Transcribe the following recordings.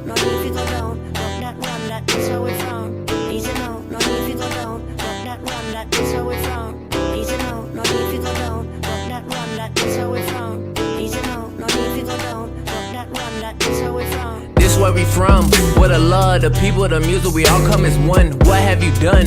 no need to go down. Walk that run, that is how we from. Easy now, no need to go down. Walk that run, that is how we from. Easy now, no need to go down. Walk that run, that is how we from. Easy now, no need to go down. Walk that run, that is how we from. This where we from, where the love, the people, the music, we all come as one. What have you done?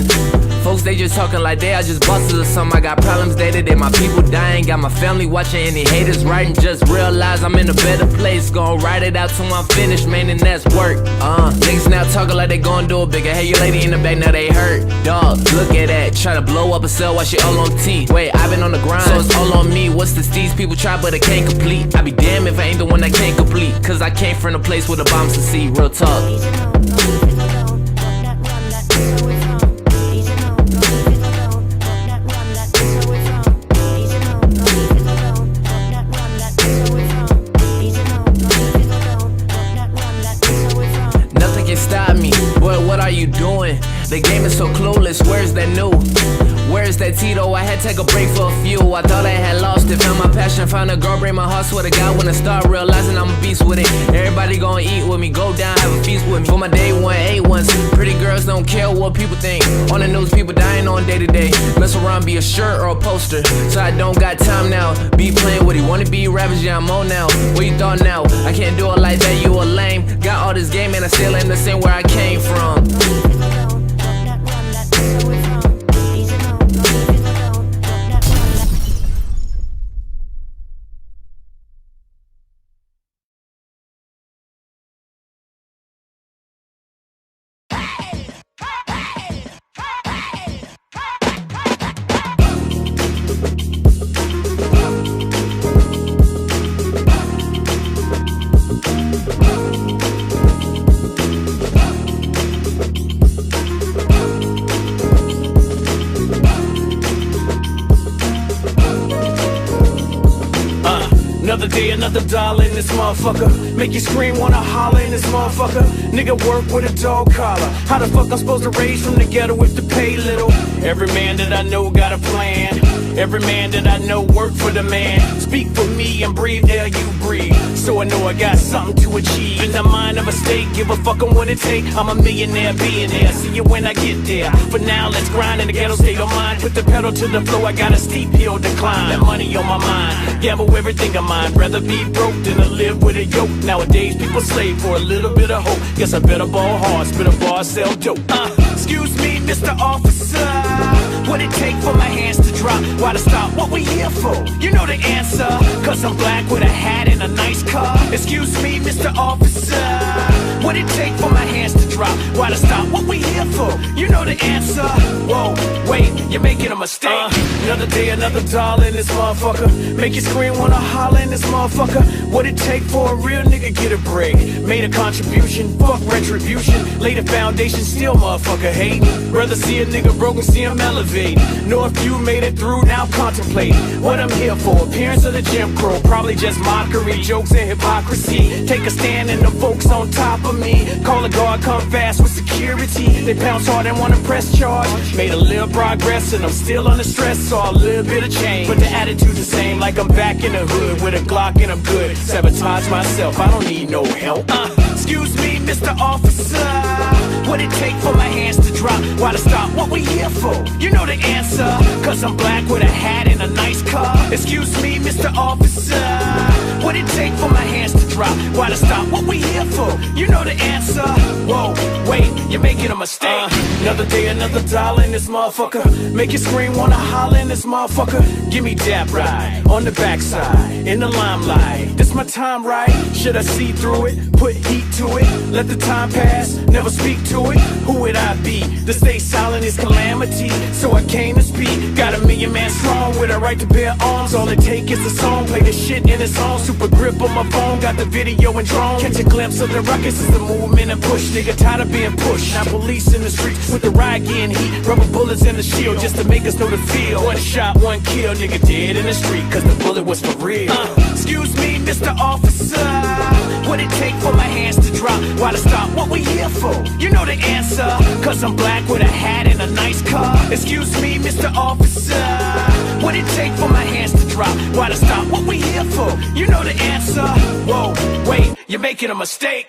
Folks, they just talking like they are just bosses or something. I got problems day to day, my people dying. Got my family watching, any haters writing. Just realize I'm in a better place. Gonna write it out till I'm finished, man, and that's work. Niggas now talking like they gon' do it bigger. Hey, your lady in the back, now they hurt. Dog, look at that, try to blow up a cell while she all on T. Wait, I been on the grind, so it's all on me. What's the steez? People try, but it can't complete. I be damned if I ain't the one that can't complete. Cause I came from a place where the bombs to see. Real talk. Easy now, no need to go down. Walk that run, that is how we from. Easy now, no need to go down. Walk that run, that is how we from. Easy now, no need to go down. Walk that run, that is how we from. Easy now, no need to go down. Walk that run, that is how we from. Nothing can stop me. Boy, what are you doing? The game is so clueless. Where's that new? Where's that Tito? I had to take a break for a few. I thought I had lost it. Found my passion, found a girl, break my heart. Swear to God, when I start realizing I'm a beast with it. Everybody gon' eat with me, go down, have a feast with me. For my day one, A1s. Pretty girls don't care what people think. On the news, people dying on day to day. Mess around, be a shirt or a poster. So I don't got time now. Be playing what he wanna be, rappers, yeah, I'm on now. What you thought now? I can't do it like that, you a lame. Got all this game and I still ain't the same where I came from. Another day, another dollar in this motherfucker. Make you scream, wanna holler in this motherfucker. Nigga work with a dog collar. How the fuck I'm supposed to raise from the ghetto if the pay little? Every man that I know got a plan. Every man that I know work for the man. Speak for me and breathe air you breathe. So I know I got something to achieve. In the mind of a state, give a fuck on what it take. I'm a millionaire, billionaire. See you when I get there. For now, let's grind in the ghetto state of mind. Put the pedal to the floor, I got a steep hill to climb. That money on my mind, gamble everything of mine. Rather be broke than to live with a yoke. Nowadays, people slave for a little bit of hope. Guess I better ball hard, spit a bar, sell dope. Excuse me, Mr. Officer. What it take for my hands to drop? Why to stop? What we here for? You know the answer. Cause I'm black with a hat and a nice car. Excuse me, Mr. Officer. What it take for my hands to drop? Why to stop? What we here for? You know the answer. Whoa, wait, you're making a mistake. Another day, another dollar in this motherfucker. Make you scream, wanna holler in this motherfucker. What it take for a real nigga get a break? Made a contribution, fuck retribution. Laid a foundation, still motherfucker hate. Rather see a nigga broken, see him elevate. Know if you made it through, now contemplate what I'm here for. Appearance of the Jim Crow, probably just mockery, jokes and hypocrisy. Take a stand and the folks on top of me. Call a guard, come fast with security. They pounce hard and wanna press charge. Made a little progress and I'm still under stress. Saw a little bit of change, but the attitude's the same. Like I'm back in the hood with a Glock and I'm good. Sabotage myself, I don't need no help. Excuse me, Mr. Officer. What it take for my hands to drop? Why to stop? What we here for? You know the answer. Cause I'm black with a hat and a nice car. Excuse me, Mr. Officer. What it take for my hands to drop? Why to stop? What we here for? You know the answer. Whoa, wait, you're making a mistake. Another day, another dollar in this motherfucker. Make you scream, wanna holler in this motherfucker. Give me that ride on the backside, in the limelight. This my time, right? Should I see through it? Put heat to it. Let the time pass, never speak to it. Who would I be? To stay silent is calamity. So I came to speak. Got a million man strong with a right to bear arms. All it take is a song. Play the shit in its own. Super grip on my phone. Got the video and drone. Catch a glimpse of the ruckus is the movement and push. Nigga tired of being pushed. Now police in the streets with the riot getting heat. Rubber bullets in the shield just to make us know the feel. One shot, one kill. Nigga dead in the street cause the bullet was for real. Excuse me, Mr. Officer. What it take for my hands to drop? Why to stop? What we here for? You know the answer. Cause I'm black with a hat and a nice car. Excuse me, Mr. Officer. What it take for my hands to drop? Why to stop? What we here for? You know the answer. Whoa, wait, you're making a mistake.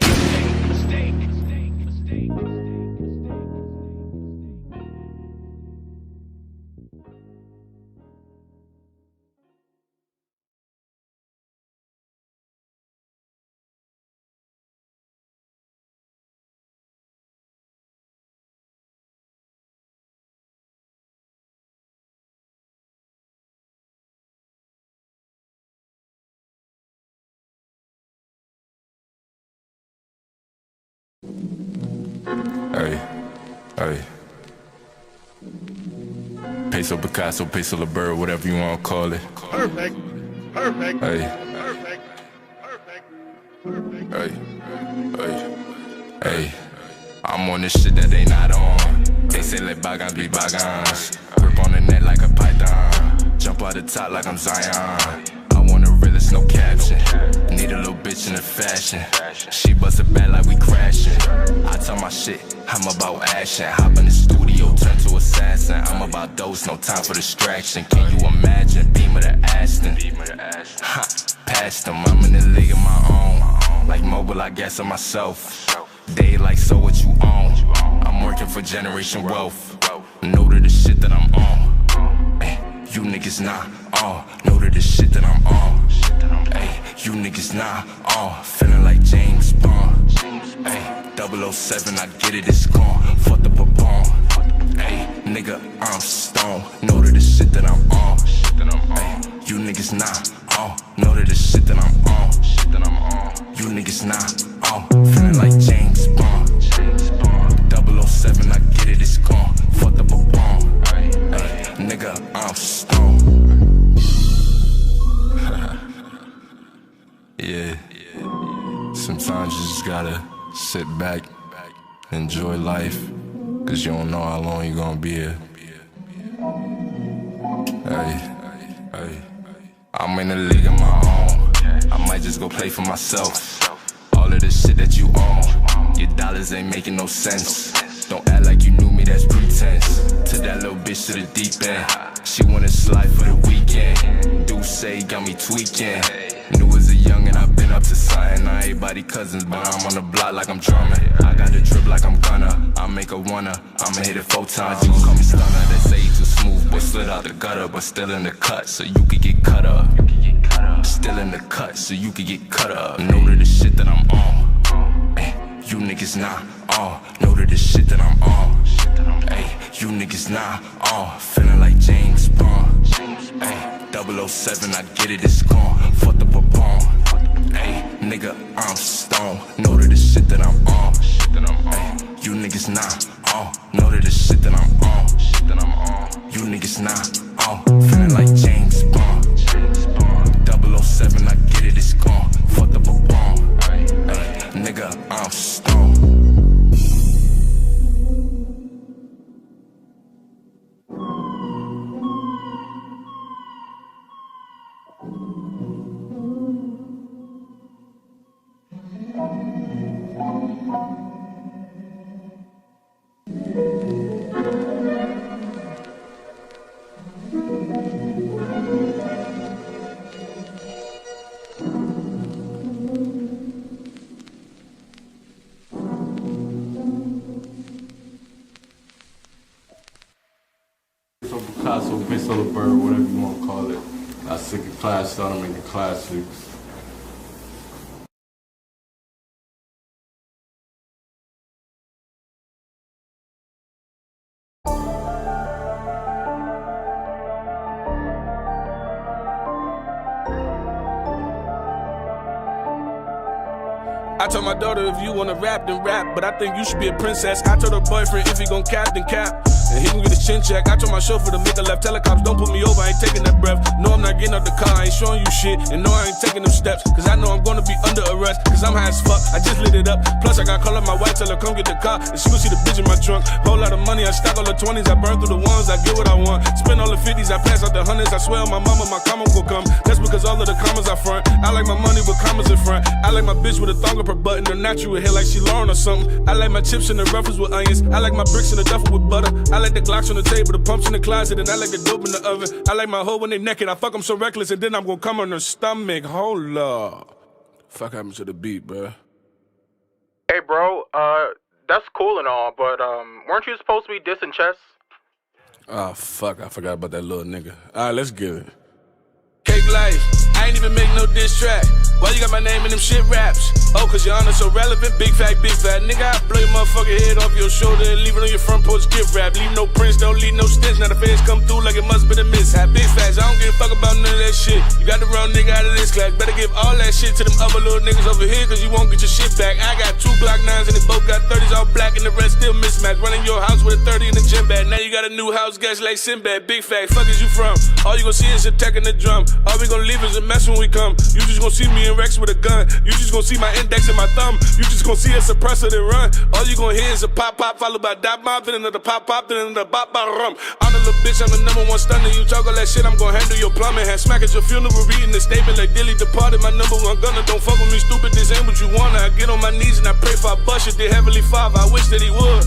Hey, hey. Peso Picasso, Peso LeBert, whatever you want to call it. Perfect. Perfect. Hey, Perfect. Perfect. Perfect. hey, hey, hey. I'm on this shit that they not on. They say let bygones be bygones. Grip on the net like a python. Jump out the top like I'm Zion. I want a realist, no caption. Need a little bitch in the fashion. She bust it back like we crashing. I tell my shit, I'm about action. Hop in the studio, turn to assassin. I'm about those, no time for distraction. Can you imagine? Beamer to Aston. Ha, past them, I'm in the league of my own. Like mobile, I guess of myself. They like, so what you own? I'm working for generation wealth. Know to the shit that I'm on. Ay, you niggas not on. Know to the shit that I'm on. Ay, you niggas not on. Feeling like James Bond. Ay, 007, I get it, it's gone. Fuck the papon. Ay, nigga, I'm stone. Know to the shit that I'm on. Ay, you niggas not on. Know to the shit that I'm on. You niggas not on. Feeling like James Bond. 007, I get it, it's gone. Fuck the papon. Ay, nigga, I'm stone. Yeah. Sometimes you just gotta sit back, enjoy life, cause you don't know how long you gonna be here. Hey, I'm in the league of my own. I might just go play for myself. All of the shit that you own, your dollars ain't making no sense. Don't act like you knew me, that's pretense. To that little bitch to the deep end. She wanna slide for the weekend. Do say got me tweaking. New as a young and I've been up to something. Not everybody cousins, but I'm on the block like I'm drumming. I got the drip like I'm gonna. I make a wanna. I'ma hit it 4 times. You gon' call me stunner. They say you too smooth, but slid out the gutter, but still in the cut, so you could get cut up. Still in the cut, so you could get cut up. Know to the shit that I'm on. Ay, you niggas not on. Know to the shit that I'm on. Ay, you niggas not on. Feeling like James Bond. Ay, 007, I get it, it's gone. Fuck the papon. Ay, nigga, I'm stone. Know to the shit that I'm on. Ay, you niggas not on. Know to the shit that I'm on. You niggas not on. Feeling like James Bond. 007, I get it, it's gone. Fuck the papon. Ay, nigga, I'm stone. Picasso, Peso LeBert, whatever you want to call it. I sick of class, started making classics. I told my daughter if you wanna rap, then rap. But I think you should be a princess. I told her boyfriend if he gon' cap, then cap. And he gon' get his chin check. I told my chauffeur to make a left. Telecoms don't put me over, I ain't taking that breath. No, I'm not getting out the car, I ain't showing you shit. And no, I ain't taking them steps. Cause I know I'm gonna be under arrest. Cause I'm high as fuck, I just lit it up. Plus I got call up my wife, tell her come get the car. And she gon' see the bitch in my trunk. Whole lot of money, I stack all the 20s. I burn through the ones, I get what I want. Spend all the 50s, I pass out the hundreds. I swear on my mama, my comma will come. That's because all of the commas I front. I like my money with commas in front. I like my bitch with a thong up her button. Her natural hair like she Lauren or something. I like my chips in the ruffles with onions. I like my bricks in the duffel with butter. I like the Glocks on the table, the pumps in the closet, and I like the dope in the oven. I like my hoe when they naked. I fuck them so reckless, and then I'm gonna come on her stomach. Hold up. Fuck happened to the beat, bro? Hey, bro, that's cool and all, but, weren't you supposed to be dissing Chess? Oh, fuck, I forgot about that little nigga. Alright, let's get it. Cake life, I ain't even make no diss track. Why you got my name in them shit raps? Oh, cause your honor so relevant, big fat, nigga, I blow your motherfucking head off your shoulder and leave it on your front porch gift wrap. Leave no prints, don't leave no stench. Now the feds come through like it must been a mishap. Big facts, I don't give a fuck about none of that shit. You got the wrong nigga out of this class. Better give all that shit to them other little niggas over here, cause you won't get your shit back. I got 2 Glock 9s and they both got 30s all black and the rest still mismatched. Running your house with a 30 in the gym bag. Now you got a new house guest like Sinbad. Big fact, fuck is you from? All you gon' see is a tech in the drum. All we gon' leave is a mess when we come. You just gon' see me in Rex with a gun. You just gon' see my index and my thumb. You just gon' see a suppressor then run. All you gon' hear is a pop pop followed by dot mop, then another pop pop, then another bop bop rum. I'm the little bitch, I'm the #1 stunner. You talk all that shit, I'm gon' handle your plumbing. Had smack at your funeral, reading the statement like Dilly departed. My #1 gunner, don't fuck with me, stupid. This ain't what you wanna. I get on my knees and I pray for a bust it. Dear Heavenly Father, I wish that he would.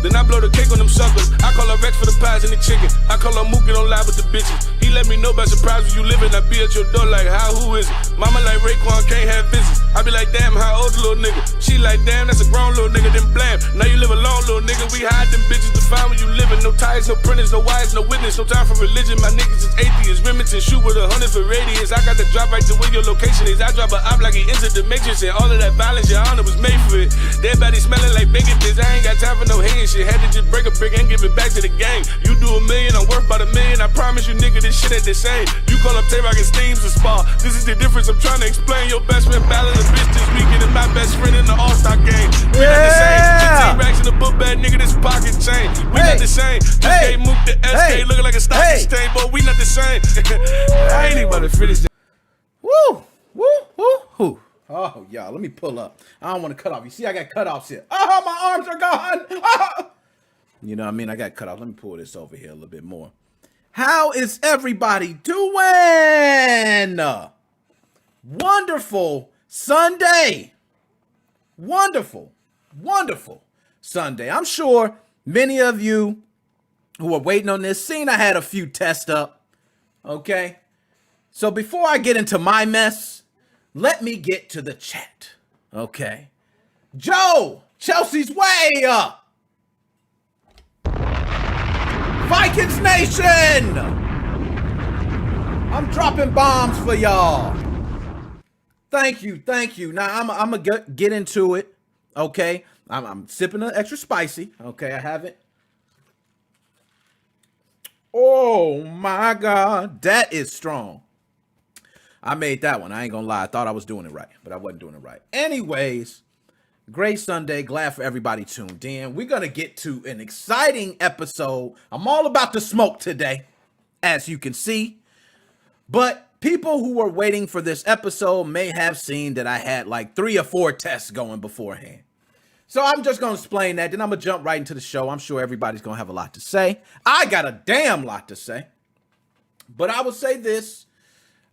Then I blow the cake on them suckers. I call her Rex for the pies and the chicken. I call her Mookie, don't lie with the bitches. He let me know by surprise where you living. I be at your door like, how, who is it? Mama like Raekwon, can't have visits. I be like, damn, how old the little nigga? She like, damn, that's a grown little nigga, then blam. Now you live alone, little nigga. We hide them bitches to find where you living. No ties, no printers, no wires, no witness. No time for religion. My niggas is atheists. Remington shoot with 100 for radius. I got the drop right to where your location is. I drop a op like he entered the matrix. And all of that violence, your honor was made for it. Dead body smelling like bacon bits. I ain't got time for no hating shit. Had to just break a brick and give it back to the gang. You do $1 million, I'm worth about $1 million. I promise you, nigga, this shit ain't the same. You call up Tay-Rock and Steams a spa. This is the difference I'm trying to explain. Your best friend battling a bitch this weekend and my best friend in the All-Star game. We not the same. Just T-Racks in the book bag, nigga, this pocket chain. We not the same. Just gave Mook the SK looking like a stock exchange, but we not the same. I ain't even about to finish that. Woo! Woo! Woo! Woo! Oh, y'all, let me pull up. I don't want to cut off. You see, I got cutoffs here. Oh, my arms are gone. Oh. You know what I mean? I got cut off. Let me pull this over here a little bit more. How is everybody doing? Wonderful Sunday. Wonderful, wonderful Sunday. I'm sure many of you who are waiting on this seen I had a few tests up. Okay? So before I get into my mess, let me get to the chat. Okay? Joe, Chelsea's way up. Vikings Nation! I'm dropping bombs for y'all. Thank you, thank you. Now, I'm going to get into it, okay? I'm sipping an extra spicy, okay? I have it. Oh, my God. That is strong. I made that one. I ain't going to lie. I thought I was doing it right, but I wasn't doing it right. Anyways, great Sunday. Glad for everybody tuned in. We're going to get to an exciting episode. I'm all about the smoke today, as you can see. But people who were waiting for this episode may have seen that I had like 3 or 4 tests going beforehand. So I'm just going to explain that. Then I'm going to jump right into the show. I'm sure everybody's going to have a lot to say. I got a damn lot to say. But I will say this.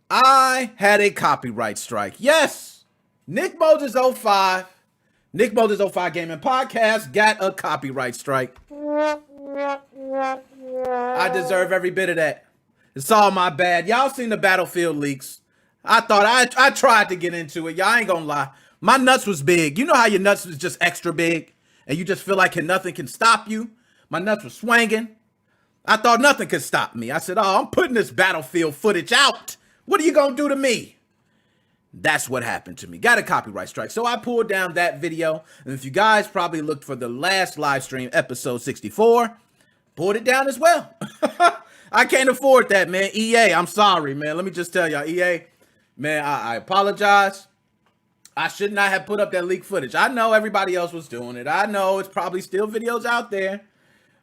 I had a copyright strike. Yes, NickMoses05. NickMoses05 Gaming Podcast got a copyright strike. I deserve every bit of that. It's all my bad. Y'all seen the Battlefield leaks. I thought I tried to get into it. Y'all ain't gonna lie. My nuts was big. You know how your nuts was just extra big and you just feel like nothing can stop you? My nuts were swinging. I thought nothing could stop me. I said, oh, I'm putting this Battlefield footage out. What are you gonna do to me? That's what happened to me. Got a copyright strike. So I pulled down that video. And if you guys probably looked for the last live stream, episode 64, pulled it down as well. I can't afford that, man. EA, I'm sorry, man. Let me just tell y'all, EA, man, I apologize. I should not have put up that leaked footage. I know everybody else was doing it. I know it's probably still videos out there.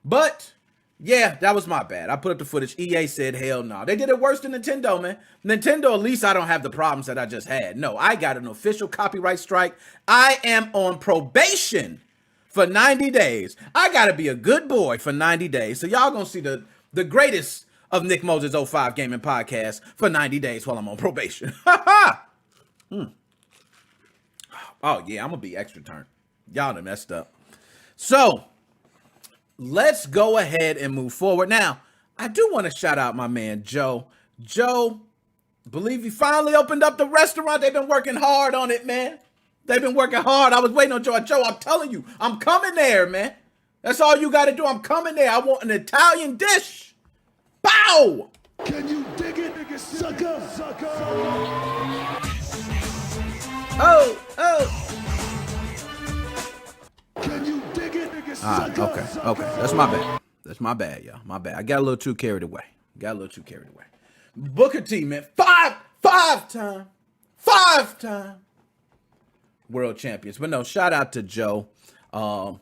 But, yeah, that was my bad. I put up the footage. EA said, hell no. They did it worse than Nintendo, man. Nintendo, at least I don't have the problems that I just had. No, I got an official copyright strike. I am on probation for 90 days. I got to be a good boy for 90 days. So y'all going to see the greatest of NickMoses05 Gaming Podcast for 90 days while I'm on probation. Oh, yeah, I'm going to be extra turn. Y'all done messed up. So, let's go ahead and move forward. Now, I do want to shout out my man, Joe. Joe, believe he finally opened up the restaurant. They've been working hard on it, man. They've been working hard. I was waiting on Joe. Joe, I'm telling you, I'm coming there, man. That's all you got to do. I'm coming there. I want an Italian dish. Bow! Can you dig it, sucker? Oh, oh. Can you dig it? All right, okay. That's my bad. That's my bad, y'all. My bad. I got a little too carried away. Booker T, man. Five-time world champions. But no, shout out to Joe. I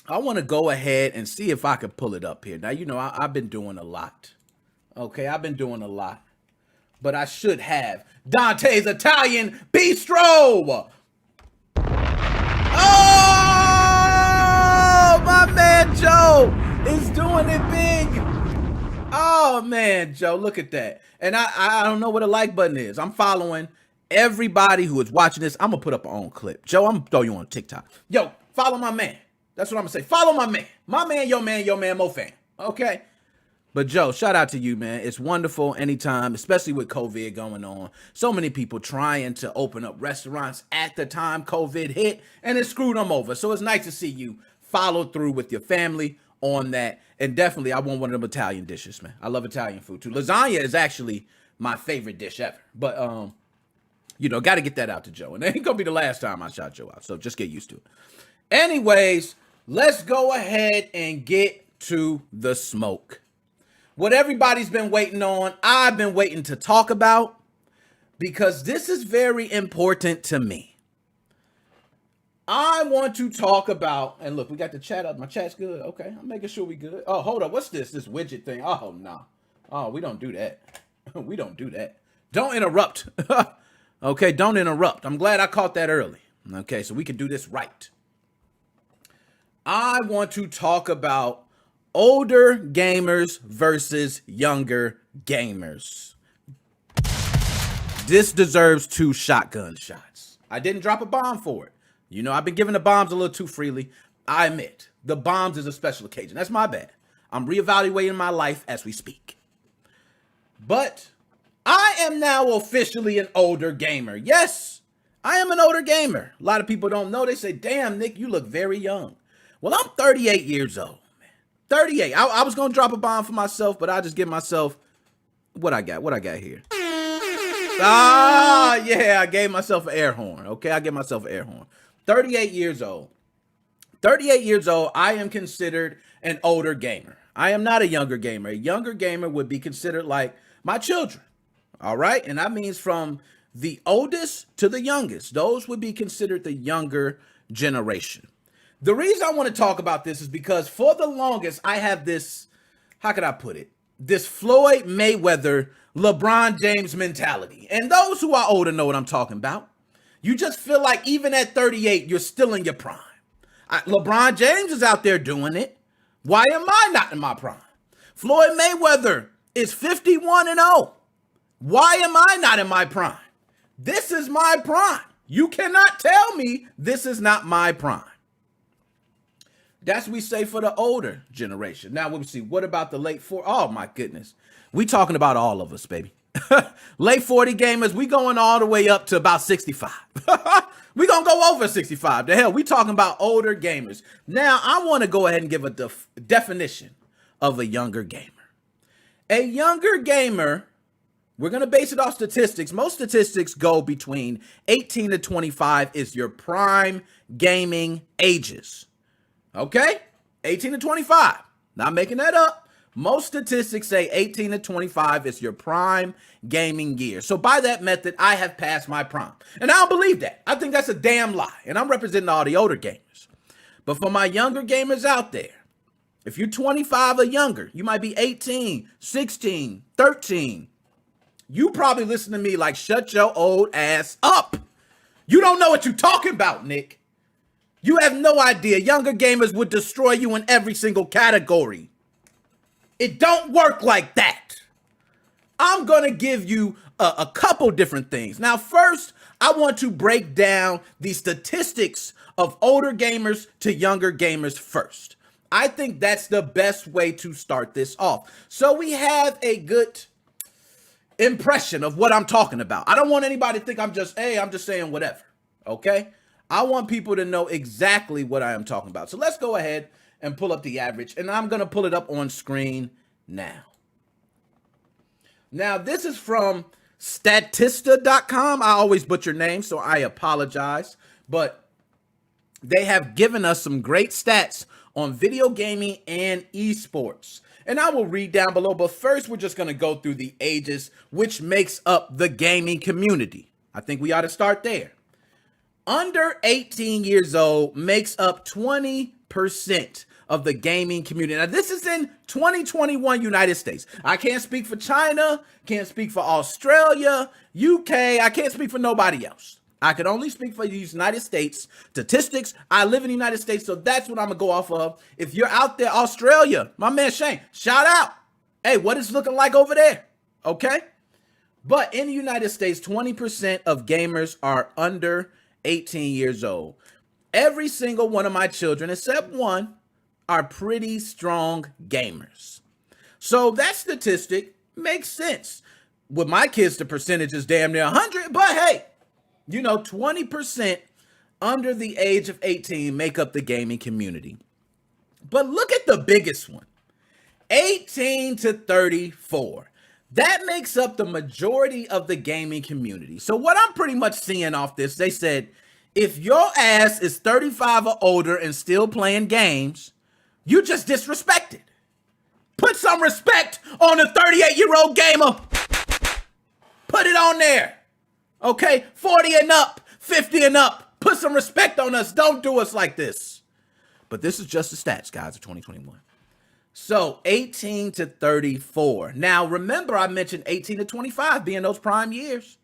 want to go ahead and see if I can pull it up here. Now, you know, I've been doing a lot. Okay, I've been doing a lot. But I should have Dante's Italian Bistro. Oh, my man Joe is doing it big. Oh, man, Joe, look at that. And I don't know what a like button is. I'm following everybody who is watching this. I'm going to put up my own clip. Joe, I'm going to throw you on TikTok. Yo, follow my man. That's what I'm going to say. Follow my man. My man, your man, MoFam. Okay? But Joe, shout out to you, man. It's wonderful anytime, especially with COVID going on. So many people trying to open up restaurants at the time COVID hit, and it screwed them over. So it's nice to see you follow through with your family on that. And definitely, I want one of them Italian dishes, man. I love Italian food, too. Lasagna is actually my favorite dish ever. But, you know, got to get that out to Joe. And it ain't going to be the last time I shout Joe out, so just get used to it. Anyways, let's go ahead and get to the smoke. What everybody's been waiting on, I've been waiting to talk about, because this is very important to me. I want to talk about, and look, we got the chat up. My chat's good. Okay, I'm making sure we good. Oh, hold up. What's this widget thing? Oh, no. Oh, we don't do that. We don't do that. Don't interrupt. Okay, don't interrupt. I'm glad I caught that early. Okay, so we can do this right. I want to talk about older gamers versus younger gamers. This deserves 2 shotgun shots. I didn't drop a bomb for it. You know, I've been giving the bombs a little too freely. I admit, the bombs is a special occasion. That's my bad. I'm reevaluating my life as we speak. But I am now officially an older gamer. Yes, I am an older gamer. A lot of people don't know. They say, damn, Nick, you look very young. Well, I'm 38 years old. 38. I was gonna drop a bomb for myself, but I just give myself what I got here. Ah, yeah, I gave myself an air horn. Okay, I gave myself an air horn. 38 years old. 38 years old, I am considered an older gamer. I am not a younger gamer. A younger gamer would be considered like my children. All right, and that means from the oldest to the youngest. Those would be considered the younger generation. The reason I want to talk about this is because for the longest, I have this, how could I put it? This Floyd Mayweather, LeBron James mentality. And those who are older know what I'm talking about. You just feel like even at 38, you're still in your prime. LeBron James is out there doing it. Why am I not in my prime? Floyd Mayweather is 51-0. Why am I not in my prime? This is my prime. You cannot tell me this is not my prime. That's what we say for the older generation. Now, we see, what about the late 40s? Oh, my goodness. We talking about all of us, baby. Late 40 gamers, we going all the way up to about 65. We going to go over 65. The hell, we talking about older gamers. Now, I want to go ahead and give a definition of a younger gamer. A younger gamer, we're going to base it off statistics. Most statistics go between 18 to 25 is your prime gaming ages. Okay? 18 to 25. Not making that up. Most statistics say 18 to 25 is your prime gaming year. So by that method, I have passed my prime. And I don't believe that. I think that's a damn lie. And I'm representing all the older gamers. But for my younger gamers out there, if you're 25 or younger, you might be 18, 16, 13. You probably listen to me like, shut your old ass up. You don't know what you're talking about, Nick. You have no idea. Younger gamers would destroy you in every single category. It don't work like that. I'm going to give you a couple different things. Now, first, I want to break down the statistics of older gamers to younger gamers first. I think that's the best way to start this off. So we have a good impression of what I'm talking about. I don't want anybody to think I'm just saying whatever. Okay? I want people to know exactly what I am talking about. So let's go ahead and pull up the average, and I'm going to pull it up on screen now. Now, this is from Statista.com. I always butcher names, so I apologize. But they have given us some great stats on video gaming and esports. And I will read down below, but first we're just going to go through the ages, which makes up the gaming community. I think we ought to start there. Under 18 years old makes up 20% of the gaming community. Now, this is in 2021 United States. I can't speak for China, can't speak for Australia, UK. I can't speak for nobody else. I could only speak for the United States statistics. I live in the United States, so that's what I'm going to go off of. If you're out there, Australia, my man Shane, shout out. Hey, what is it looking like over there? Okay? But in the United States, 20% of gamers are under 18 years old. Every single one of my children, except one, are pretty strong gamers. So that statistic makes sense. With my kids, the percentage is damn near 100, but hey, 20% under the age of 18 make up the gaming community. But look at the biggest one, 18 to 34. That makes up the majority of the gaming community. So what I'm pretty much seeing off this, they said, if your ass is 35 or older and still playing games, you just disrespected. Put some respect on a 38-year-old gamer. Put it on there. Okay, 40 and up, 50 and up. Put some respect on us. Don't do us like this. But this is just the stats, guys, of 2021. So 18 to 34. Now, remember I mentioned 18 to 25 being those prime years,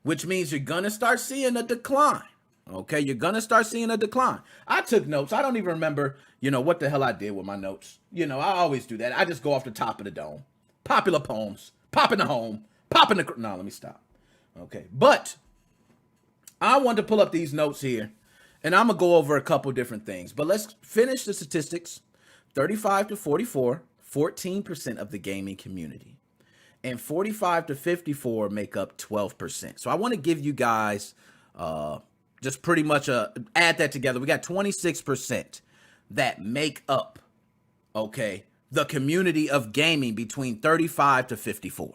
which means you're going to start seeing a decline. Okay, you're going to start seeing a decline. I took notes. I don't even remember, what the hell I did with my notes. I always do that. I just go off the top of the dome. Popular poems. Pop in the home. Pop in the... No, let me stop. Okay, but I want to pull up these notes here, and I'm going to go over a couple different things. But let's finish the statistics. 35 to 44, 14% of the gaming community. And 45 to 54 make up 12%. So I want to give you guys just pretty much add that together. We got 26% that make up, the community of gaming between 35 to 54.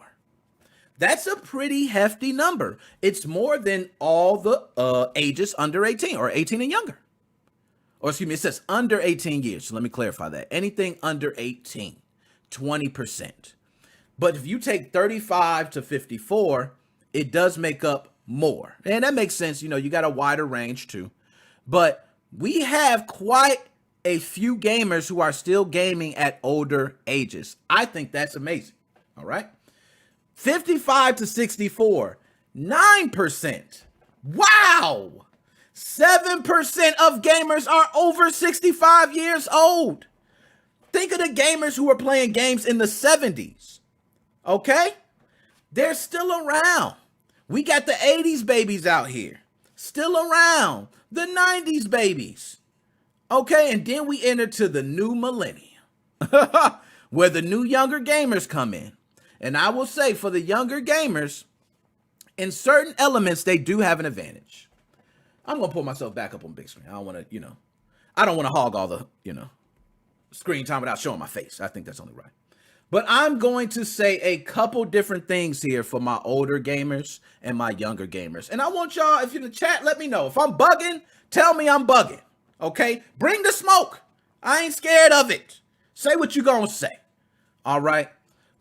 That's a pretty hefty number. It's more than all the ages under 18 or 18 and younger. Or excuse me, it says under 18 years. So let me clarify that. Anything under 18, 20%. But if you take 35 to 54, it does make up more. And that makes sense. You got a wider range too. But we have quite a few gamers who are still gaming at older ages. I think that's amazing. All right. 55 to 64, 9%. Wow. 7% of gamers are over 65 years old. Think of the gamers who were playing games in the 70s. Okay? They're still around. We got the 80s babies out here. Still around. The 90s babies. Okay? And then we enter to the new millennium. Where the new younger gamers come in. And I will say for the younger gamers, in certain elements, they do have an advantage. I'm going to pull myself back up on big screen. I don't want to, I don't want to hog all the, screen time without showing my face. I think that's only right. But I'm going to say a couple different things here for my older gamers and my younger gamers. And I want y'all, if you're in the chat, let me know. If I'm bugging, tell me I'm bugging. Okay? Bring the smoke. I ain't scared of it. Say what you going to say. All right?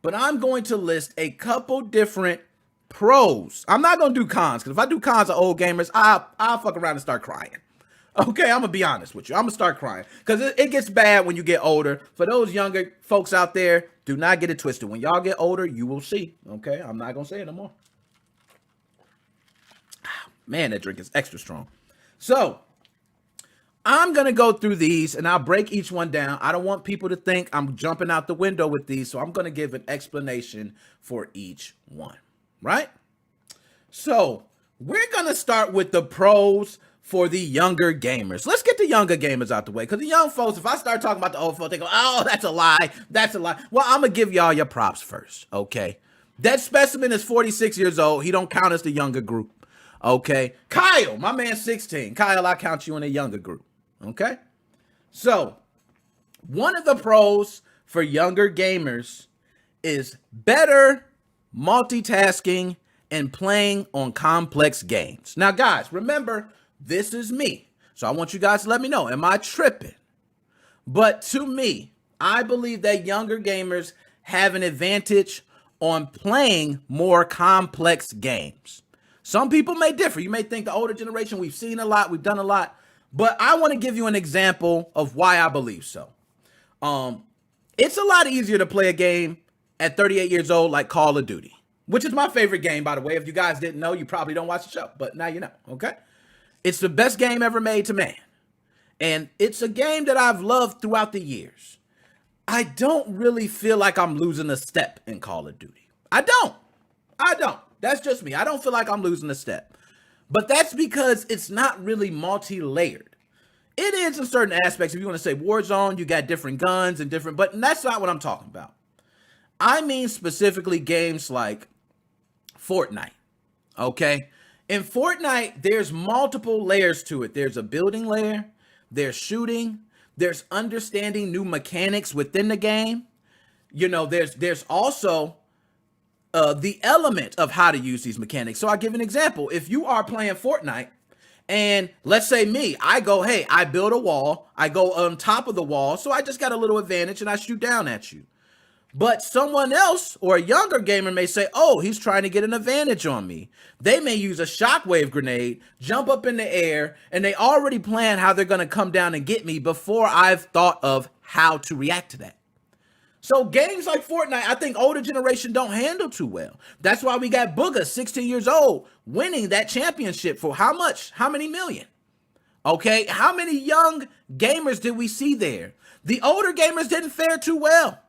But I'm going to list a couple different pros. I'm not going to do cons, because if I do cons of old gamers, I'll fuck around and start crying. Okay, I'm going to be honest with you. I'm going to start crying, because it gets bad when you get older. For those younger folks out there, do not get it twisted. When y'all get older, you will see. Okay, I'm not going to say it no more. Man, that drink is extra strong. So, I'm going to go through these and I'll break each one down. I don't want people to think I'm jumping out the window with these, so I'm going to give an explanation for each one, right? So we're going to start with the pros for the younger gamers. Let's get the younger gamers out the way, because the young folks, if I start talking about the old folks, they go, oh, that's a lie. That's a lie. Well, I'm going to give y'all your props first, okay? That specimen is 46 years old. He don't count as the younger group, okay? Kyle, my man 16. Kyle, I count you in the younger group. Okay, so one of the pros for younger gamers is better multitasking and playing on complex games. Now, guys, remember, this is me. So I want you guys to let me know, am I tripping? But to me, I believe that younger gamers have an advantage on playing more complex games. Some people may differ. You may think the older generation, we've seen a lot, we've done a lot, but I want to give you an example of why I believe so. It's a lot easier to play a game at 38 years old like Call of Duty, which is my favorite game, by the way. If you guys didn't know, you probably don't watch the show, but now you know, okay? It's the best game ever made to man. And it's a game that I've loved throughout the years. I don't really feel like I'm losing a step in Call of Duty. I don't. That's just me. I don't feel like I'm losing a step. But that's because it's not really multi-layered. It is in certain aspects. If you want to say Warzone, you got different guns and different, but that's not what I'm talking about. I mean specifically games like Fortnite, okay? In Fortnite, there's multiple layers to it. There's a building layer, there's shooting, there's understanding new mechanics within the game. You know, there's also the element of how to use these mechanics. So I'll give an example. If you are playing Fortnite, and let's say me, I go, hey, I build a wall, I go on top of the wall, so I just got a little advantage and I shoot down at you. But someone else or a younger gamer may say, oh, he's trying to get an advantage on me. They may use a shockwave grenade, jump up in the air, and they already plan how they're going to come down and get me before I've thought of how to react to that. So games like Fortnite, I think older generation don't handle too well. That's why we got Booga, 16 years old, winning that championship for how much? How many million? Okay, how many young gamers did we see there? The older gamers didn't fare too well.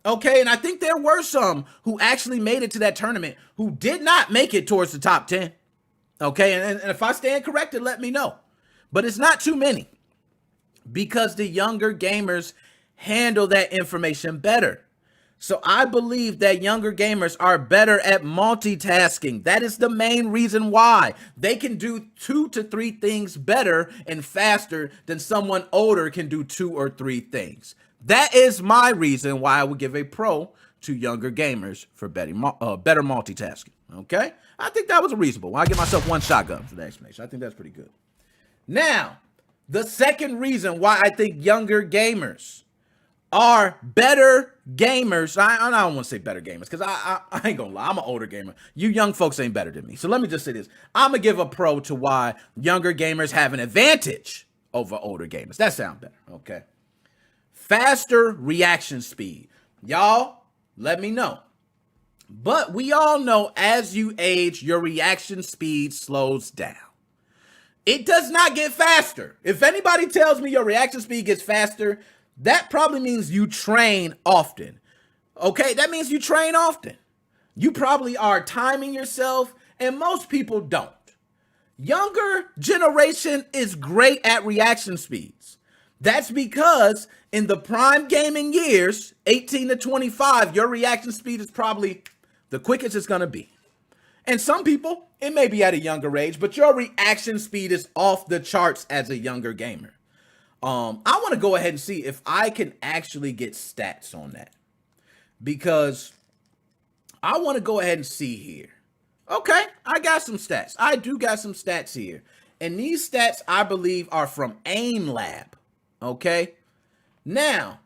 Okay, and I think there were some who actually made it to that tournament who did not make it towards the top 10. Okay, and if I stand corrected, let me know. But it's not too many because the younger gamers handle that information better. So I believe that younger gamers are better at multitasking. That is the main reason why. They can do 2 to 3 things better and faster than someone older can do 2 or 3 things. That is my reason why I would give a pro to younger gamers for better multitasking. Okay? I think that was reasonable. I'll give myself 1 shotgun for the explanation. I think that's pretty good. Now, the second reason why I think younger gamers are better gamers. I don't want to say better gamers because I ain't gonna lie. I'm an older gamer. You young folks ain't better than me. So let me just say this. I'm gonna give a pro to why younger gamers have an advantage over older gamers. That sounds better. Okay. Faster reaction speed. Y'all, let me know. But we all know as you age, your reaction speed slows down. It does not get faster. If anybody tells me your reaction speed gets faster, that probably means you train often. Okay, that means you train often. You probably are timing yourself, and most people don't. Younger generation is great at reaction speeds. That's because in the prime gaming years, 18 to 25, your reaction speed is probably the quickest it's going to be. And some people, it may be at a younger age, but your reaction speed is off the charts as a younger gamer. I want to go ahead and see if I can actually get stats on that, because I want to go ahead and see here. Okay, I got some stats. I do got some stats here. And these stats, I believe, are from Aim Lab. Okay, now,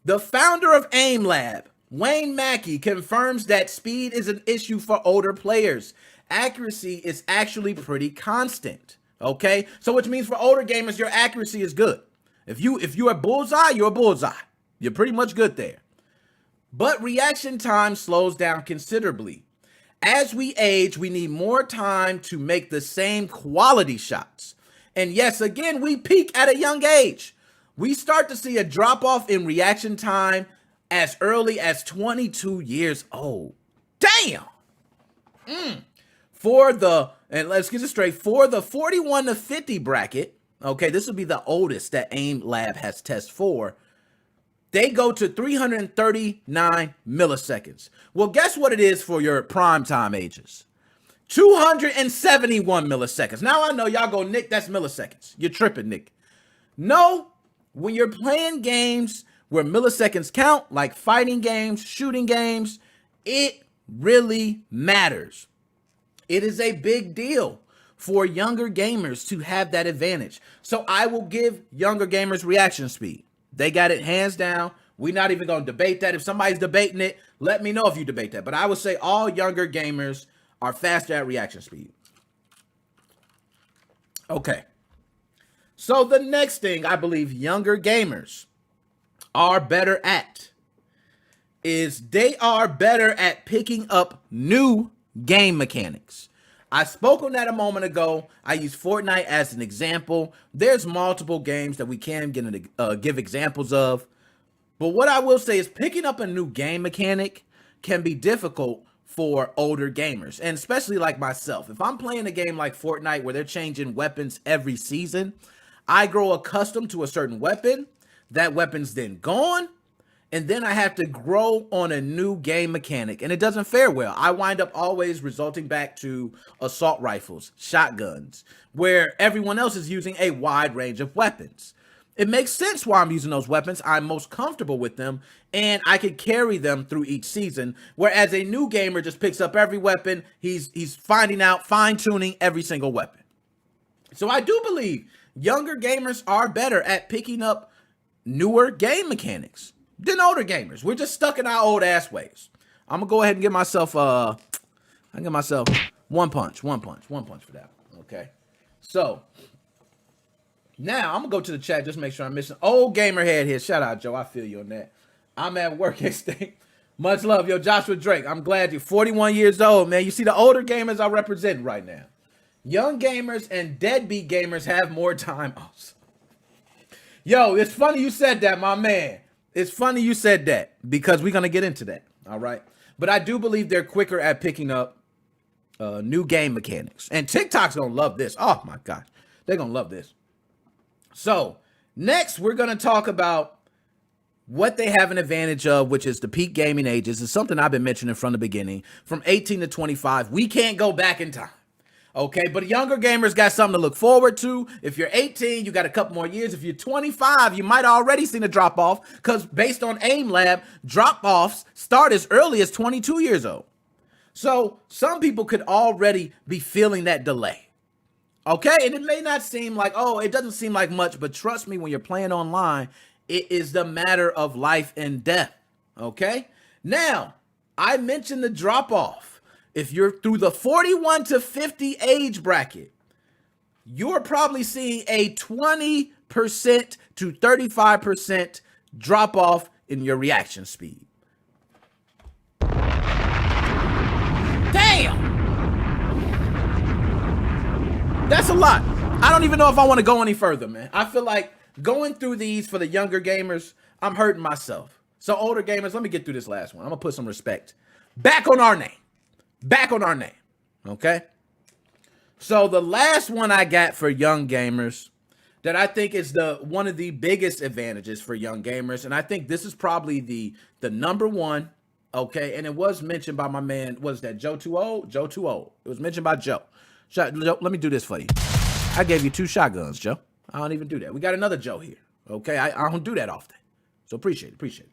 the founder of Aim Lab, Wayne Mackey, confirms that speed is an issue for older players. Accuracy is actually pretty constant. Okay, so which means for older gamers, your accuracy is good. If you're a bullseye, you're a bullseye. You're pretty much good there. But reaction time slows down considerably. As we age, we need more time to make the same quality shots. And yes, again, we peak at a young age. We start to see a drop-off in reaction time as early as 22 years old. Damn! And let's get this straight, for the 41 to 50 bracket, okay, this will be the oldest that Aim Lab has tested for, they go to 339 milliseconds. Well, guess what it is for your prime time ages? 271 milliseconds. Now I know y'all go, Nick, that's milliseconds. You're tripping, Nick. No, when you're playing games where milliseconds count, like fighting games, shooting games, it really matters. It is a big deal for younger gamers to have that advantage. So I will give younger gamers reaction speed. They got it hands down. We're not even going to debate that. If somebody's debating it, let me know if you debate that. But I would say all younger gamers are faster at reaction speed. Okay. So the next thing I believe younger gamers are better at is they are better at picking up new game mechanics. I spoke on that a moment ago. I used Fortnite as an example. There's multiple games that we can give examples of. But what I will say is picking up a new game mechanic can be difficult for older gamers, and especially like myself. If I'm playing a game like Fortnite where they're changing weapons every season, I grow accustomed to a certain weapon. That weapon's then gone, and then I have to grow on a new game mechanic, and it doesn't fare well. I wind up always resulting back to assault rifles, shotguns, where everyone else is using a wide range of weapons. It makes sense why I'm using those weapons. I'm most comfortable with them, and I can carry them through each season. Whereas a new gamer just picks up every weapon. He's finding out, fine-tuning every single weapon. So I do believe younger gamers are better at picking up newer game mechanics than older gamers. We're just stuck in our old ass ways. I'm gonna go ahead and give myself one punch for that. Okay. So now I'm gonna go to the chat, just make sure I'm missing. Old gamer head here. Shout out, Joe. I feel you on that. I'm at work extinct. Much love, yo, Joshua Drake. I'm glad you're 41 years old, man. You see the older gamers I represent right now. Young gamers and deadbeat gamers have more time. Oh, yo, it's funny you said that, my man. It's funny you said that because we're gonna get into that. All right, but I do believe they're quicker at picking up new game mechanics, and TikTok's gonna love this. Oh my gosh, they're gonna love this. So next, we're going to talk about what they have an advantage of, which is the peak gaming ages. It's something I've been mentioning from the beginning. From 18 to 25, we can't go back in time. Okay, but younger gamers got something to look forward to. If you're 18, you got a couple more years. If you're 25, you might already seen a drop-off because based on AIM Lab, drop-offs start as early as 22 years old. So some people could already be feeling that delay. Okay, and it may not seem like, it doesn't seem like much, but trust me, when you're playing online, it is the matter of life and death. Okay, now I mentioned the drop off. If you're through the 41 to 50 age bracket, you're probably seeing a 20% to 35% drop off in your reaction speed. Damn! That's a lot. I don't even know if I want to go any further, man. I feel like going through these for the younger gamers, I'm hurting myself. So older gamers, let me get through this last one. I'm going to put some respect back on our name. Back on our name. Okay? So the last one I got for young gamers that I think is one of the biggest advantages for young gamers, and I think this is probably the number one, okay? And it was mentioned by my man, was that Joe 2O? Joe 2O. It was mentioned by Joe. Joe, let me do this for you. I gave you 2 shotguns, Joe. I don't even do that. We got another Joe here. Okay, I don't do that often. So appreciate it.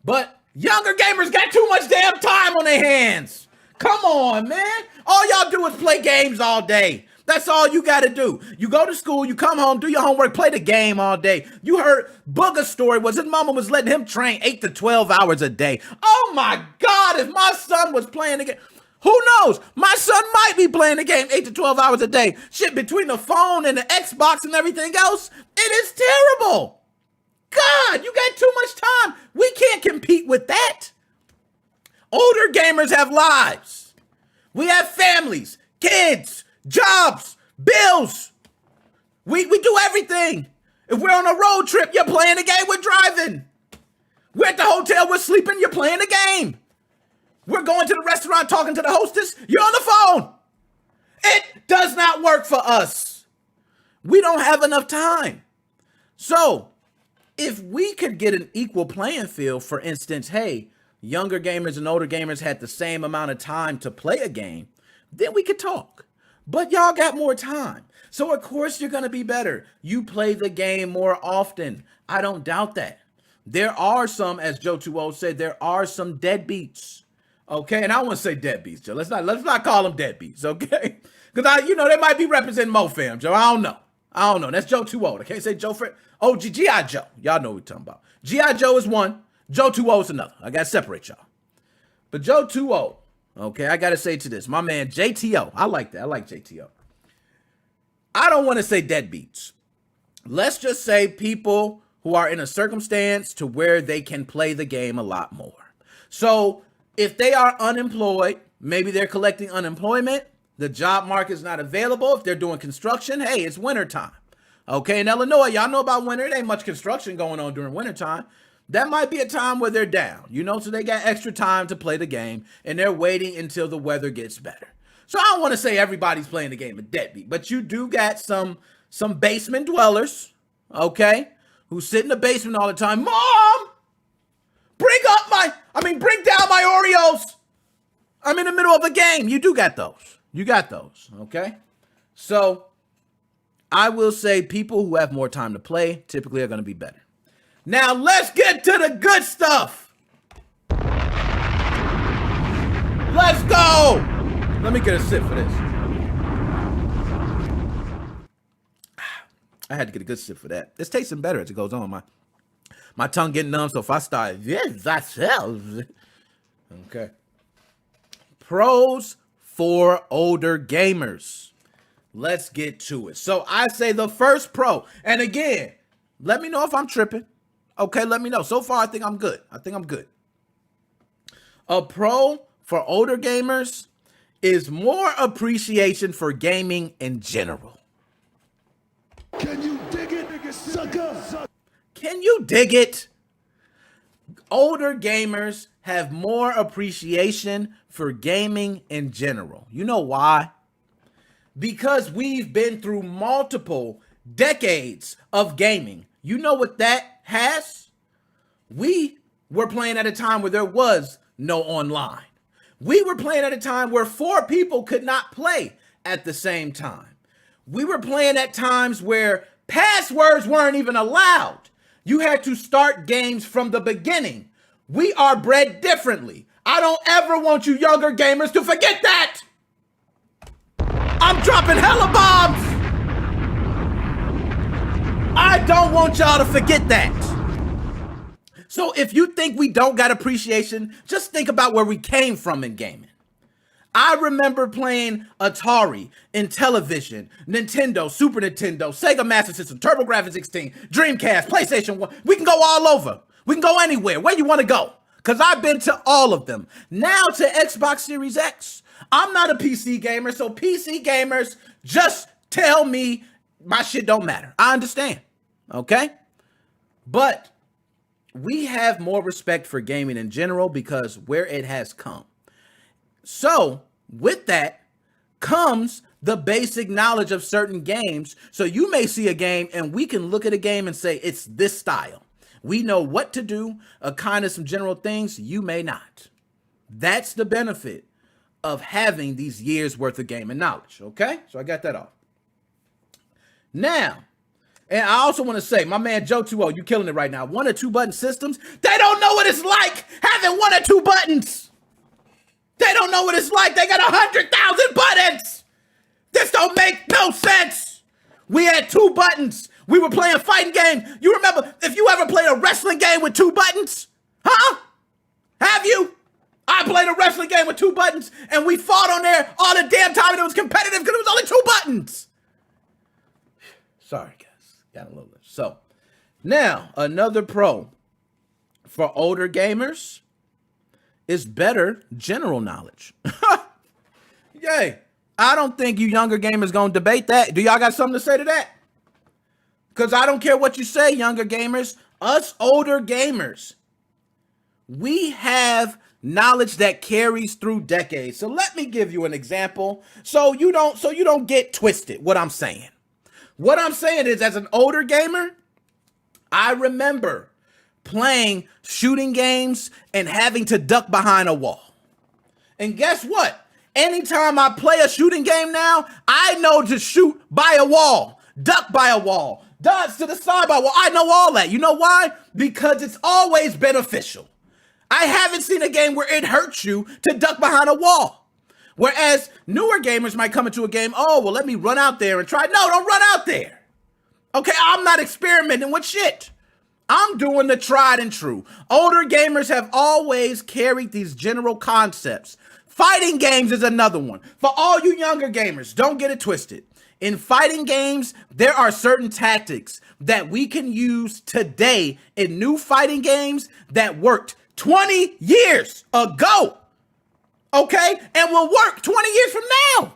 But younger gamers got too much damn time on their hands. Come on, man. All y'all do is play games all day. That's all you got to do. You go to school, you come home, do your homework, play the game all day. You heard Booger's story was his mama was letting him train 8 to 12 hours a day. Oh my God, if my son was playing the game. Who knows? My son might be playing the game 8 to 12 hours a day. Shit, between the phone and the Xbox and everything else, it is terrible. God, you got too much time. We can't compete with that. Older gamers have lives. We have families, kids, jobs, bills. We do everything. If we're on a road trip, you're playing the game, we're driving. We're at the hotel, we're sleeping, you're playing the game. We're going to the restaurant talking to the hostess. You're on the phone. It does not work for us. We don't have enough time. So if we could get an equal playing field, for instance, hey, younger gamers and older gamers had the same amount of time to play a game, then we could talk. But y'all got more time. So of course you're going to be better. You play the game more often. I don't doubt that. There are some, as Joe 2O said, there are some deadbeats. Okay, and I want to say deadbeats, Joe. Let's not call them deadbeats, okay? Because they might be representing MoFam, Joe. I don't know. That's Joe too old. I can't say Joe Fred. Oh, G.I. Joe. Y'all know what we're talking about. G.I. Joe is one. Joe too old is another. I gotta separate y'all. But Joe too old. Okay, I gotta say to this, my man JTO. I like that. I like JTO. I don't want to say deadbeats. Let's just say people who are in a circumstance to where they can play the game a lot more. So if they are unemployed, maybe they're collecting unemployment, the job market is not available. If they're doing construction, hey, it's wintertime. Okay, in Illinois, y'all know about winter. There ain't much construction going on during wintertime. That might be a time where they're down, so they got extra time to play the game, and they're waiting until the weather gets better. So I don't want to say everybody's playing the game a deadbeat, but you do got some basement dwellers, okay, who sit in the basement all the time. Mom, bring down my Oreos. I'm in the middle of a game. You do got those. You got those, okay? So I will say people who have more time to play typically are going to be better. Now let's get to the good stuff. Let's go. Let me get a sip for this. I had to get a good sip for that. It's tasting better as it goes on. My tongue getting numb, so if I start, yes, that sells. Okay. Pros for older gamers. Let's get to it. So I say the first pro, and again, let me know if I'm tripping. Okay, let me know. So far, I think I'm good. A pro for older gamers is more appreciation for gaming in general. Can you dig it, sucker? Can you dig it? Older gamers have more appreciation for gaming in general. You know why? Because we've been through multiple decades of gaming. You know what that has? We were playing at a time where there was no online. We were playing at a time where 4 people could not play at the same time. We were playing at times where passwords weren't even allowed. You had to start games from the beginning. We are bred differently. I don't ever want you younger gamers to forget that. I'm dropping hella bombs. I don't want y'all to forget that. So if you think we don't got appreciation, just think about where we came from in gaming. I remember playing Atari, Intellivision, Nintendo, Super Nintendo, Sega Master System, TurboGrafx 16, Dreamcast, PlayStation 1. We can go all over. We can go anywhere. Where you want to go? Because I've been to all of them. Now to Xbox Series X. I'm not a PC gamer, so PC gamers, just tell me my shit don't matter. I understand. Okay? But we have more respect for gaming in general because where it has come. So with that comes the basic knowledge of certain games. So you may see a game and we can look at a game and say, it's this style. We know what to do, kind of some general things. You may not. That's the benefit of having these years worth of gaming knowledge. Okay. So I got that off. Now, and I also want to say, my man Joe 2O, you killing it right now. 1 or 2 button systems. They don't know what it's like having 1 or 2 buttons. They don't know what it's like. They got 100,000 buttons. This don't make no sense. We had 2 buttons. We were playing fighting games. You remember if you ever played a wrestling game with 2 buttons? Huh? Have you? I played a wrestling game with 2 buttons and we fought on there all the damn time and it was competitive because it was only 2 buttons. Sorry, guys. Got a little bit. So now another pro for older gamers is better general knowledge. Yay. I don't think you younger gamers gonna debate that. Do y'all got something to say to that? Because I don't care what you say, younger gamers. Us older gamers, we have knowledge that carries through decades. So let me give you an example so you don't get twisted what I'm saying. What I'm saying is, as an older gamer, I remember playing shooting games and having to duck behind a wall. And guess what? Anytime I play a shooting game now, I know to shoot by a wall, duck by a wall, dodge to the side by a wall. I know all that. You know why? Because it's always beneficial. I haven't seen a game where it hurts you to duck behind a wall. Whereas newer gamers might come into a game, oh, well, let me run out there and try. No, don't run out there. Okay, I'm not experimenting with shit. I'm doing the tried and true. Older gamers have always carried these general concepts. Fighting games is another one. For all you younger gamers, don't get it twisted. In fighting games, there are certain tactics that we can use today in new fighting games that worked 20 years ago. Okay? And will work 20 years from now.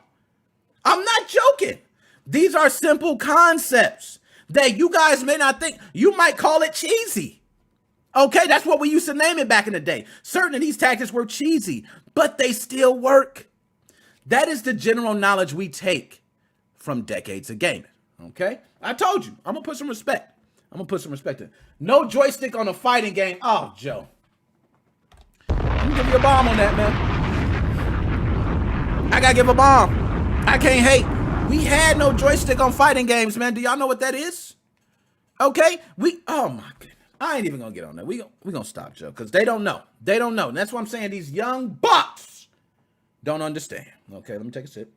I'm not joking. These are simple concepts that you guys may not think. You might call it cheesy. Okay, that's what we used to name it back in the day. Certain of these tactics were cheesy, but they still work. That is the general knowledge we take from decades of gaming. Okay, I told you, I'm gonna put some respect. In. No joystick on a fighting game. Oh, Joe, I'm gonna give you a bomb on that, man. I gotta give a bomb. I can't hate. We had no joystick on fighting games, man. Do y'all know what that is? Okay, oh my goodness. I ain't even gonna get on that. We gonna stop, Joe, because they don't know. And that's why I'm saying these young bucks don't understand. Okay, let me take a sip.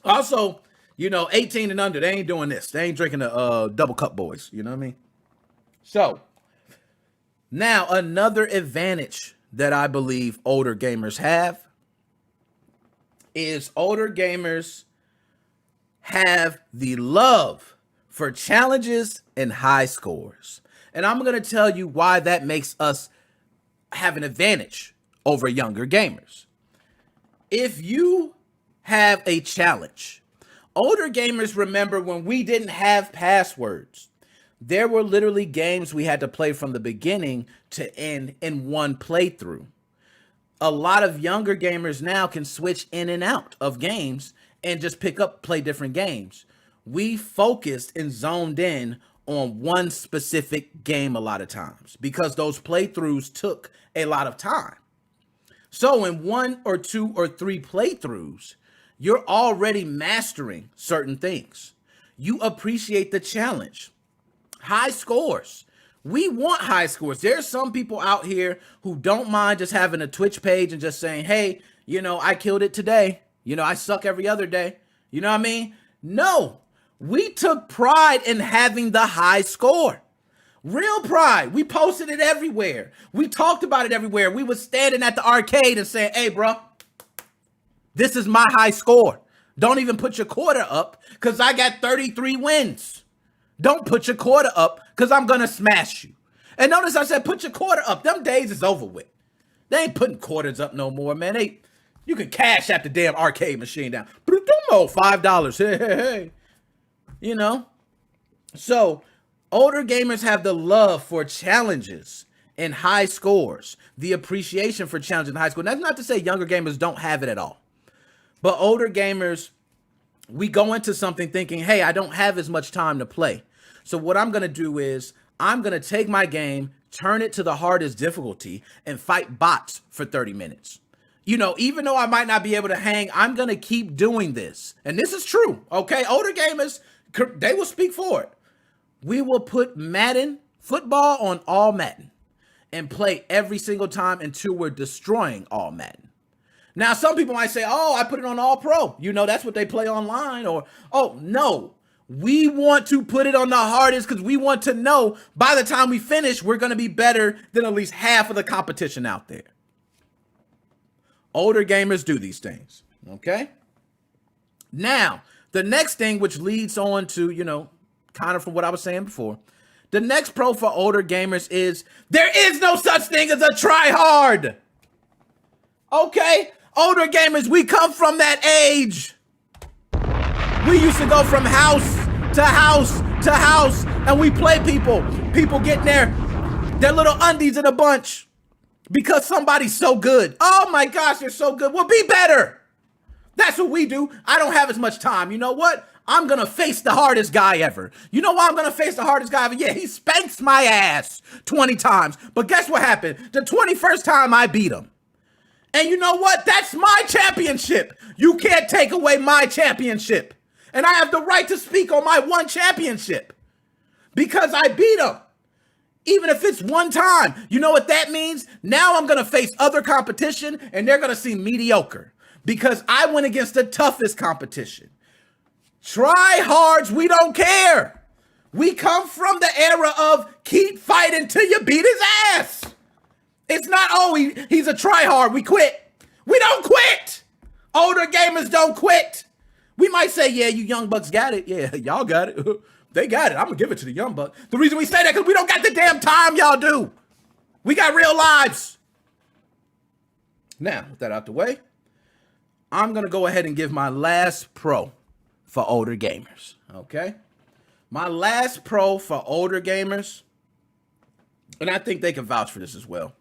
Also, 18 and under, they ain't doing this. They ain't drinking the double cup boys. You know what I mean? So, now another advantage that I believe older gamers have is older gamers have the love for challenges and high scores. And I'm going to tell you why that makes us have an advantage over younger gamers. If you have a challenge, older gamers remember when we didn't have passwords. There were literally games we had to play from the beginning to end in one playthrough. A lot of younger gamers now can switch in and out of games and just play different games. We focused and zoned in on one specific game a lot of times because those playthroughs took a lot of time. So in 1 or 2 or 3 playthroughs, you're already mastering certain things. You appreciate the challenge. High scores. We want high scores. There's some people out here who don't mind just having a Twitch page and just saying, hey, I killed it today. I suck every other day. You know what I mean? No, we took pride in having the high score. Real pride. We posted it everywhere. We talked about it everywhere. We was standing at the arcade and saying, hey, bro, this is my high score. Don't even put your quarter up because I got 33 wins. Don't put your quarter up because I'm going to smash you. And notice I said, put your quarter up. Them days is over with. They ain't putting quarters up no more, man. You can cash at the damn arcade machine down. $5. Hey. So older gamers have the love for challenges and high scores, the appreciation for challenges and high scores. That's not to say younger gamers don't have it at all. But older gamers, we go into something thinking, hey, I don't have as much time to play. So what I'm going to do is I'm going to take my game, turn it to the hardest difficulty, and fight bots for 30 minutes. Even though I might not be able to hang, I'm going to keep doing this. And this is true, okay? Older gamers, they will speak for it. We will put Madden football on all Madden and play every single time until we're destroying all Madden. Now, some people might say, oh, I put it on all pro. That's what they play online. Or, oh, no. We want to put it on the hardest because we want to know by the time we finish, we're going to be better than at least half of the competition out there. Older gamers do these things, okay? Now, the next thing which leads on to, kind of from what I was saying before, the next pro for older gamers is there is no such thing as a try hard. Okay? Older gamers, we come from that age. We used to go from house to house to house and we play people. People getting their little undies in a bunch because somebody's so good. Oh my gosh, they're so good. Well, be better. That's what we do. I don't have as much time. You know what? I'm going to face the hardest guy ever. You know why I'm going to face the hardest guy ever? Yeah, he spanks my ass 20 times. But guess what happened? The 21st time I beat him. And you know what? That's my championship. You can't take away my championship. And I have the right to speak on my one championship because I beat him. Even if it's one time, you know what that means? Now I'm going to face other competition and they're going to see mediocre because I went against the toughest competition. Tryhards, we don't care. We come from the era of keep fighting till you beat his ass. It's not, oh, he's a tryhard, we quit. We don't quit. Older gamers don't quit. We might say, yeah, you young bucks got it. Yeah, y'all got it. They got it. I'm going to give it to the young bucks. The reason we say that because we don't got the damn time y'all do. We got real lives. Now, with that out the way, I'm going to go ahead and give my last pro for older gamers. Okay? My last pro for older gamers, and I think they can vouch for this as well.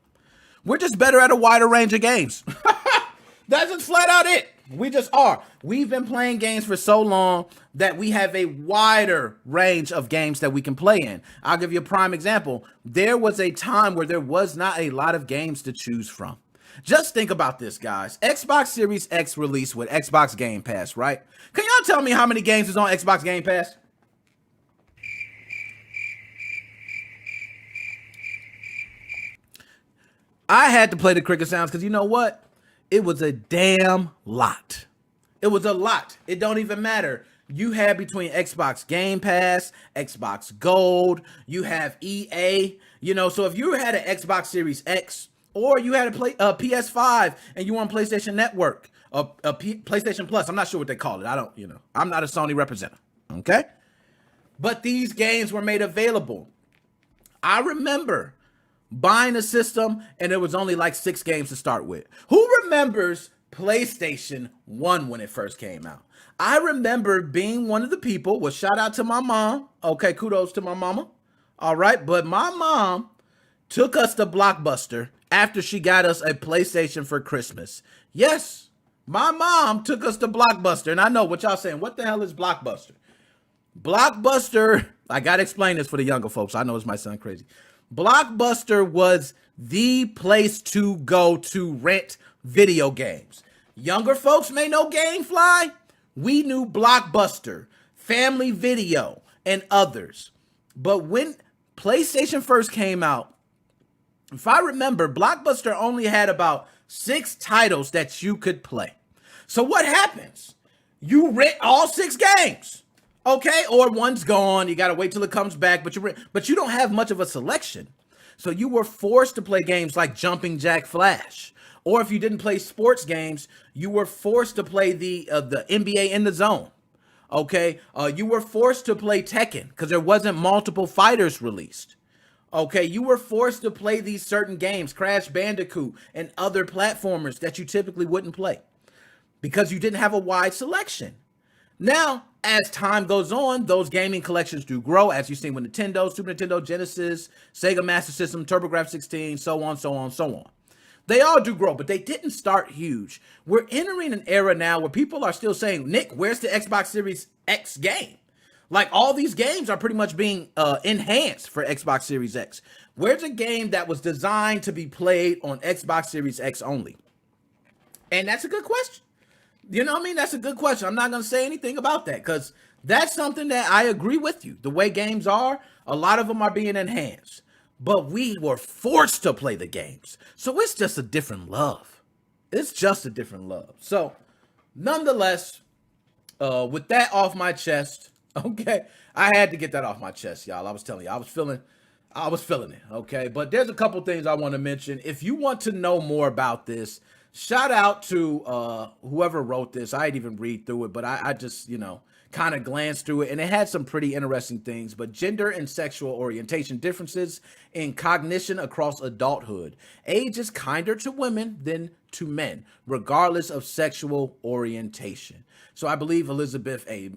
We're just better at a wider range of games. That's just flat out it. We just are. We've been playing games for so long that we have a wider range of games that we can play in. I'll give you a prime example. There was a time where there was not a lot of games to choose from. Just think about this, guys. Xbox Series X released with Xbox Game Pass, right? Can y'all tell me how many games is on Xbox Game Pass? I had to play the cricket sounds because you know what? It was a damn lot. It was a lot. It don't even matter. You have between Xbox Game Pass, Xbox Gold, you have EA, you know, so if you had an Xbox Series X or you had a PS5 and you want PlayStation Network, PlayStation Plus, I'm not sure what they call it. I'm not a Sony representative, okay? But these games were made available. I remember buying a system and there was only like 6 games to start with. Who remembers PlayStation 1 when it first came out? I remember being one of the people, well, shout out to my mom. Okay, kudos to my mama. All right, but my mom took us to Blockbuster after she got us a PlayStation for Christmas. Yes, my mom took us to Blockbuster. And I know what y'all saying. What the hell is Blockbuster? Blockbuster, I got to explain this for the younger folks. I know this might sound crazy. Blockbuster was the place to go to rent video games. Younger folks may know GameFly. We knew Blockbuster, Family Video, and others. But when PlayStation first came out, if I remember, Blockbuster only had about 6 titles that you could play. So what happens? You rent all 6 games. Okay, or one's gone. You got to wait till it comes back, but you don't have much of a selection. So you were forced to play games like Jumping Jack Flash. Or if you didn't play sports games, you were forced to play the NBA in the Zone. Okay, you were forced to play Tekken because there wasn't multiple fighters released. Okay, you were forced to play these certain games, Crash Bandicoot and other platformers that you typically wouldn't play because you didn't have a wide selection. Now, as time goes on, those gaming collections do grow, as you've seen with Nintendo, Super Nintendo, Genesis, Sega Master System, TurboGrafx 16, so on, so on, so on. They all do grow, but they didn't start huge. We're entering an era now where people are still saying, Nick, where's the Xbox Series X game? Like, all these games are pretty much being enhanced for Xbox Series X. Where's a game that was designed to be played on Xbox Series X only? And that's a good question. You know what I mean? That's a good question. I'm not going to say anything about that because that's something that I agree with you. The way games are, a lot of them are being enhanced. But we were forced to play the games. So it's just a different love. It's just a different love. So, nonetheless, with that off my chest, okay, I had to get that off my chest, y'all. I was telling you, I was feeling it, okay? But there's a couple things I want to mention. If you want to know more about this, shout out to whoever wrote this. I didn't even read through it, but I just, kind of glanced through it, and it had some pretty interesting things. But gender and sexual orientation differences in cognition across adulthood. Age is kinder to women than to men, regardless of sexual orientation. So I believe Elizabeth A.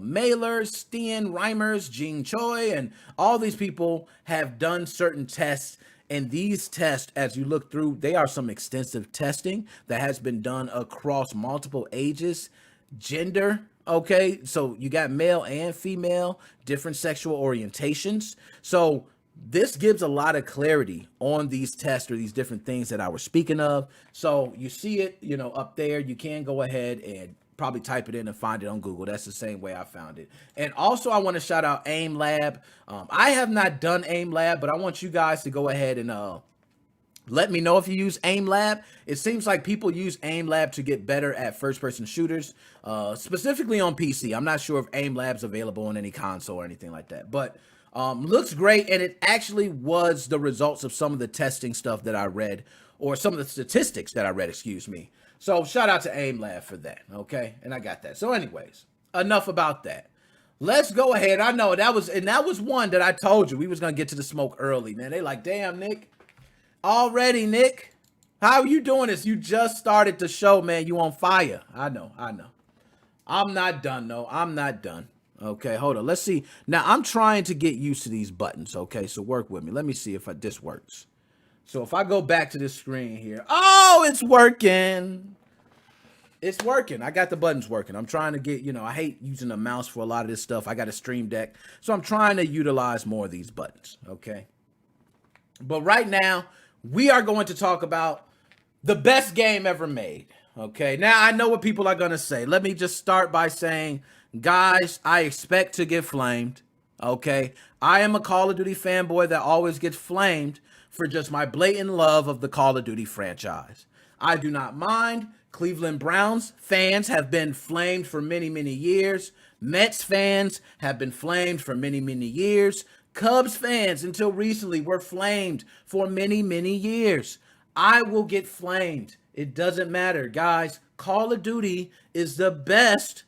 Mailer, Steen Reimers, Jean Choi, and all these people have done certain tests. And these tests, as you look through, they are some extensive testing that has been done across multiple ages, gender. Okay, so you got male and female, different sexual orientations. So this gives a lot of clarity on these tests or these different things that I was speaking of. So you see it, up there. You can go ahead and probably type it in and find it on Google. That's the same way I found it. And also, I want to shout out Aim Lab. I have not done Aim Lab, but I want you guys to go ahead and let me know if you use Aim Lab. It seems like people use Aim Lab to get better at first-person shooters, specifically on PC. I'm not sure if Aim Lab's available on any console or anything like that, but looks great, and it actually was the results of some of the testing stuff that I read, or some of the statistics that I read, excuse me. So shout out to Aim Lab for that, okay? And I got that. So anyways, enough about that. Let's go ahead. I know that was one that I told you we was gonna get to the smoke early, man. They like, damn, Nick. Already, Nick. How you doing this? You just started the show, man. You on fire. I know. I'm not done, though. I'm not done. Okay, hold on. Let's see. Now, I'm trying to get used to these buttons, okay? So work with me. Let me see if this works. So if I go back to this screen here. Oh, it's working. It's working. I got the buttons working. I'm trying to get, I hate using the mouse for a lot of this stuff. I got a Stream Deck. So I'm trying to utilize more of these buttons, okay? But right now, we are going to talk about the best game ever made, okay? Now, I know what people are going to say. Let me just start by saying, guys, I expect to get flamed, okay? I am a Call of Duty fanboy that always gets flamed for just my blatant love of the Call of Duty franchise. I do not mind. Cleveland Browns fans have been flamed for many, many years. Mets fans have been flamed for many, many years. Cubs fans, until recently, were flamed for many, many years. I will get flamed. It doesn't matter, guys. Call of Duty is the best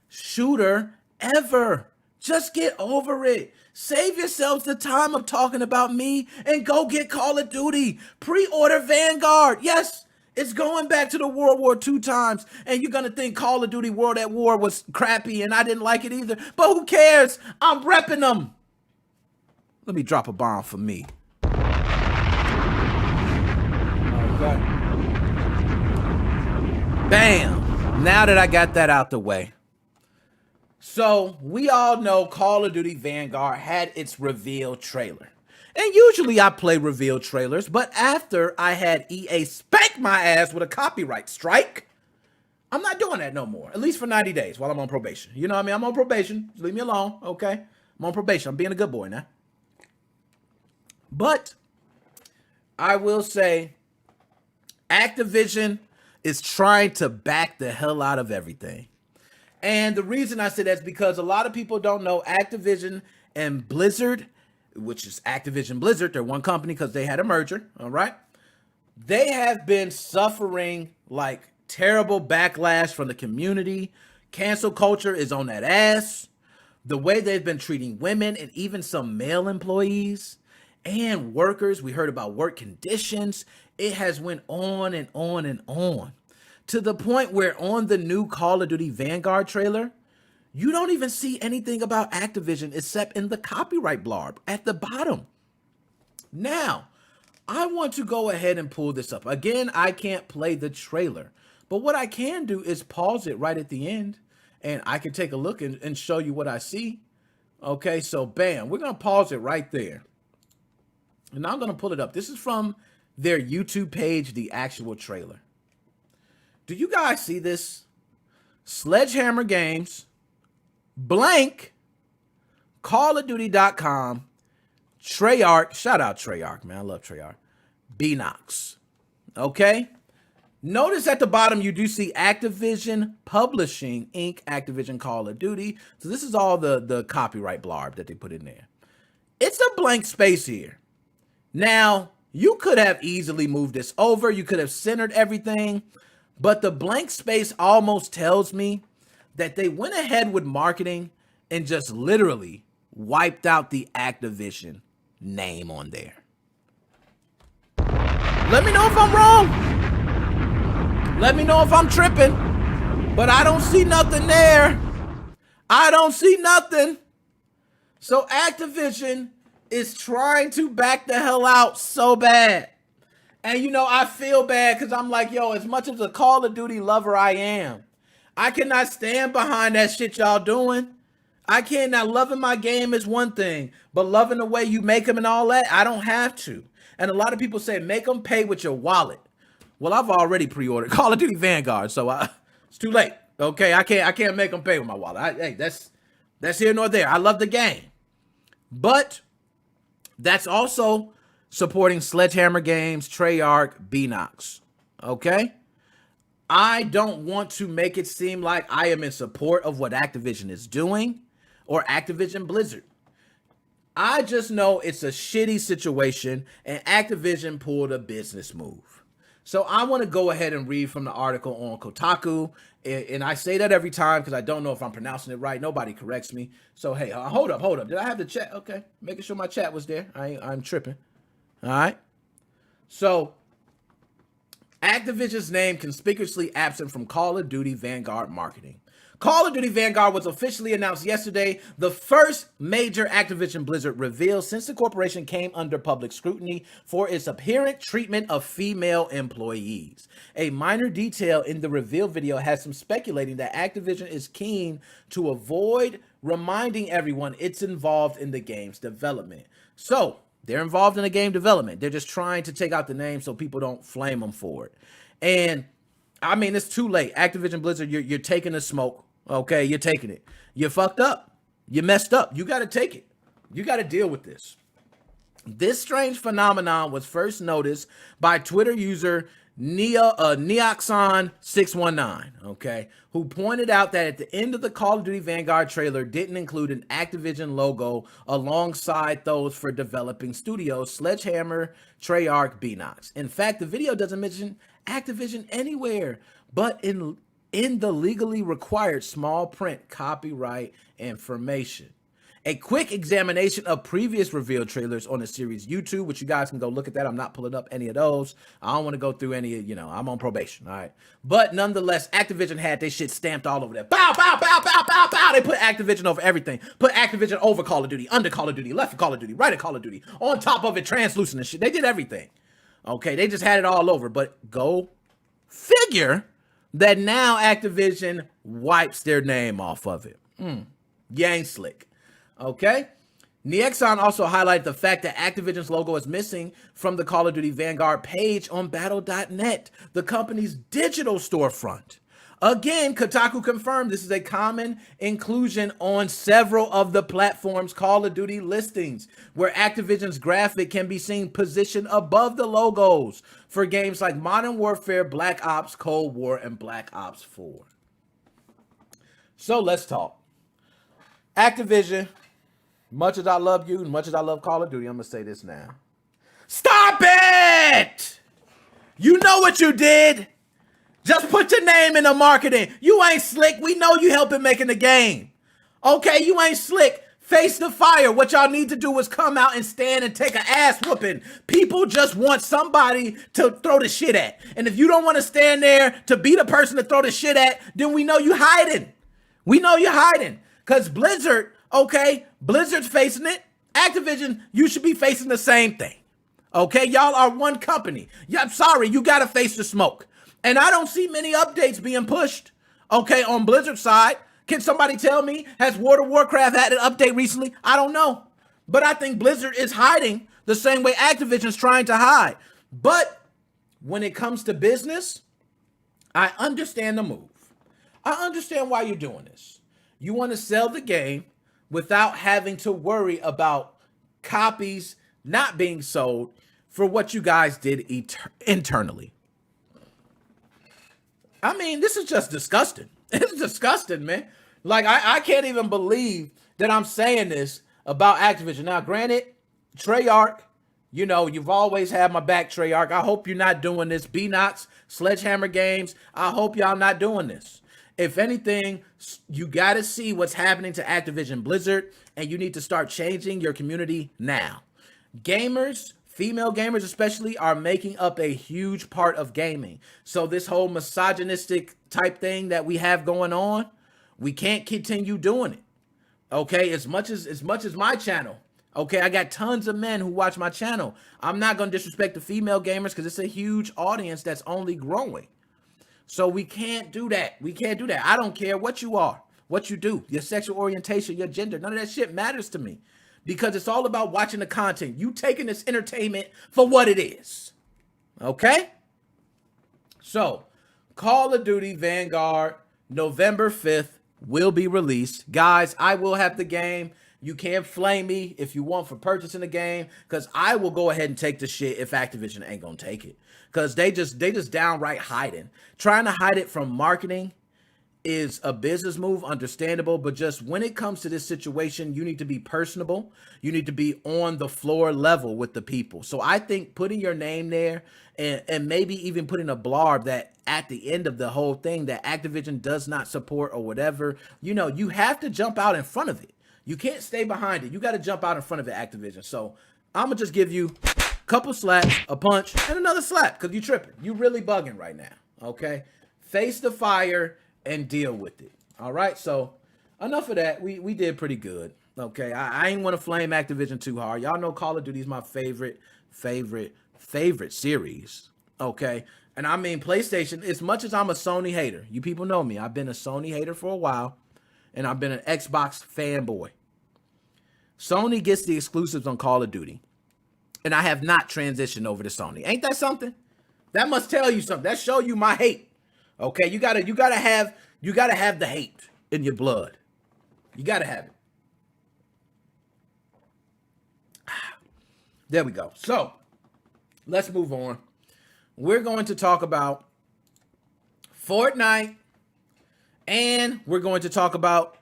shooter ever. Just get over it. Save yourselves the time of talking about me and go get Call of Duty. Pre-order Vanguard. Yes, it's going back to the World War II times, and you're going to think Call of Duty World at War was crappy, and I didn't like it either. But who cares? I'm repping them. Let me drop a bomb for me. Okay. Bam. Now that I got that out the way. So, we all know Call of Duty Vanguard had its reveal trailer. And usually I play reveal trailers, but after I had EA spank my ass with a copyright strike, I'm not doing that no more. At least for 90 days while I'm on probation. You know what I mean? I'm on probation. Leave me alone, okay? I'm on probation. I'm being a good boy now. But I will say Activision is trying to back the hell out of everything. And the reason I say that is because a lot of people don't know Activision and Blizzard, which is Activision Blizzard, they're one company because they had a merger, all right? They have been suffering like terrible backlash from the community. Cancel culture is on that ass. The way they've been treating women and even some male employees and workers, we heard about work conditions. It has went on and on and on to the point where on the new Call of Duty Vanguard trailer, you don't even see anything about Activision except in the copyright blurb at the bottom. Now, I want to go ahead and pull this up. Again, I can't play the trailer, but what I can do is pause it right at the end and I can take a look and show you what I see. Okay, so bam, we're going to pause it right there. And I'm going to pull it up. This is from their YouTube page, the actual trailer. Do you guys see this? Sledgehammer Games, blank, CallOfDuty.com, Treyarch, shout out Treyarch, man, I love Treyarch, Beanox, okay? Notice at the bottom, you do see Activision Publishing, Inc., Activision Call of Duty. So this is all the copyright blurb that they put in there. It's a blank space here. Now, you could have easily moved this over. You could have centered everything. But the blank space almost tells me that they went ahead with marketing and just literally wiped out the Activision name on there. Let me know if I'm wrong. Let me know if I'm tripping. But I don't see nothing there. I don't see nothing. So Activision is trying to back the hell out so bad. And you know, I feel bad because I'm like, yo, as much as a Call of Duty lover I am, I cannot stand behind that shit y'all doing. I can't. Now, loving my game is one thing, but loving the way you make them and all that, I don't have to. And a lot of people say, make them pay with your wallet. Well, I've already pre-ordered Call of Duty Vanguard, so it's too late. Okay, I can't make them pay with my wallet. Hey, that's here nor there. I love the game, but that's also supporting Sledgehammer Games, Treyarch, Beanox. Okay, I don't want to make it seem like I am in support of what Activision is doing or Activision Blizzard. I just know it's a shitty situation and Activision pulled a business move. So I want to go ahead and read from the article on Kotaku. And I say that every time because I don't know if I'm pronouncing it right. Nobody corrects me. So, hey, hold up. Did I have the chat? Okay. Making sure my chat was there. I'm tripping. All right. So, Activision's name conspicuously absent from Call of Duty Vanguard marketing. Call of Duty Vanguard was officially announced yesterday, the first major Activision Blizzard reveal since the corporation came under public scrutiny for its apparent treatment of female employees. A minor detail in the reveal video has some speculating that Activision is keen to avoid reminding everyone it's involved in the game's development. So, they're involved in the game development. They're just trying to take out the name so people don't flame them for it. And, I mean, it's too late. Activision Blizzard, you're taking the smoke. Okay, you're taking it. You fucked up. You messed up. You got to take it. You got to deal with this. This strange phenomenon was first noticed by Twitter user Neoxon619, okay, who pointed out that at the end of the Call of Duty Vanguard trailer didn't include an Activision logo alongside those for developing studios, Sledgehammer, Treyarch, Beanox. In fact, the video doesn't mention Activision anywhere, but in the legally required small print copyright information. A quick examination of previous reveal trailers on the series YouTube, which you guys can go look at that. I'm not pulling up any of those. I don't want to go through any, I'm on probation, all right? But nonetheless, Activision had their shit stamped all over there. Bow, bow, bow, bow, bow, bow. They put Activision over everything. Put Activision over Call of Duty, under Call of Duty, left of Call of Duty, right of Call of Duty, on top of it, translucent and shit. They did everything. Okay, they just had it all over. But go figure that now Activision wipes their name off of it. You ain't slick. Okay? Neoxon also highlighted the fact that Activision's logo is missing from the Call of Duty Vanguard page on Battle.net, the company's digital storefront. Again, Kotaku confirmed this is a common inclusion on several of the platform's Call of Duty listings, where Activision's graphic can be seen positioned above the logos for games like Modern Warfare, Black Ops, Cold War, and Black Ops 4. So let's talk. Activision, much as I love you, and much as I love Call of Duty, I'm going to say this now. Stop it! You know what you did. Just put your name in the marketing. You ain't slick. We know you helping making the game. Okay, you ain't slick. Face the fire. What y'all need to do is come out and stand and take an ass whooping. People just want somebody to throw the shit at. And if you don't want to stand there to be the person to throw the shit at, then we know you hiding. We know you're hiding. Because Blizzard, okay, Blizzard's facing it. Activision, you should be facing the same thing. Okay, y'all are one company. Yeah, I'm sorry, you got to face the smoke. And I don't see many updates being pushed, okay, on Blizzard's side. Can somebody tell me, has World of Warcraft had an update recently? I don't know. But I think Blizzard is hiding the same way Activision's trying to hide. But when it comes to business, I understand the move. I understand why you're doing this. You want to sell the game without having to worry about copies not being sold for what you guys did internally. I mean, this is just disgusting. It's disgusting, man. Like, I can't even believe that I'm saying this about Activision. Now, granted, Treyarch, you've always had my back, Treyarch. I hope you're not doing this. Beanox, Sledgehammer Games, I hope y'all not doing this. If anything, you got to see what's happening to Activision Blizzard, and you need to start changing your community now. Gamers, female gamers especially, are making up a huge part of gaming. So this whole misogynistic type thing that we have going on, we can't continue doing it. Okay, as much as my channel. Okay, I got tons of men who watch my channel. I'm not going to disrespect the female gamers because it's a huge audience that's only growing. So we can't do that. We can't do that. I don't care what you are, what you do, your sexual orientation, your gender. None of that shit matters to me. Because it's all about watching the content. You taking this entertainment for what it is. Okay? So, Call of Duty Vanguard, November 5th will be released. Guys, I will have the game. You can flame me if you want for purchasing the game, because I will go ahead and take the shit if Activision ain't gonna take it. Because they just downright hiding. Trying to hide it from marketing is a business move, understandable, but just when it comes to this situation, you need to be personable. You need to be on the floor level with the people. So I think putting your name there and maybe even putting a blurb that at the end of the whole thing that Activision does not support or whatever, you have to jump out in front of it. You can't stay behind it. You got to jump out in front of it, Activision. So I'm going to just give you a couple slaps, a punch, and another slap because you tripping. You really bugging right now, okay? Face the fire and deal with it. All right, so enough of that. We did pretty good. Okay, I ain't want to flame Activision too hard. Y'all know Call of Duty is my favorite series. Okay, and I mean PlayStation. As much as I'm a Sony hater, you people know me. I've been a Sony hater for a while, and I've been an Xbox fanboy. Sony gets the exclusives on Call of Duty, and I have not transitioned over to Sony. Ain't that something? That must tell you something. That show you my hate. Okay, you gotta have the hate in your blood. You gotta have it. There we go. So let's move on. We're going to talk about Fortnite, and we're going to talk about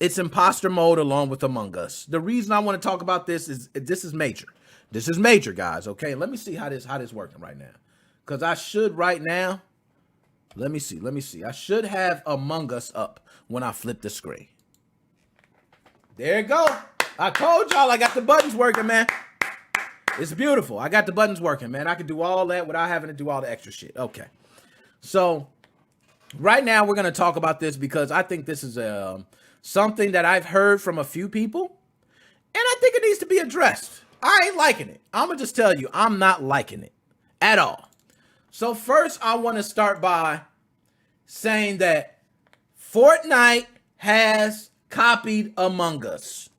its imposter mode along with Among Us. The reason I want to talk about this is major. This is major, guys. Okay, let me see how this working right now, because I should right now. Let me see. I should have Among Us up when I flip the screen. There you go. I told y'all I got the buttons working, man. It's beautiful. I got the buttons working, man. I can do all that without having to do all the extra shit. Okay. So right now we're going to talk about this because I think this is something that I've heard from a few people, and I think it needs to be addressed. I ain't liking it. I'm going to just tell you, I'm not liking it at all. So first, I want to start by saying that Fortnite has copied Among Us.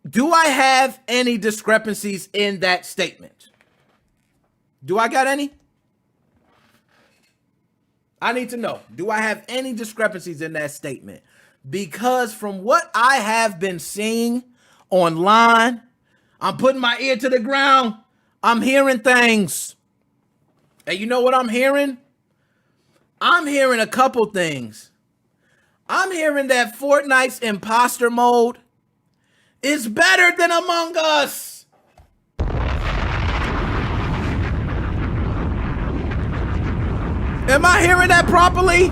Do I have any discrepancies in that statement? Do I got any? I need to know. Do I have any discrepancies in that statement? Because from what I have been seeing online, I'm putting my ear to the ground. I'm hearing things. And you know what I'm hearing? I'm hearing a couple things. I'm hearing that Fortnite's imposter mode is better than Among Us. Am I hearing that properly?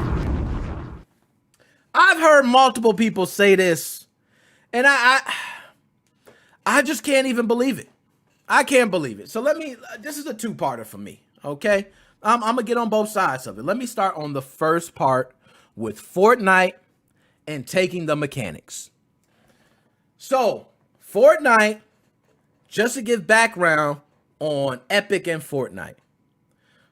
I've heard multiple people say this, and I just can't even believe it. I can't believe it. So this is a two-parter for me. Okay, I'm gonna get on both sides of it. Let me start on the first part with Fortnite and taking the mechanics. So Fortnite, just to give background on Epic and Fortnite.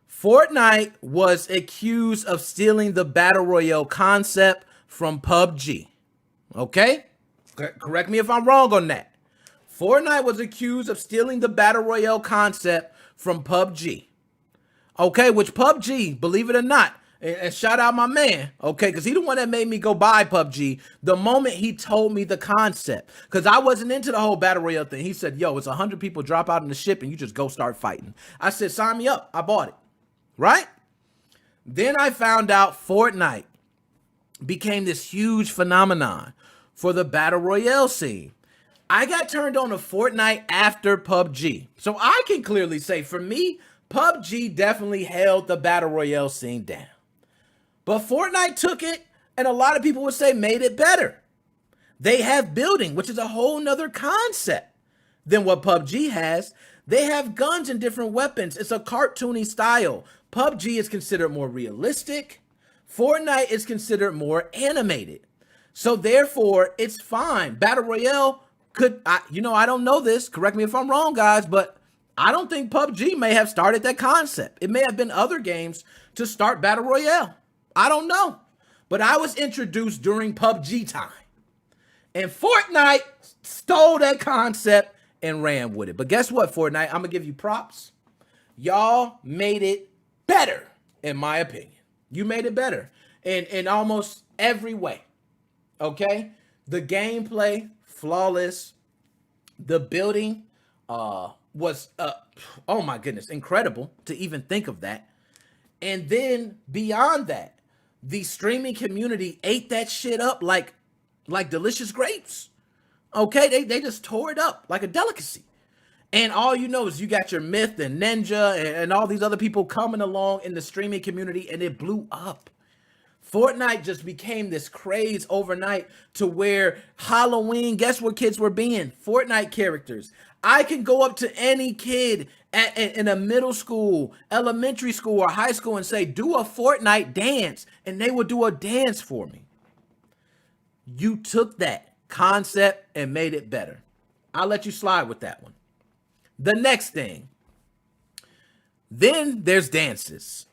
Fortnite was accused of stealing the Battle Royale concept from PUBG. Okay? Correct me if I'm wrong on that. Fortnite was accused of stealing the Battle Royale concept from PUBG. Okay, which PUBG, believe it or not, and shout out my man, okay, because he the one that made me go buy PUBG the moment he told me the concept, because I wasn't into the whole Battle Royale thing. He said, yo, it's 100 people drop out in the ship and you just go start fighting. I said, sign me up. I bought it, right? Then I found out Fortnite became this huge phenomenon for the Battle Royale scene. I got turned on to Fortnite after PUBG. So I can clearly say, for me, PUBG definitely held the Battle Royale scene down. But Fortnite took it, and a lot of people would say made it better. They have building, which is a whole nother concept than what PUBG has. They have guns and different weapons. It's a cartoony style. PUBG is considered more realistic. Fortnite is considered more animated. So therefore, it's fine. Battle Royale I don't know this. Correct me if I'm wrong, guys, but I don't think PUBG may have started that concept. It may have been other games to start Battle Royale. I don't know. But I was introduced during PUBG time. And Fortnite stole that concept and ran with it. But guess what, Fortnite? I'm going to give you props. Y'all made it better, in my opinion. You made it better. in almost every way. Okay? The gameplay, flawless. The building was, oh my goodness, incredible to even think of that. And then beyond that, the streaming community ate that shit up like delicious grapes. Okay, they just tore it up like a delicacy. And all you know is you got your Myth and Ninja and all these other people coming along in the streaming community, and it blew up. Fortnite just became this craze overnight to where Halloween, guess what kids were being? Fortnite characters. I can go up to any kid in a middle school, elementary school, or high school and say, do a Fortnite dance, and they will do a dance for me. You took that concept and made it better. I'll let you slide with that one. The next thing, then there's dances.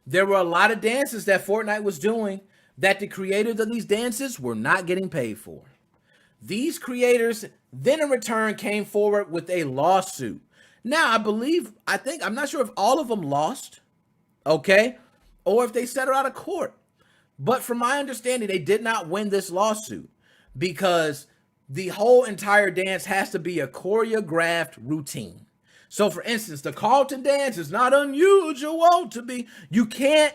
There were a lot of dances that Fortnite was doing that the creators of these dances were not getting paid for. These creators then in return came forward with a lawsuit. Now, I'm not sure if all of them lost, okay, or if they settled out of court. But from my understanding, they did not win this lawsuit because the whole entire dance has to be a choreographed routine. So for instance, the Carlton dance is not unusual to be. You can't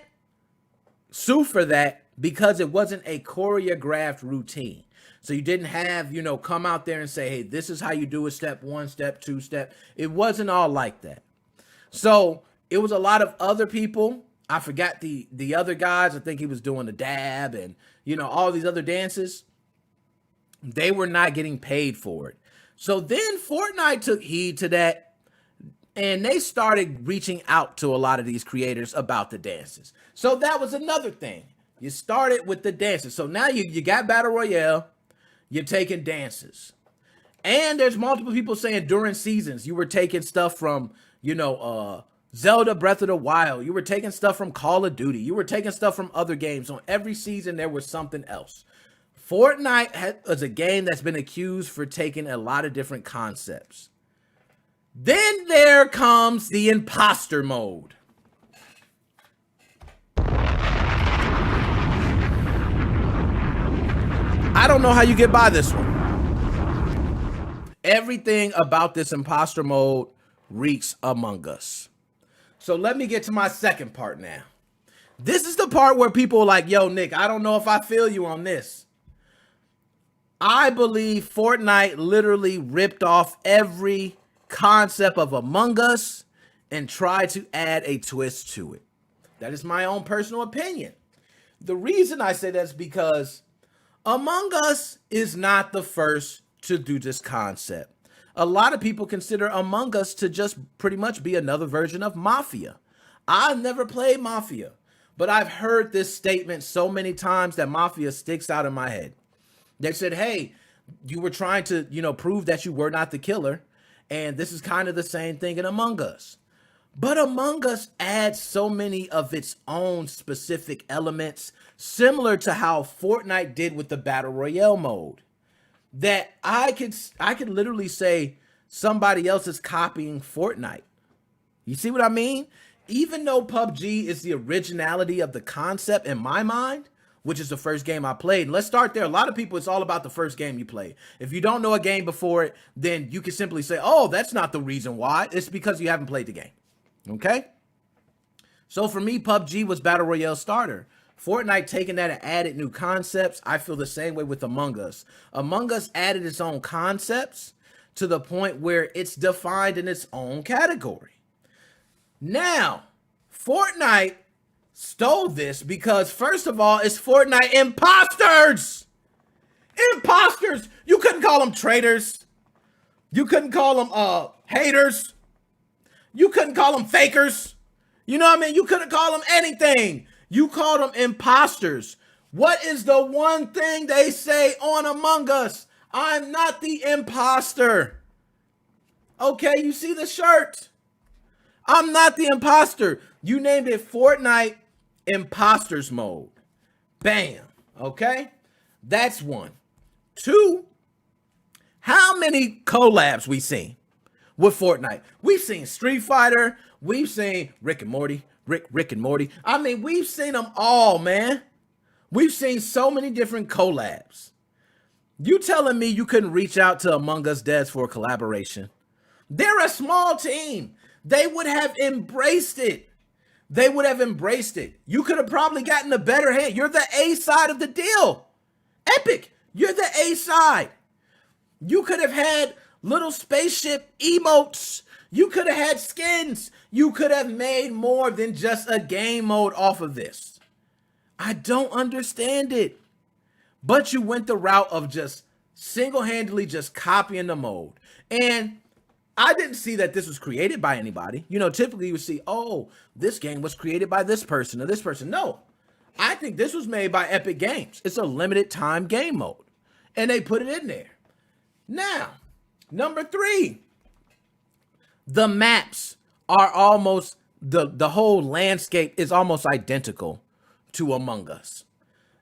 sue for that because it wasn't a choreographed routine. So you didn't have, come out there and say, hey, this is how you do it, step 1, step 2, step. It wasn't all like that. So it was a lot of other people. I forgot the other guys. I think he was doing the dab and, all these other dances. They were not getting paid for it. So then Fortnite took heed to that. And they started reaching out to a lot of these creators about the dances. So that was another thing. You started with the dances. So now you got Battle Royale. You're taking dances. And there's multiple people saying during seasons, you were taking stuff from, Zelda Breath of the Wild. You were taking stuff from Call of Duty. You were taking stuff from other games. On every season, there was something else. Fortnite is a game that's been accused for taking a lot of different concepts. Then there comes the imposter mode. I don't know how you get by this one. Everything about this imposter mode reeks Among Us. So let me get to my second part now. This is the part where people are like, yo, Nick, I don't know if I feel you on this. I believe Fortnite literally ripped off every concept of Among Us and try to add a twist to it. That is my own personal opinion. The reason I say that's because Among Us is not the first to do this concept. A lot of people consider Among Us to just pretty much be another version of Mafia. I've never played Mafia, but I've heard this statement so many times that Mafia sticks out in my head. They said, hey, you were trying to, prove that you were not the killer. And this is kind of the same thing in Among Us. But Among Us adds so many of its own specific elements, similar to how Fortnite did with the Battle Royale mode, that I could literally say somebody else is copying Fortnite. You see what I mean? Even though PUBG is the originality of the concept in my mind, which is the first game I played. And let's start there. A lot of people, it's all about the first game you play. If you don't know a game before it, then you can simply say, oh, that's not the reason why. It's because you haven't played the game. Okay? So for me, PUBG was Battle Royale starter. Fortnite taking that and added new concepts. I feel the same way with Among Us. Among Us added its own concepts to the point where it's defined in its own category. Now, Fortnite stole this because, first of all, it's Fortnite imposters. Imposters. You couldn't call them traitors. You couldn't call them haters. You couldn't call them fakers. You know what I mean? You couldn't call them anything. You called them imposters. What is the one thing they say on Among Us? I'm not the imposter. Okay, you see the shirt? I'm not the imposter. You named it Fortnite Imposters Mode. Bam. Okay? That's one. Two, how many collabs we seen with Fortnite? We've seen Street Fighter. We've seen Rick and Morty. Rick and Morty. I mean, we've seen them all, man. We've seen so many different collabs. You telling me you couldn't reach out to Among Us Devs for a collaboration? They're a small team. They would have embraced it. They would have embraced it. You could have probably gotten a better hand. You're the A side of the deal. Epic, you're the A side. You could have had little spaceship emotes. You could have had skins. You could have made more than just a game mode off of this. I don't understand it. But you went the route of just single-handedly just copying the mode. And I didn't see that this was created by anybody. You know, typically you would see, oh, this game was created by this person or this person. No, I think this was made by Epic Games. It's a limited time game mode. And they put it in there. Now, number 3. The maps are almost, the whole landscape is almost identical to Among Us.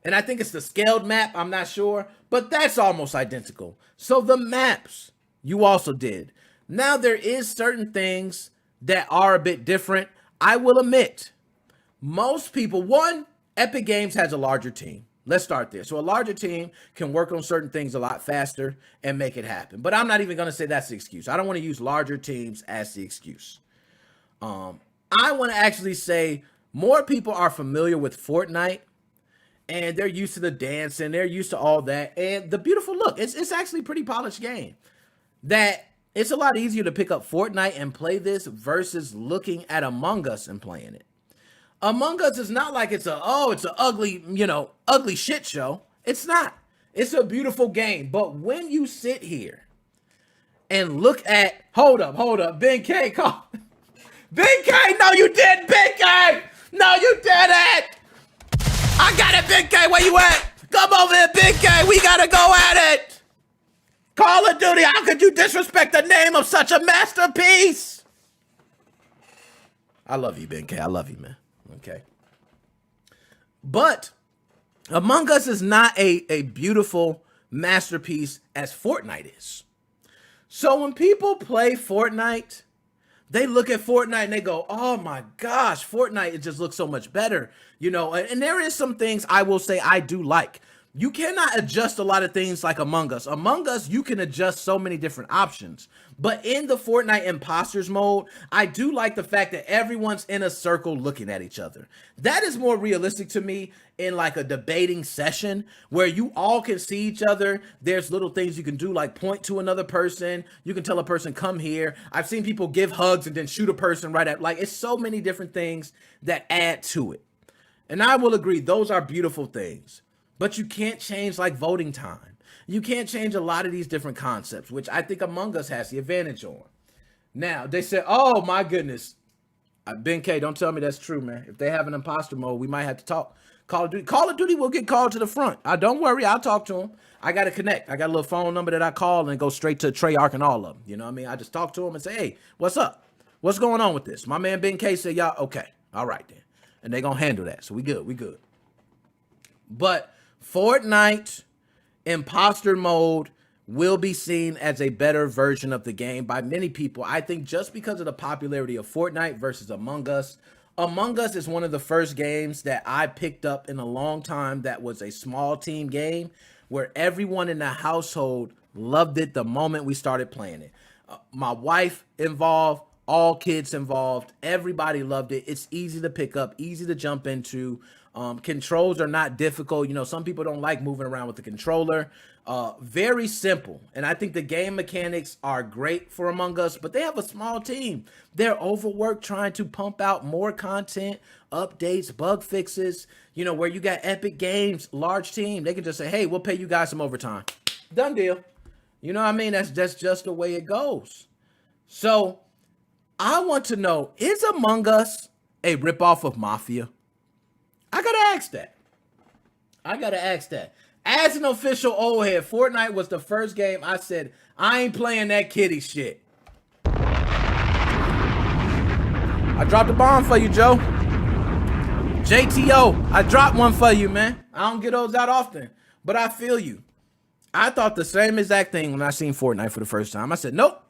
And I think it's the scaled map, I'm not sure, but that's almost identical. So the maps, you also did. Now there is certain things that are a bit different. I will admit, most people, one, Epic Games has a larger team. Let's start there. So a larger team can work on certain things a lot faster and make it happen. But I'm not even going to say that's the excuse. I don't want to use larger teams as the excuse. I want to actually say more people are familiar with Fortnite and they're used to the dancing. They're used to all that. And the beautiful look, it's actually a pretty polished game. That it's a lot easier to pick up Fortnite and play this versus looking at Among Us and playing it. Among Us is not like it's an ugly, ugly shit show. It's not. It's a beautiful game. But when you sit here and look at, hold up, Ben K, call. Ben K, no you didn't, Ben K. No you didn't. I got it, Ben K, where you at? Come over here, Ben K, we gotta go at it. Call of Duty, how could you disrespect the name of such a masterpiece? I love you, Ben K, I love you, man. Okay. But Among Us is not a beautiful masterpiece as Fortnite is. So when people play Fortnite, they look at Fortnite and they go, oh my gosh, Fortnite, it just looks so much better. And there is some things I will say I do like. You cannot adjust a lot of things like Among Us. Among Us, you can adjust so many different options. But in the Fortnite imposters mode, I do like the fact that everyone's in a circle looking at each other. That is more realistic to me in like a debating session where you all can see each other. There's little things you can do like point to another person. You can tell a person, come here. I've seen people give hugs and then shoot a person right at, like, it's so many different things that add to it. And I will agree, those are beautiful things. But you can't change like voting time. You can't change a lot of these different concepts, which I think Among Us has the advantage on. Now, they said, oh my goodness. Ben K, don't tell me that's true, man. If they have an imposter mode, we might have to talk. Call of Duty will get called to the front. Don't worry, I'll talk to him. I got to connect. I got a little phone number that I call and go straight to Treyarch and all of them. You know what I mean? I just talk to him and say, hey, what's up? What's going on with this? My man Ben K said, y'all, okay. All right then. And they going to handle that. So we good. But Fortnite imposter mode will be seen as a better version of the game by many people. I think just because of the popularity of Fortnite versus Among Us. Among Us is one of the first games that I picked up in a long time that was a small team game where everyone in the household loved it the moment we started playing it. My wife involved, all kids involved, everybody loved it. It's easy to pick up, easy to jump into. Controls are not difficult. Some people don't like moving around with the controller. Very simple. And I think the game mechanics are great for Among Us, but they have a small team. They're overworked trying to pump out more content, updates, bug fixes, where you got Epic Games, large team. They can just say, hey, we'll pay you guys some overtime. Done deal. You know what I mean? That's just the way it goes. So I want to know, is Among Us a ripoff of Mafia? I gotta ask that. As an official old head, Fortnite was the first game I said, I ain't playing that kitty shit. I dropped a bomb for you, Joe. JTO, I dropped one for you, man. I don't get those out often, but I feel you. I thought the same exact thing when I seen Fortnite for the first time. I said, nope.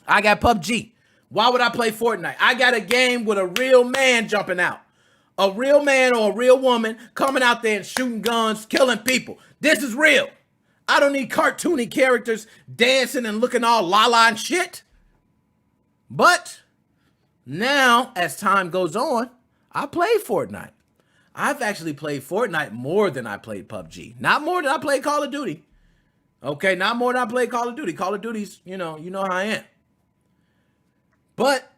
I got PUBG. Why would I play Fortnite? I got a game with a real man jumping out. A real man or a real woman coming out there and shooting guns, killing people. This is real. I don't need cartoony characters dancing and looking all la-la and shit. But now, as time goes on, I play Fortnite. I've actually played Fortnite more than I played PUBG. Not more than I played Call of Duty. Okay, not more than I played Call of Duty. Call of Duty's, you know how I am. But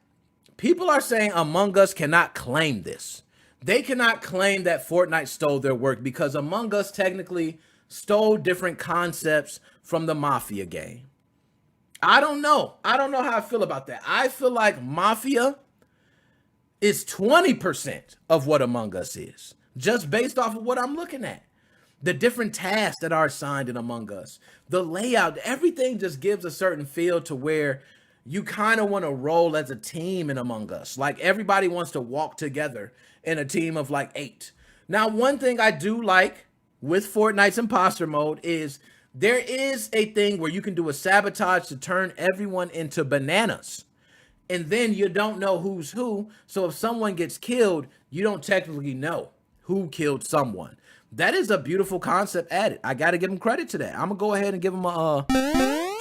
people are saying Among Us cannot claim this. They cannot claim that Fortnite stole their work because Among Us technically stole different concepts from the Mafia game. I don't know. I don't know how I feel about that. I feel like Mafia is 20% of what Among Us is, just based off of what I'm looking at. The different tasks that are assigned in Among Us, the layout, everything just gives a certain feel to where you kind of want to roll as a team in Among Us. Like everybody wants to walk together in a team of like 8. Now, one thing I do like with Fortnite's imposter mode is there is a thing where you can do a sabotage to turn everyone into bananas. And then you don't know who's who. So if someone gets killed, you don't technically know who killed someone. That is a beautiful concept added. I got to give them credit to that. I'm going to go ahead and give them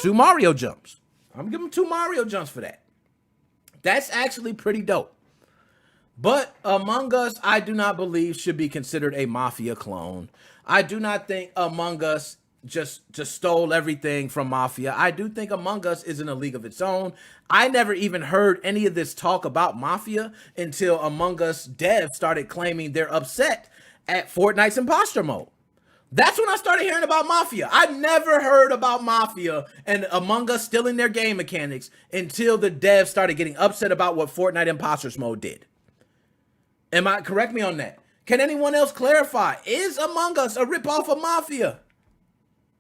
2 Mario jumps. I'm going to give them 2 Mario jumps for that. That's actually pretty dope. But Among Us, I do not believe should be considered a Mafia clone. I do not think Among Us just stole everything from Mafia. I do think Among Us is in a league of its own. I never even heard any of this talk about Mafia until Among Us devs started claiming they're upset at Fortnite's imposter mode. That's when I started hearing about Mafia. I never heard about Mafia and Among Us stealing their game mechanics until the devs started getting upset about what Fortnite imposters mode did. Correct me on that. Can anyone else clarify? Is Among Us a ripoff of Mafia?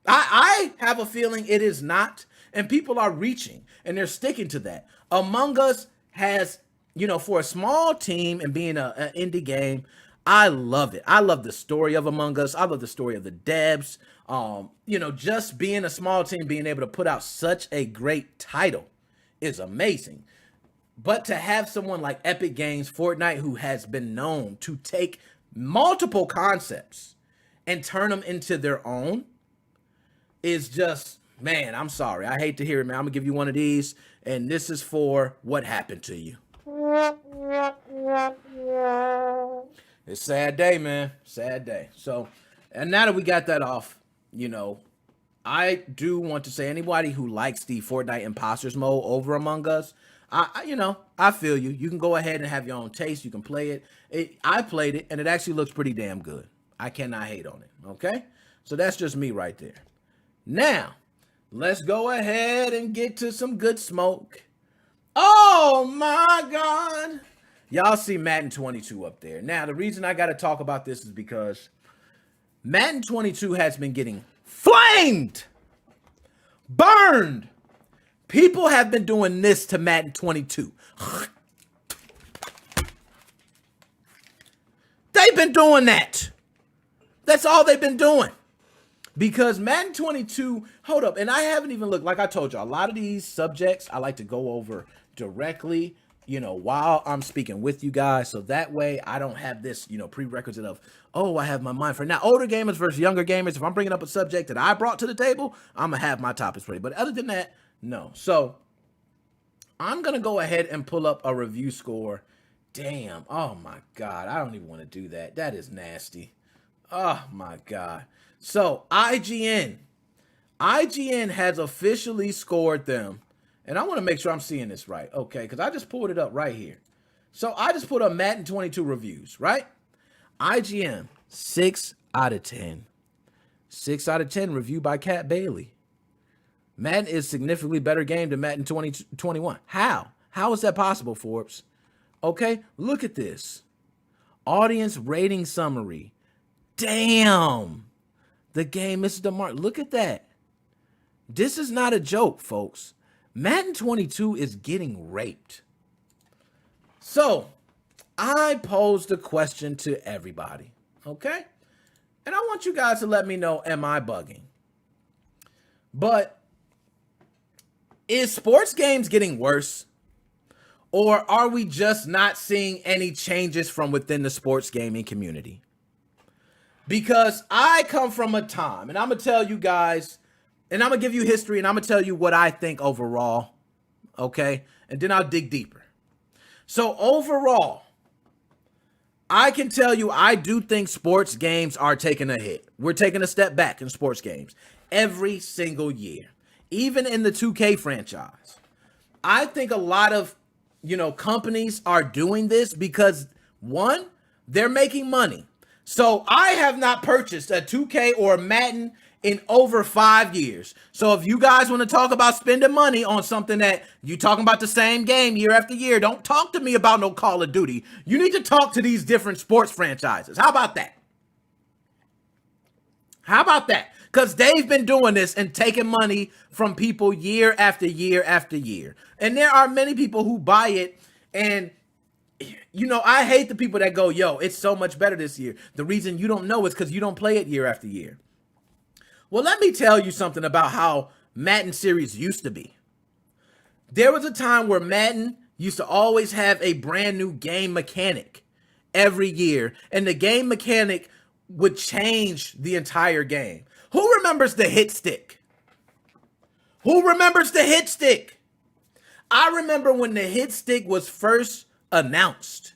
I have a feeling it is not, and people are reaching, and they're sticking to that. Among Us has, for a small team and being an indie game, I love it. I love the story of Among Us. I love the story of the devs. Just being a small team, being able to put out such a great title is amazing. But to have someone like Epic Games, Fortnite, who has been known to take multiple concepts and turn them into their own, is just, man, I'm sorry. I hate to hear it, man. I'm going to give you one of these, and this is for what happened to you. It's a sad day, man. Sad day. So, and now that we got that off, I do want to say anybody who likes the Fortnite imposters mode over Among Us, I feel you. You can go ahead and have your own taste. You can play it. I played it, and it actually looks pretty damn good. I cannot hate on it, okay? So that's just me right there. Now, let's go ahead and get to some good smoke. Oh, my God. Y'all see Madden 22 up there. Now, the reason I got to talk about this is because Madden 22 has been getting flamed, burned. People have been doing this to Madden 22. They've been doing that. That's all they've been doing. Because Madden 22, hold up, and I haven't even looked, like I told you, a lot of these subjects I like to go over directly, while I'm speaking with you guys. So that way I don't have this, prerequisite of, I have my mind for it. Now, older gamers versus younger gamers, if I'm bringing up a subject that I brought to the table, I'm going to have my topics ready. But other than that, no. So I'm going to go ahead and pull up a review score. Damn. Oh, my God. I don't even want to do that. That is nasty. Oh, my God. So IGN has officially scored them. And I want to make sure I'm seeing this right. Okay, because I just pulled it up right here. So I just put up Madden 22 reviews, right? IGN, 6 out of 10. 6 out of 10 reviewed by Cat Bailey. Madden is significantly better game than Madden 2021. How? How is that possible, Forbes? Okay, look at this. Audience rating summary. Damn. The game misses the mark. Look at that. This is not a joke, folks. Madden 22 is getting raped. So, I posed a question to everybody, okay? And I want you guys to let me know, am I bugging? But is sports games getting worse? Or are we just not seeing any changes from within the sports gaming community? Because I come from a time, and I'm going to tell you guys, and I'm going to give you history, and I'm going to tell you what I think overall, okay? And then I'll dig deeper. So overall, I can tell you I do think sports games are taking a hit. We're taking a step back in sports games every single year, even in the 2K franchise. I think a lot of, companies are doing this because, one, they're making money. So I have not purchased a 2K or a Madden in over 5 years. So if you guys want to talk about spending money on something that you talking about the same game year after year, don't talk to me about no Call of Duty. You need to talk to these different sports franchises. How about that? How about that? Because they've been doing this and taking money from people year after year after year. And there are many people who buy it, and I hate the people that go, yo, it's so much better this year. The reason you don't know is because you don't play it year after year. Well, let me tell you something about how Madden series used to be. There was a time where Madden used to always have a brand new game mechanic every year, and the game mechanic would change the entire game. Who remembers the hit stick? Who remembers the hit stick? I remember when the hit stick was first announced,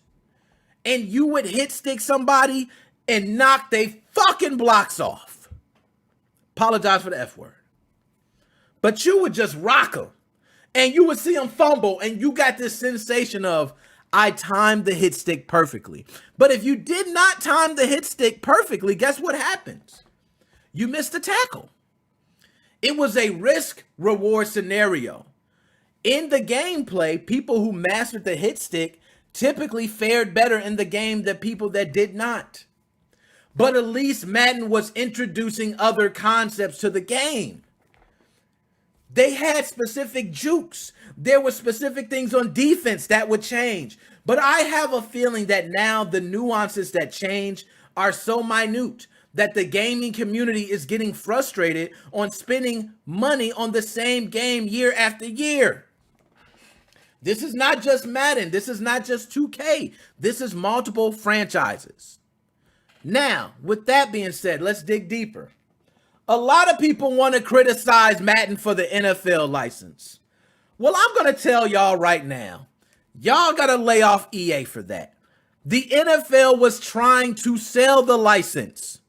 and you would hit stick somebody and knock they fucking blocks off. Apologize for the F word. But you would just rock them, and you would see them fumble, and you got this sensation of, I timed the hit stick perfectly. But if you did not time the hit stick perfectly, guess what happens? You missed the tackle. It was a risk-reward scenario. In the gameplay, people who mastered the hit stick typically fared better in the game than people that did not. But at least Madden was introducing other concepts to the game. They had specific jukes. There were specific things on defense that would change. But I have a feeling that now the nuances that change are so minute that the gaming community is getting frustrated on spending money on the same game year after year. This is not just Madden. This is not just 2K. This is multiple franchises. Now, with that being said, let's dig deeper. A lot of people want to criticize Madden for the NFL license. Well, I'm going to tell y'all right now, y'all got to lay off EA for that. The NFL was trying to sell the license.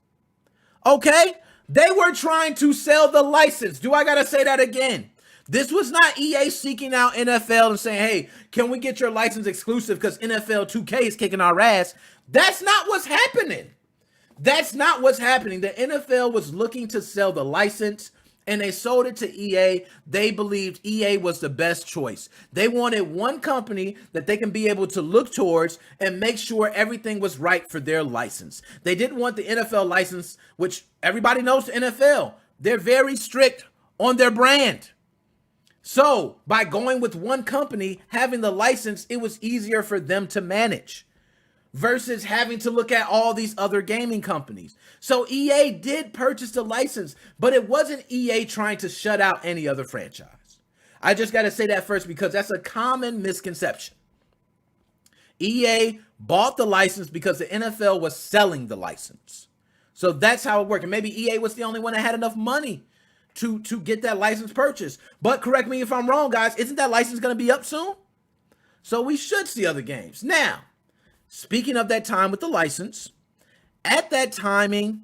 Okay? They were trying to sell the license. Do I got to say that again? This was not EA seeking out NFL and saying, hey, can we get your license exclusive because NFL 2K is kicking our ass. That's not what's happening. That's not what's happening. The NFL was looking to sell the license, and they sold it to EA. They believed EA was the best choice. They wanted one company that they can be able to look towards and make sure everything was right for their license. They didn't want the NFL license, which everybody knows the NFL. They're very strict on their brand. So by going with one company, having the license, it was easier for them to manage versus having to look at all these other gaming companies. So EA did purchase the license, but it wasn't EA trying to shut out any other franchise. I just got to say that first because that's a common misconception. EA bought the license because the NFL was selling the license. So that's how it worked. And maybe EA was the only one that had enough money to get that license purchased. But correct me if I'm wrong, guys. Isn't that license going to be up soon? So we should see other games. Now, speaking of that time with the license, at that time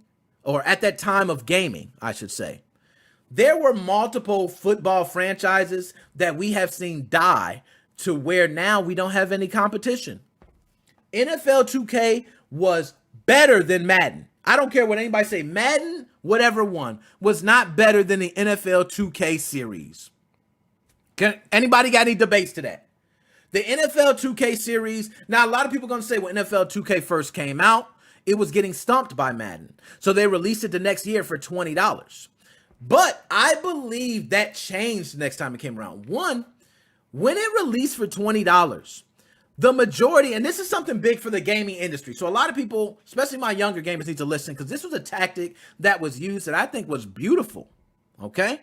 of gaming, I should say, there were multiple football franchises that we have seen die to where now we don't have any competition. NFL 2K was better than Madden. I don't care what anybody say. Madden, whatever one, was not better than the NFL 2K series. Anybody got any debates to that? The NFL 2K series, now a lot of people are going to say when NFL 2K first came out, it was getting stumped by Madden. So they released it the next year for $20. But I believe that changed the next time it came around. One, when it released for $20, the majority, and this is something big for the gaming industry. So a lot of people, especially my younger gamers, need to listen because this was a tactic that was used that I think was beautiful. Okay?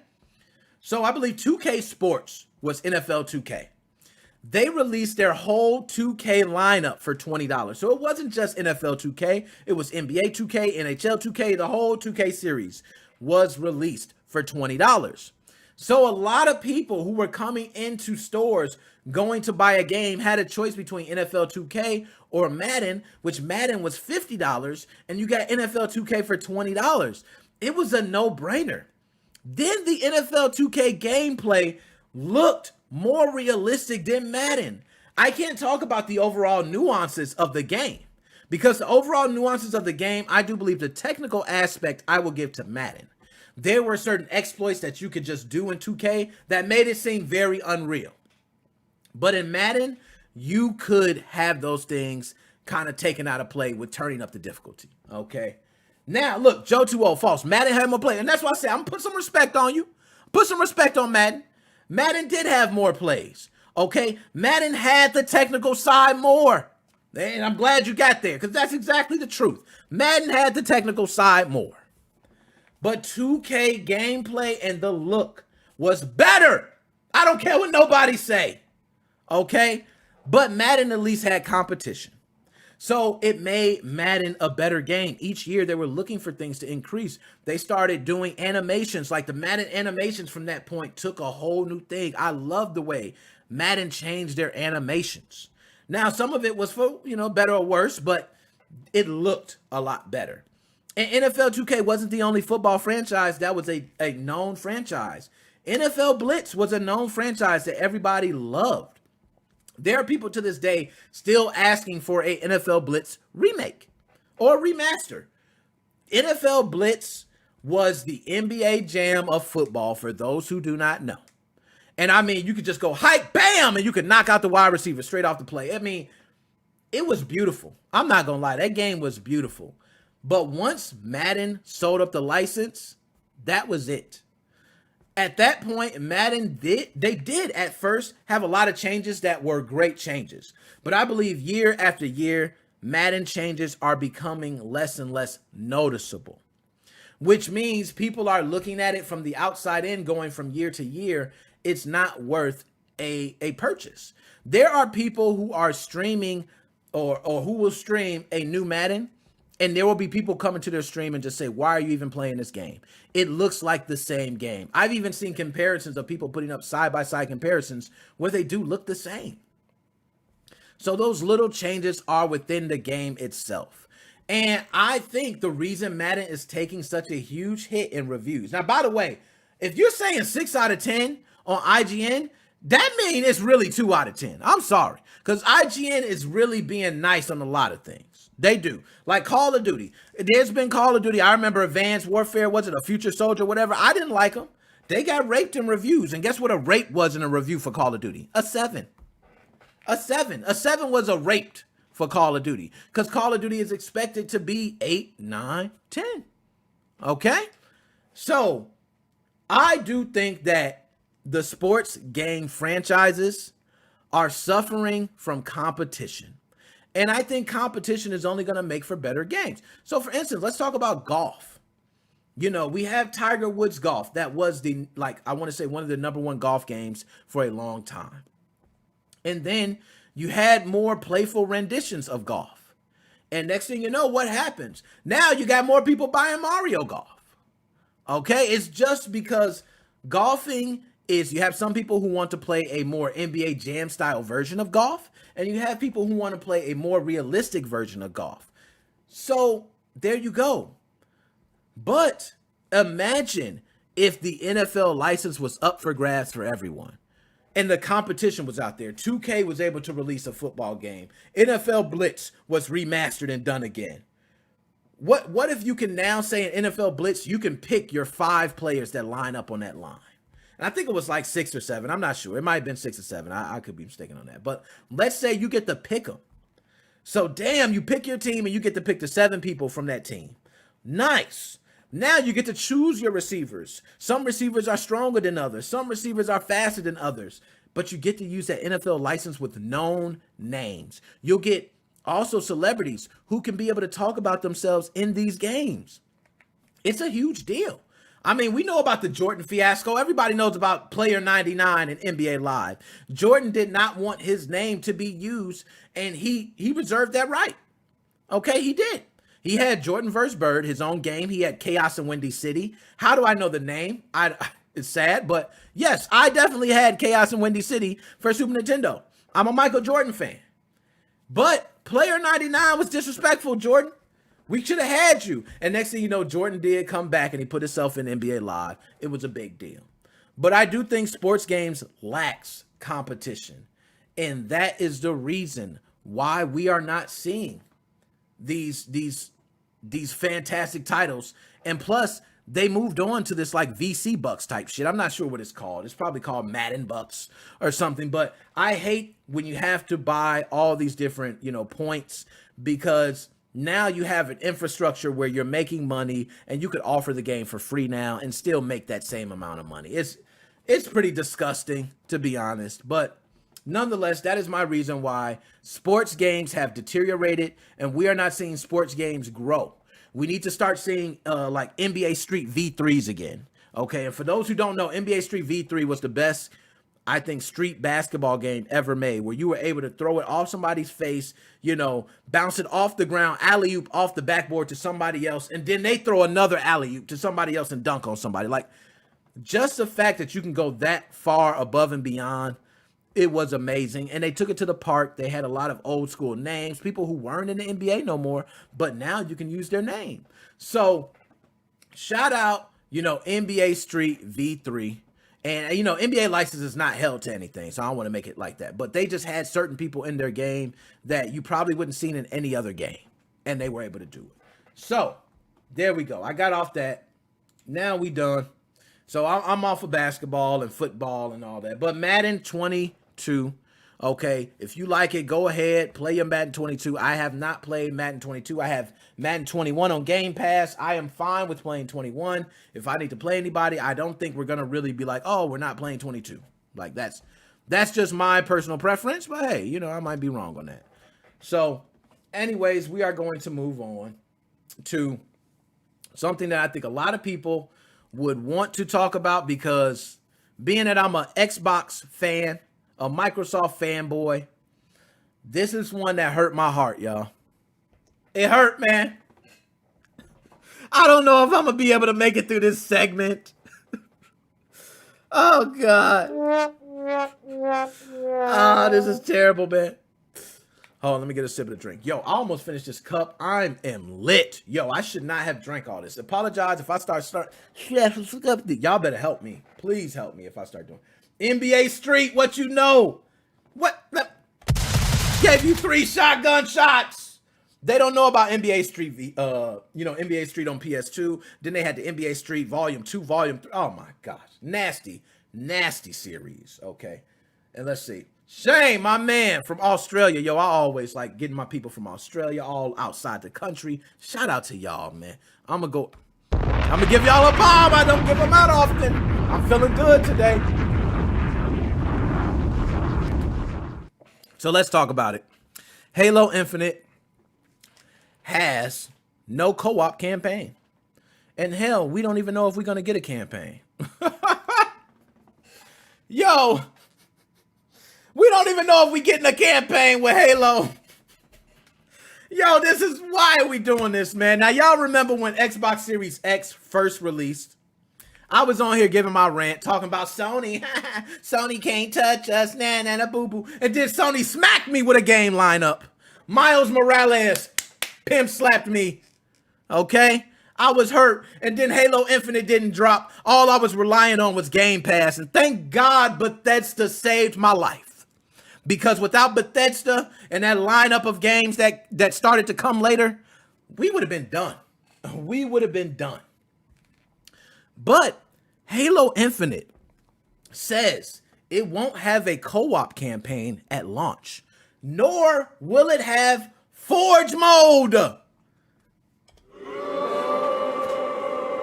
So I believe 2K Sports was NFL 2K. they released their whole 2K lineup for $20. So it wasn't just NFL 2K, it was NBA 2K, NHL 2K, the whole 2K series was released for $20. So a lot of people who were coming into stores going to buy a game had a choice between NFL 2K or Madden, which Madden was $50, and you got NFL 2K for $20. It was a no-brainer. Then the NFL 2K gameplay looked more realistic than Madden. I can't talk about the overall nuances of the game because the overall nuances of the game, I do believe the technical aspect I will give to Madden. There were certain exploits that you could just do in 2K that made it seem very unreal. But in Madden, you could have those things kind of taken out of play with turning up the difficulty, okay? Now, look, Joe 2-0, false. Madden had more play, and that's why I say I'm going to put some respect on you. Put some respect on Madden. Madden did have more plays, okay? Madden had the technical side more. And I'm glad you got there because that's exactly the truth. Madden had the technical side more. But 2K gameplay and the look was better. I don't care what nobody say, okay? But Madden at least had competition. So it made Madden a better game. Each year they were looking for things to increase. They started doing animations, like the Madden animations from that point took a whole new thing. I love the way Madden changed their animations. Now, some of it was for, better or worse, but it looked a lot better. And NFL 2K wasn't the only football franchise that was a known franchise. NFL Blitz was a known franchise that everybody loved. There are people to this day still asking for a NFL Blitz remake or remaster. NFL Blitz was the NBA Jam of football for those who do not know. And I mean, you could just go hike, bam, and you could knock out the wide receiver straight off the play. I mean, it was beautiful. I'm not going to lie. That game was beautiful. But once Madden sold up the license, that was it. At that point, Madden did at first have a lot of changes that were great changes. But I believe year after year, Madden changes are becoming less and less noticeable, which means people are looking at it from the outside in, going from year to year. It's not worth a purchase. There are people who are streaming or who will stream a new Madden, and there will be people coming to their stream and just say, why are you even playing this game? It looks like the same game. I've even seen comparisons of people putting up side-by-side comparisons where they do look the same. So those little changes are within the game itself. And I think the reason Madden is taking such a huge hit in reviews. Now, by the way, if you're saying 6 out of 10 on IGN, that means it's really 2 out of 10. I'm sorry. Because IGN is really being nice on a lot of things. They do. Like Call of Duty. There's been Call of Duty. I remember Advanced Warfare. Was it a Future Soldier? Whatever. I didn't like them. They got raped in reviews. And guess what a rape was in a review for Call of Duty? A 7. A 7. A 7 was a raped for Call of Duty. Because Call of Duty is expected to be 8, 9, 10. Okay? So, I do think that the sports game franchises are suffering from competition. And I think competition is only going to make for better games. So, for instance, let's talk about golf. We have Tiger Woods golf. That was I want to say one of the number one golf games for a long time. And then you had more playful renditions of golf. And next thing you know, what happens? Now you got more people buying Mario Golf. Okay? It's just because golfing is, you have some people who want to play a more NBA Jam style version of golf, and you have people who want to play a more realistic version of golf. So there you go. But imagine if the NFL license was up for grabs for everyone and the competition was out there. 2K was able to release a football game. NFL Blitz was remastered and done again. What if you can now say in NFL Blitz, you can pick your 5 players that line up on that line? And I think it was like 6 or 7. I'm not sure. It might have been 6 or 7. I could be mistaken on that. But let's say you get to pick them. So, damn, you pick your team and you get to pick the 7 people from that team. Nice. Now you get to choose your receivers. Some receivers are stronger than others. Some receivers are faster than others. But you get to use that NFL license with known names. You'll get also celebrities who can be able to talk about themselves in these games. It's a huge deal. I mean, we know about the Jordan fiasco. Everybody knows about Player 99 and NBA Live. Jordan did not want his name to be used, and he reserved that right. Okay, he did. He had Jordan vs. Bird, his own game. He had Chaos in Windy City. How do I know the name? It's sad, but yes, I definitely had Chaos in Windy City for Super Nintendo. I'm a Michael Jordan fan. But Player 99 was disrespectful, Jordan. We should have had you. And next thing you know, Jordan did come back and he put himself in NBA Live. It was a big deal. But I do think sports games lacks competition. And that is the reason why we are not seeing these fantastic titles. And plus, they moved on to this like VC Bucks type shit. I'm not sure what it's called. It's probably called Madden Bucks or something. But I hate when you have to buy all these different, points, because now you have an infrastructure where you're making money and you could offer the game for free now and still make that same amount of money. It's pretty disgusting, to be honest. But nonetheless, that is my reason why sports games have deteriorated and we are not seeing sports games grow. We need to start seeing like NBA Street V3s again. Okay, and for those who don't know, NBA Street V3 was the best, I think, street basketball game ever made, where you were able to throw it off somebody's face, bounce it off the ground, alley-oop off the backboard to somebody else, and then they throw another alley-oop to somebody else and dunk on somebody. Like, just the fact that you can go that far above and beyond, it was amazing. And they took it to the park. They had a lot of old school names, people who weren't in the NBA no more, but now you can use their name. So, shout out, NBA Street V3. And, NBA license is not held to anything, so I don't want to make it like that. But they just had certain people in their game that you probably wouldn't have seen in any other game, and they were able to do it. So, there we go. I got off that. Now we done. So, I'm off of basketball and football and all that. But Madden 22, okay, if you like it, go ahead, play your Madden 22. I have not played Madden 22. I have Madden 21 on Game Pass. I am fine with playing 21. If I need to play anybody, I don't think we're going to really be like, oh, we're not playing 22. Like, that's just my personal preference. But, hey, I might be wrong on that. So, anyways, we are going to move on to something that I think a lot of people would want to talk about, because being that I'm an Xbox fan, a Microsoft fanboy, this is one that hurt my heart, y'all. It hurt, man. I don't know if I'm going to be able to make it through this segment. Oh, God. Oh, this is terrible, man. Hold on, let me get a sip of the drink. Yo, I almost finished this cup. I am lit. Yo, I should not have drank all this. Apologize if I start. Y'all better help me. Please help me if I start doing. NBA Street, what you know? What? Gave you 3 shotgun shots. They don't know about NBA Street, NBA Street on PS2. Then they had the NBA Street Volume 2, Volume 3. Oh, my gosh. Nasty, nasty series, okay? And let's see. Shane, my man from Australia. Yo, I always like getting my people from Australia, all outside the country. Shout out to y'all, man. I'm going to give y'all a bomb. I don't give them out often. I'm feeling good today. So let's talk about it. Halo Infinite has no co-op campaign. And hell, we don't even know if we're going to get a campaign. Yo, we don't even know if we're getting a campaign with Halo. Yo, this is why are we doing this, man? Now, y'all remember when Xbox Series X first released? I was on here giving my rant, talking about Sony. Sony can't touch us, boo-boo. And then Sony smacked me with a game lineup. Miles Morales pimp slapped me. Okay? I was hurt. And then Halo Infinite didn't drop. All I was relying on was Game Pass. And thank God Bethesda saved my life. Because without Bethesda and that lineup of games that started to come later, we would have been done. We would have been done. But Halo Infinite says it won't have a co-op campaign at launch, nor will it have Forge mode.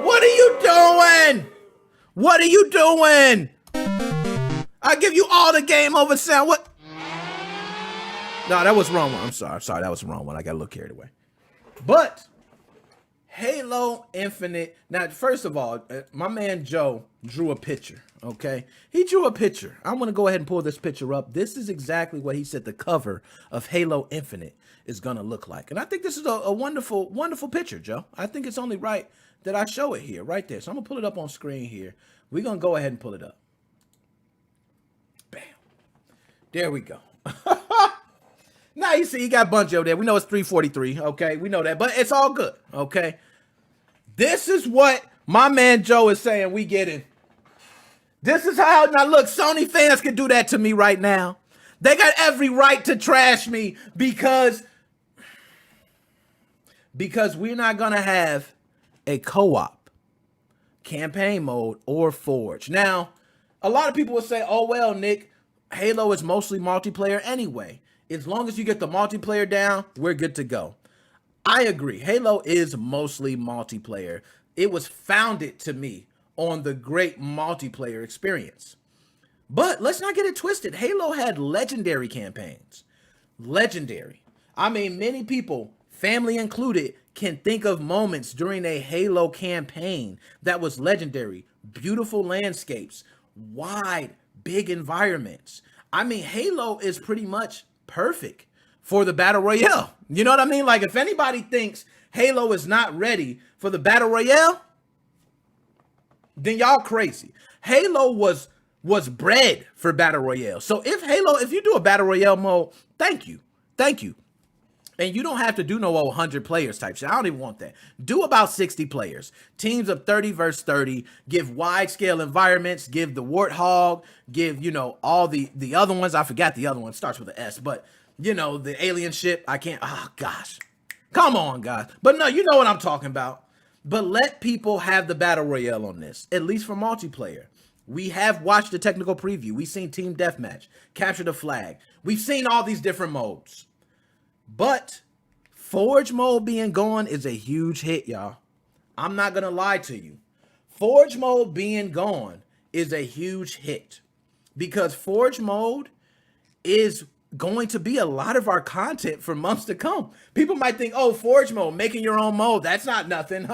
What are you doing? What are you doing? I give you all the game over sound. What? No, that was the wrong one. I'm sorry. That was the wrong one. I got a little carried away. But Halo Infinite. Now, first of all, my man Joe drew a picture, okay? He drew a picture. I'm going to go ahead and pull this picture up. This is exactly what he said the cover of Halo Infinite is going to look like. And I think this is a wonderful, wonderful picture, Joe. I think it's only right that I show it here, right there. So I'm going to pull it up on screen here. We're going to go ahead and pull it up. Bam. There we go. Now you see, you got Bunjo there. We know it's 343, okay? We know that, but it's all good, okay? This is what my man Joe is saying we getting. This is how, now look, Sony fans can do that to me right now. They got every right to trash me because we're not going to have a co-op campaign mode or Forge. Now, a lot of people will say, oh, well, Nick, Halo is mostly multiplayer anyway. As long as you get the multiplayer down, we're good to go. I agree. Halo is mostly multiplayer. It was founded to me on the great multiplayer experience. But let's not get it twisted. Halo had legendary campaigns. Legendary. I mean, many people, family included, can think of moments during a Halo campaign that was legendary. Beautiful landscapes, wide, big environments. I mean, Halo is pretty much perfect for the Battle Royale. You know what I mean? Like, if anybody thinks Halo is not ready for the Battle Royale, then y'all crazy. Halo was bred for Battle Royale. So if you do a Battle Royale mode, thank you. And you don't have to do no 100 players type shit. I don't even want that. Do about 60 players. Teams of 30 versus 30. Give wide scale environments. Give the Warthog. Give, all the other ones. I forgot the other one. Starts with an S. But, the alien ship. I can't. Oh, gosh. Come on, guys. But no, you know what I'm talking about. But let people have the Battle Royale on this. At least for multiplayer. We have watched the technical preview. We've seen Team Deathmatch. Capture the Flag. We've seen all these different modes. But Forge mode being gone is a huge hit, y'all. I'm not going to lie to you. Forge mode being gone is a huge hit because Forge mode is going to be a lot of our content for months to come. People might think, oh, Forge mode, making your own mode, that's not nothing.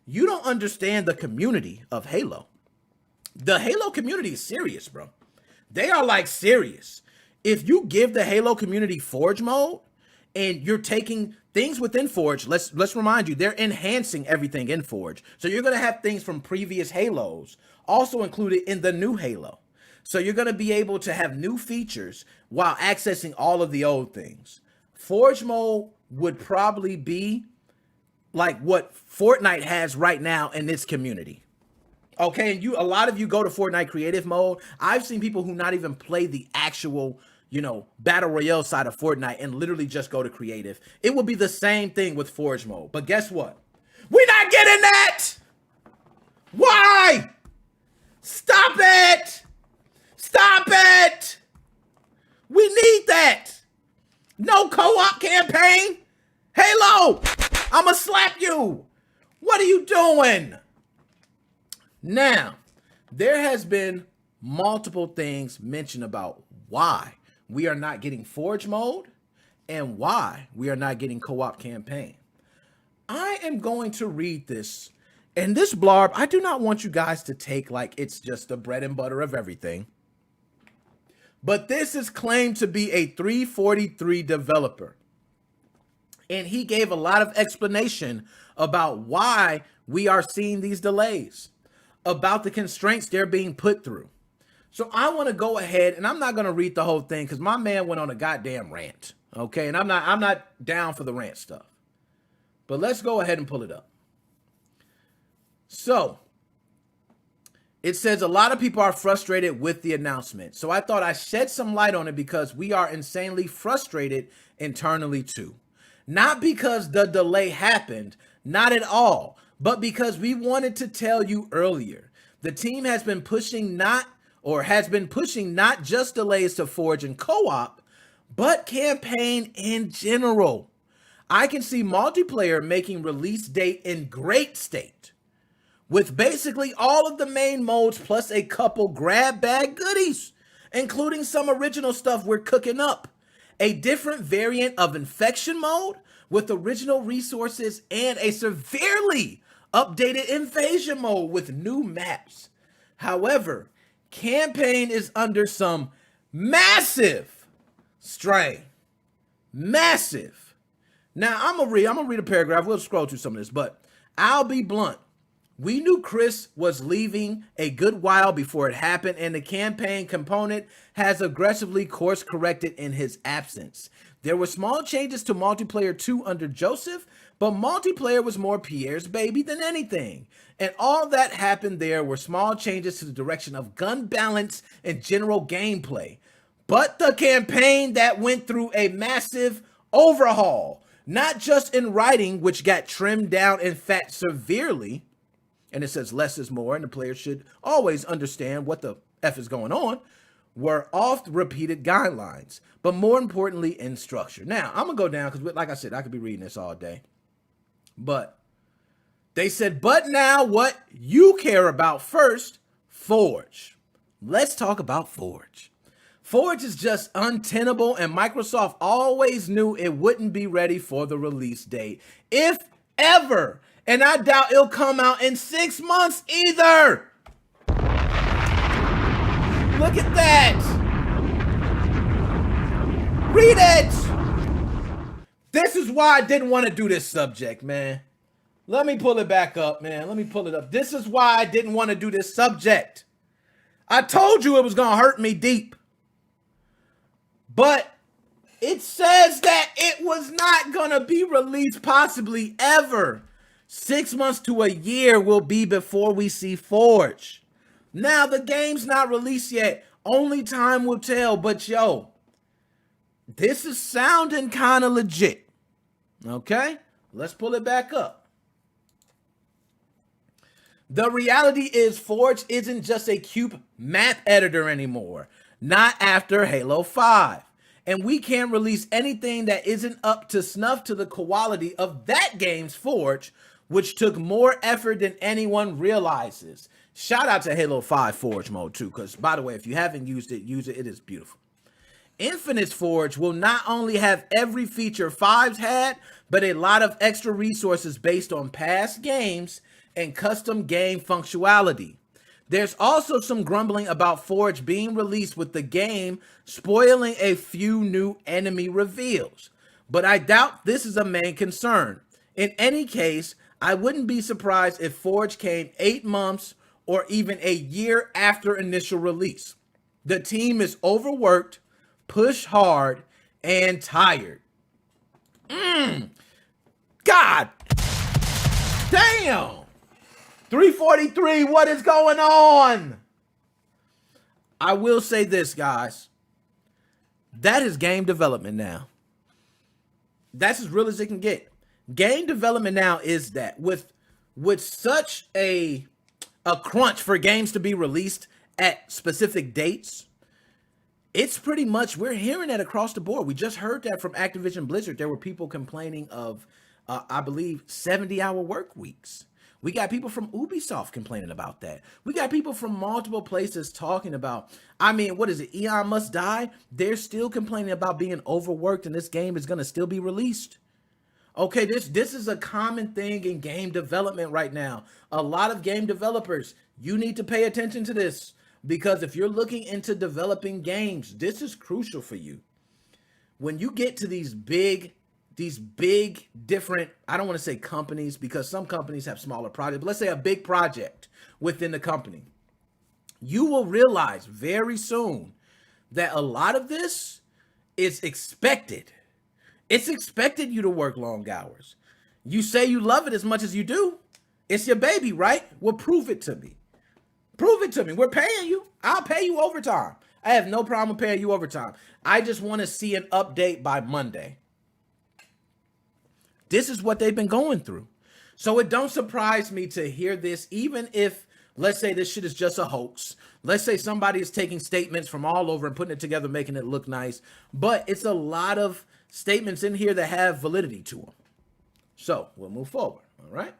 You don't understand the community of Halo. The Halo community is serious, bro. They are like serious. If you give the Halo community Forge mode, and you're taking things within Forge, let's remind you, they're enhancing everything in Forge. So you're going to have things from previous Halos also included in the new Halo. So you're going to be able to have new features while accessing all of the old things. Forge mode would probably be like what Fortnite has right now in its community. Okay, and a lot of you go to Fortnite creative mode. I've seen people who not even play the actual Battle Royale side of Fortnite and literally just go to creative. It would be the same thing with Forge mode. But guess what? We're not getting that! Why? Stop it! Stop it! We need that! No co-op campaign? Halo! I'ma slap you! What are you doing? Now, there has been multiple things mentioned about why we are not getting Forge mode and why we are not getting co-op campaign. I am going to read this, and this blurb, I do not want you guys to take like it's just the bread and butter of everything. But this is claimed to be a 343 developer. And he gave a lot of explanation about why we are seeing these delays, about the constraints they're being put through. So I want to go ahead, and I'm not going to read the whole thing because my man went on a goddamn rant. Okay, and I'm not down for the rant stuff. But let's go ahead and pull it up. So it says a lot of people are frustrated with the announcement. So I thought I'd shed some light on it because we are insanely frustrated internally too. Not because the delay happened, not at all, but because we wanted to tell you earlier. The team has been pushing not just delays to Forge and co-op, but campaign in general. I can see multiplayer making release date in great state, with basically all of the main modes plus a couple grab bag goodies, including some original stuff we're cooking up. A different variant of infection mode with original resources and a severely updated invasion mode with new maps. However, campaign is under some massive strain. Massive. Now, I'm gonna read a paragraph. We'll scroll through some of this, but I'll be blunt. We knew Chris was leaving a good while before it happened, and the campaign component has aggressively course corrected in his absence. There were small changes to multiplayer 2 under Joseph, but multiplayer was more Pierre's baby than anything. And all that happened there were small changes to the direction of gun balance and general gameplay. But the campaign that went through a massive overhaul, not just in writing, which got trimmed down, in fact, severely, and it says less is more, and the player should always understand what the F is going on, were oft repeated guidelines, but more importantly, in structure. Now, I'm going to go down because, like I said, I could be reading this all day. But they said, but now what you care about first, Forge. Let's talk about Forge. Forge is just untenable, and Microsoft always knew it wouldn't be ready for the release date, if ever. And I doubt it'll come out in 6 months either. Look at that. Read it. This is why I didn't want to do this subject, man. Let me pull it back up, man. Let me pull it up. This is why I didn't want to do this subject. I told you it was going to hurt me deep. But it says that it was not going to be released possibly ever. 6 months to a year will be before we see Forge. Now, the game's not released yet. Only time will tell. But, yo, this is sounding kind of legit. Okay? Let's pull it back up. The reality is Forge isn't just a cute map editor anymore. Not after Halo 5. And we can't release anything that isn't up to snuff to the quality of that game's Forge, which took more effort than anyone realizes. Shout out to Halo 5 Forge mode too, because by the way, if you haven't used it, use it. It is beautiful. Infinite's Forge will not only have every feature 5's had, but a lot of extra resources based on past games and custom game functionality. There's also some grumbling about Forge being released with the game spoiling a few new enemy reveals, but I doubt this is a main concern. In any case, I wouldn't be surprised if Forge came 8 months or even a year after initial release. The team is overworked, pushed hard, and tired. God damn! 343, what is going on? I will say this, guys. That is game development now. That's as real as it can get. Game development now is that with such a crunch for games to be released at specific dates, it's pretty much, we're hearing that across the board. We just heard that from Activision Blizzard. There were people complaining of, I believe, 70-hour work weeks. We got people from Ubisoft complaining about that. We got people from multiple places talking about, I mean, what is it? Eon Must Die? They're still complaining about being overworked, and this game is going to still be released. Okay, this is a common thing in game development right now. A lot of game developers, you need to pay attention to this, because if you're looking into developing games, this is crucial for you. When you get to these big different, I don't want to say companies, because some companies have smaller projects, but let's say a big project within the company, you will realize very soon that a lot of this is expected. It's expected you to work long hours. You say you love it as much as you do. It's your baby, right? Well, prove it to me. Prove it to me. We're paying you. I'll pay you overtime. I have no problem paying you overtime. I just want to see an update by Monday. This is what they've been going through. So it don't surprise me to hear this, even if, let's say this shit is just a hoax. Let's say somebody is taking statements from all over and putting it together, making it look nice. But it's a lot of statements in here that have validity to them. So we'll move forward, all right?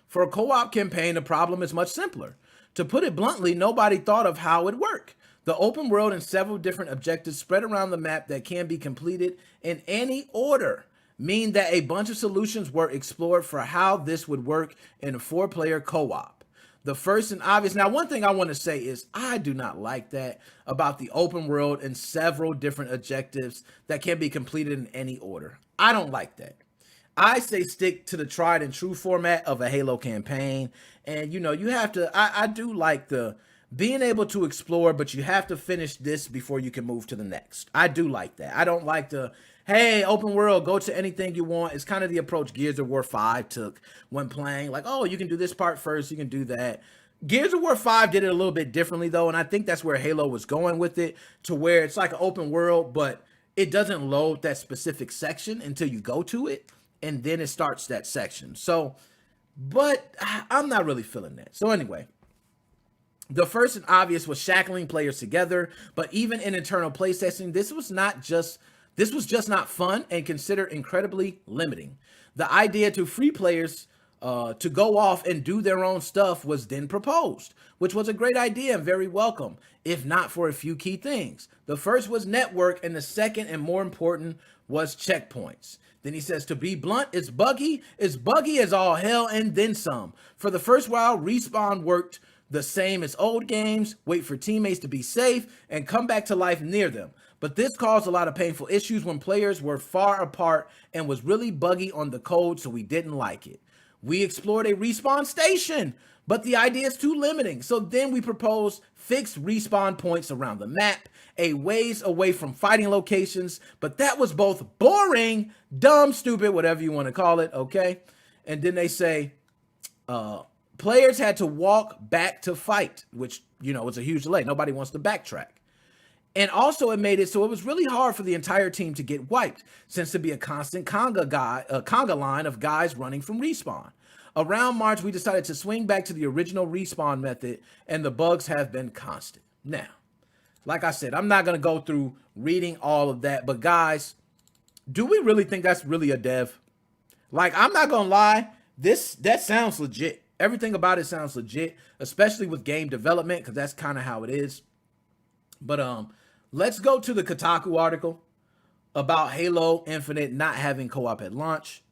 For a co-op campaign, the problem is much simpler. To put it bluntly, nobody thought of how it worked. The open world and several different objectives spread around the map that can be completed in any order mean that a bunch of solutions were explored for how this would work in a 4-player co-op. The first and obvious. Now, one thing I want to say is I do not like that about the open world and several different objectives that can be completed in any order. I don't like that. I say stick to the tried and true format of a Halo campaign. And, you have to, I do like the being able to explore, but you have to finish this before you can move to the next. I do like that. I don't like the, hey, open world, go to anything you want. It's kind of the approach Gears of War 5 took when playing. Like, oh, you can do this part first, you can do that. Gears of War 5 did it a little bit differently, though, and I think that's where Halo was going with it, to where it's like an open world, but it doesn't load that specific section until you go to it, and then it starts that section. So, but I'm not really feeling that. So anyway, the first and obvious was shackling players together, but even in internal playtesting, this was just not fun and considered incredibly limiting. The idea to free players to go off and do their own stuff was then proposed, which was a great idea and very welcome, if not for a few key things. The first was network, and the second and more important was checkpoints. Then he says, to be blunt, it's buggy as all hell and then some. For the first while, Respawn worked the same as old games, wait for teammates to be safe, and come back to life near them. But this caused a lot of painful issues when players were far apart and was really buggy on the code, so we didn't like it. We explored a respawn station, but the idea is too limiting. So then we proposed fixed respawn points around the map, a ways away from fighting locations, but that was both boring, dumb, stupid, whatever you want to call it, okay? And then they say, players had to walk back to fight, which, was a huge delay. Nobody wants to backtrack. And also it made it so it was really hard for the entire team to get wiped, since there'd be a constant conga line of guys running from respawn. Around March, we decided to swing back to the original respawn method, and the bugs have been constant. Now, like I said, I'm not going to go through reading all of that, but guys, do we really think that's really a dev? Like, I'm not going to lie, that sounds legit. Everything about it sounds legit, especially with game development, because that's kind of how it is. But let's go to the Kotaku article about Halo Infinite not having co-op at launch.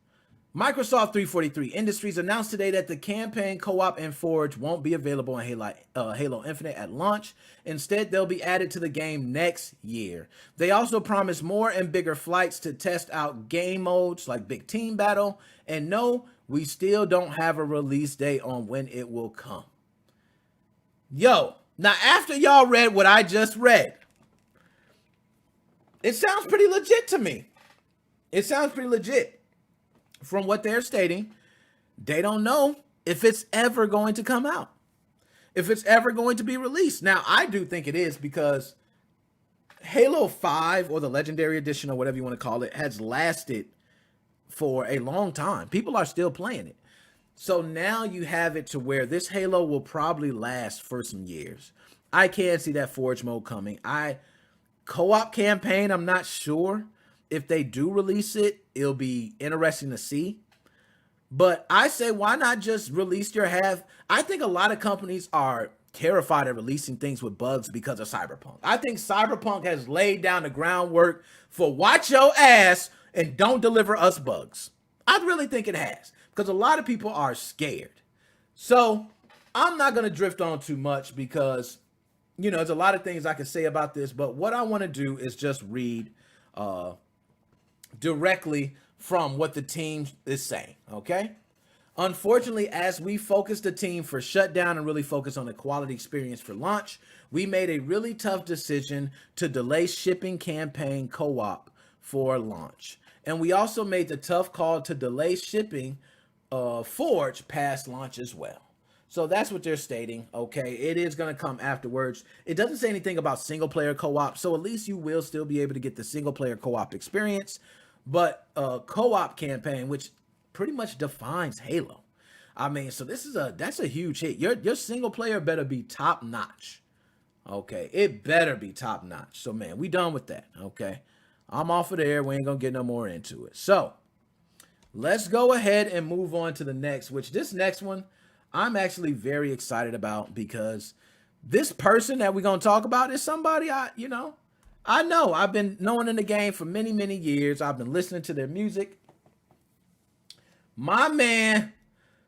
Microsoft 343 Industries announced today that the campaign co-op and Forge won't be available in Halo Infinite at launch. Instead, they'll be added to the game next year. They also promised more and bigger flights to test out game modes like Big Team Battle. And no, we still don't have a release date on when it will come. Yo, now after y'all read what I just read, it sounds pretty legit to me. It sounds pretty legit. From what they're stating, they don't know if it's ever going to come out, if it's ever going to be released. Now, I do think it is, because Halo 5, or the Legendary Edition, or whatever you want to call it, has lasted for a long time. People are still playing it. So now you have it to where this Halo will probably last for some years. I can't see that Forge mode coming. Co-op campaign, I'm not sure. If they do release it, it'll be interesting to see. But I say, why not just release your half? I think a lot of companies are terrified of releasing things with bugs because of Cyberpunk. I think Cyberpunk has laid down the groundwork for watch your ass and don't deliver us bugs. I really think it has, because a lot of people are scared. So I'm not going to drift on too much, because, there's a lot of things I can say about this. But what I want to do is just read directly from what the team is saying, okay? Unfortunately, as we focused the team for shutdown and really focus on the quality experience for launch, we made a really tough decision to delay shipping campaign co-op for launch. And we also made the tough call to delay shipping Forge past launch as well. So that's what they're stating, okay? It is going to come afterwards. It doesn't say anything about single-player co-op, so at least you will still be able to get the single-player co-op experience. But co-op campaign, which pretty much defines Halo. I mean, so that's a huge hit. Your single-player better be top-notch, okay? It better be top-notch. So, man, we done with that, okay? I'm off of there. We ain't going to get no more into it. So, let's go ahead and move on to the next, which this next one, I'm actually very excited about, because this person that we're gonna talk about is somebody I know. I've been knowing in the game for many, many years. I've been listening to their music. My man,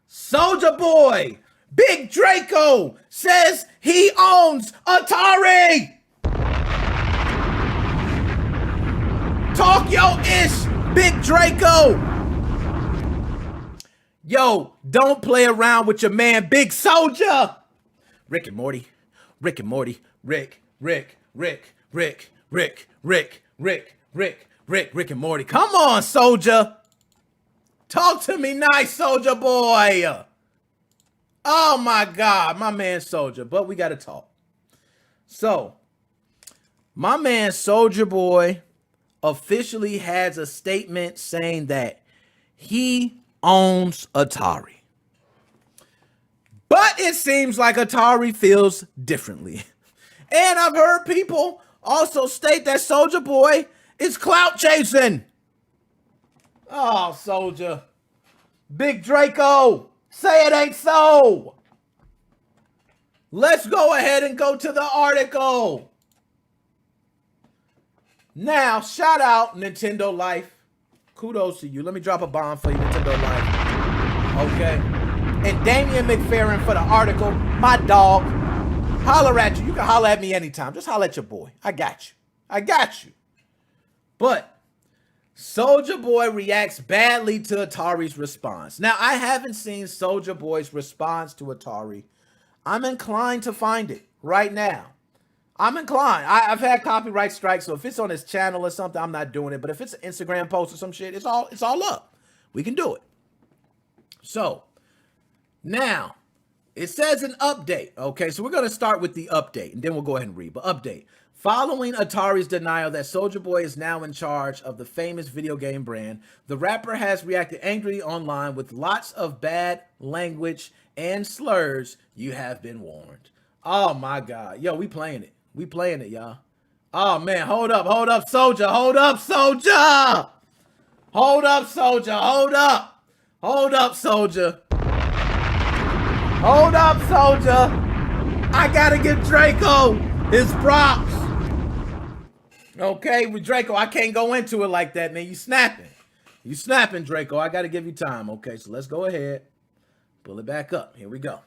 Soulja Boy, Big Draco, says he owns Atari. Talk yo ish, Big Draco. Yo, don't play around with your man, Big Soulja. Rick and Morty, Rick and Morty, Rick and Morty. Come on, Soulja. Talk to me nice, Soulja Boy. Oh my God, my man Soulja, but we gotta talk. So, my man Soulja Boy officially has a statement saying that he owns Atari. But it seems like Atari feels differently. And I've heard people also state that Soulja Boy is clout chasing. Oh, Soulja. Big Draco, say it ain't so. Let's go ahead and go to the article. Now, shout out Nintendo Life. Kudos to you. Let me drop a bomb for you, Nintendo Life. Okay. And Damian McFerrin for the article. My dog. Holler at you. You can holler at me anytime. Just holler at your boy. I got you. I got you. But Soulja Boy reacts badly to Atari's response. Now, I haven't seen Soulja Boy's response to Atari. I'm inclined to find it right now. I'm inclined. I've had copyright strikes, so if it's on his channel or something, I'm not doing it. But if it's an Instagram post or some shit, it's all up. We can do it. So, now, it says an update. Okay, so we're going to start with the update, and then we'll go ahead and read. But update. Following Atari's denial that Soulja Boy is now in charge of the famous video game brand, the rapper has reacted angrily online with lots of bad language and slurs. You have been warned. Oh, my God. Yo, we playing it. We playing it, y'all. Oh, man. Hold up, Soulja. Hold up, Soulja. Hold up, Soulja. Hold up. Hold up, Soulja. Hold up, Soulja. I gotta give Draco his props. Okay, with Draco, I can't go into it like that, man. You snapping. You snapping, Draco. I gotta give you time. Okay, so let's go ahead. Pull it back up. Here we go.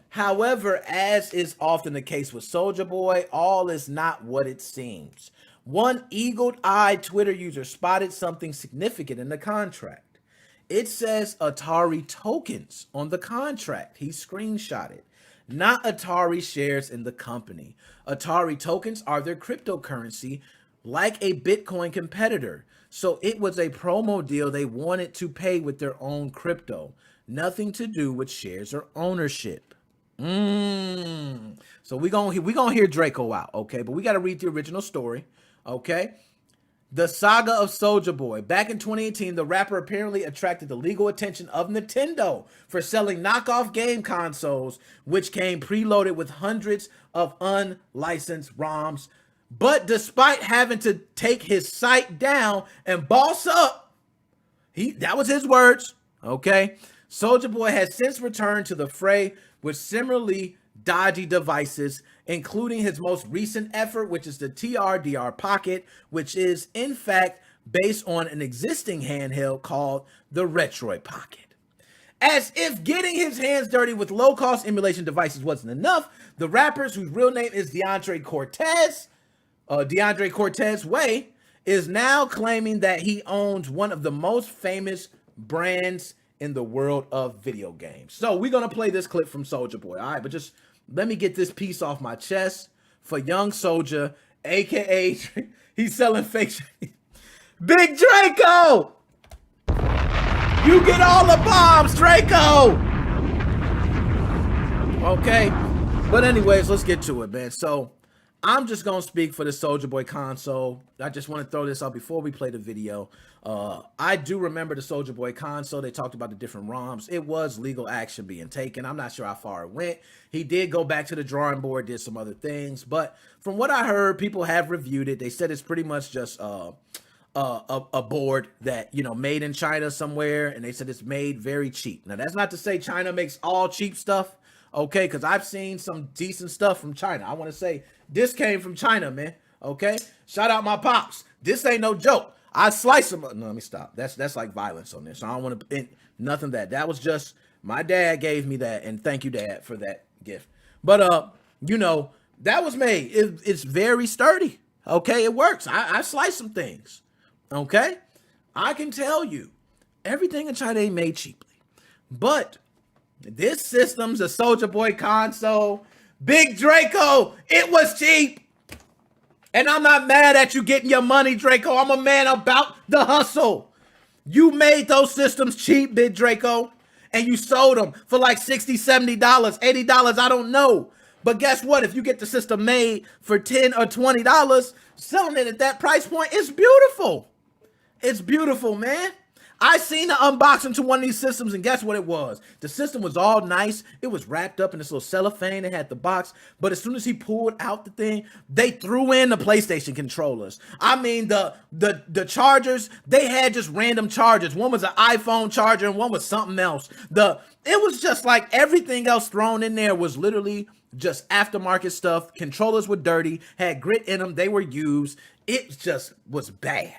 However, as is often the case with Soulja Boy, all is not what it seems. One eagle-eyed Twitter user spotted something significant in the contract. It says Atari tokens on the contract. He screenshotted, not Atari shares in the company. Atari tokens are their cryptocurrency, like a Bitcoin competitor. So it was a promo deal they wanted to pay with their own crypto. Nothing to do with shares or ownership. So we gonna hear Draco out, okay? But we got to read the original story, okay? The Saga of Soulja Boy. Back in 2018, the rapper apparently attracted the legal attention of Nintendo for selling knockoff game consoles, which came preloaded with hundreds of unlicensed ROMs. But despite having to take his site down and boss up, that was his words, okay? Soulja Boy has since returned to the fray with similarly dodgy devices, including his most recent effort, which is the TRDR Pocket, which is in fact based on an existing handheld called the Retroid Pocket. As if getting his hands dirty with low-cost emulation devices wasn't enough, the rappers, whose real name is DeAndre Cortez Way, is now claiming that he owns one of the most famous brands in the world of video games. So we're gonna play this clip from Soulja Boy. All right, but just let me get this piece off my chest for young Soulja, aka he's selling fake shit. Big Draco, you get all the bombs, Draco. Okay, but anyways, let's get to it, man. So I'm just gonna speak for the Soulja Boy console. I just want to throw this out before we play the video. I do remember the Soulja Boy console. They talked about the different ROMs. It was legal action being taken. I'm not sure how far it went. He did go back to the drawing board, did some other things, but from what I heard, people have reviewed it. They said it's pretty much just a board that, you know, made in China somewhere, and they said it's made very cheap. Now, that's not to say China makes all cheap stuff, okay? Because I've seen some decent stuff from China. I want to say this came from China, man, okay? Shout out my pops. This ain't no joke. I slice them up. No, let me stop. That's like violence on this. So I don't want to, nothing that. That was just, my dad gave me that, and thank you, Dad, for that gift. But, you know, that was made. It's very sturdy, okay? It works. I slice some things, okay? I can tell you, everything in China ain't made cheaply. But this system's a Soulja Boy console. Big Draco, it was cheap. And I'm not mad at you getting your money, Draco. I'm a man about the hustle. You made those systems cheap, Big Draco. And you sold them for like $60, $70, $80, I don't know. But guess what? If you get the system made for $10 or $20, selling it at that price point, it's beautiful. It's beautiful, man. I seen the unboxing to one of these systems, and guess what it was? The system was all nice. It was wrapped up in this little cellophane. It had the box. But as soon as he pulled out the thing, they threw in the PlayStation controllers. I mean, the chargers, they had just random chargers. One was an iPhone charger, and one was something else. It was just like everything else thrown in there was literally just aftermarket stuff. Controllers were dirty, had grit in them. They were used. It just was bad.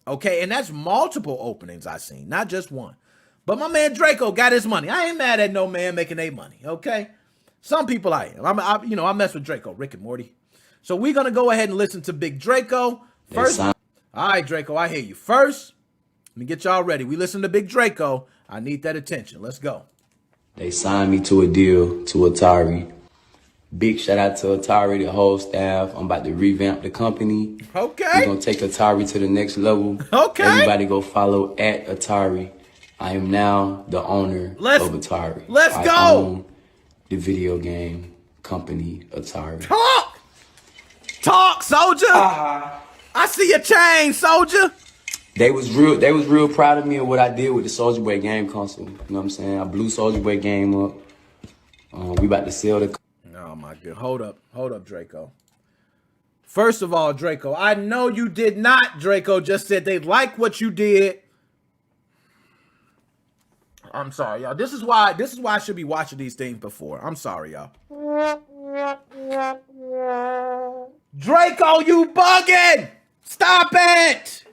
Okay, and that's multiple openings I seen, not just one. But my man Draco got his money. I ain't mad at no man making their money, okay? Some people I am. I mess with Draco, Rick and Morty. So we're going to go ahead and listen to Big Draco. First, all right, Draco, I hear you. First, let me get y'all ready. We listen to Big Draco. I need that attention. Let's go. They signed me to a deal to Atari. Big shout out to Atari, the whole staff. I'm about to revamp the company. Okay. We're going to take Atari to the next level. Okay. Everybody go follow at Atari. I am now the owner of Atari. Let's I go. own the video game company Atari. Talk, Soulja. I see your chain, Soulja. They was real proud of me of what I did with the Soulja Boy game console. You know what I'm saying? I blew Soulja Boy game up. We about to sell the. Oh my God. Hold up, Draco. First of all, Draco, I know you did not, Draco, just said they like what you did. I'm sorry, y'all. This is why I should be watching these things before. I'm sorry, y'all. Draco, you bugging! Stop it!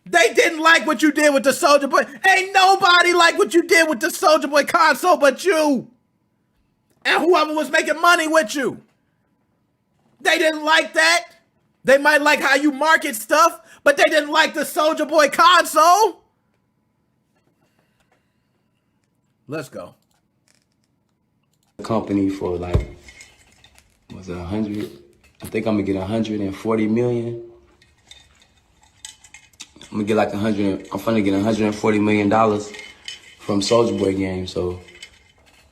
They didn't like what you did with the Soulja Boy. Ain't nobody like what you did with the Soulja Boy console but you. And whoever was making money with you. They didn't like that. They might like how you market stuff, but they didn't like the Soulja Boy console. Let's go. Company for like, was it 100? I think I'm gonna get 140 million. I'm gonna get like 100. I'm finna get 140 million dollars from Soulja Boy game. So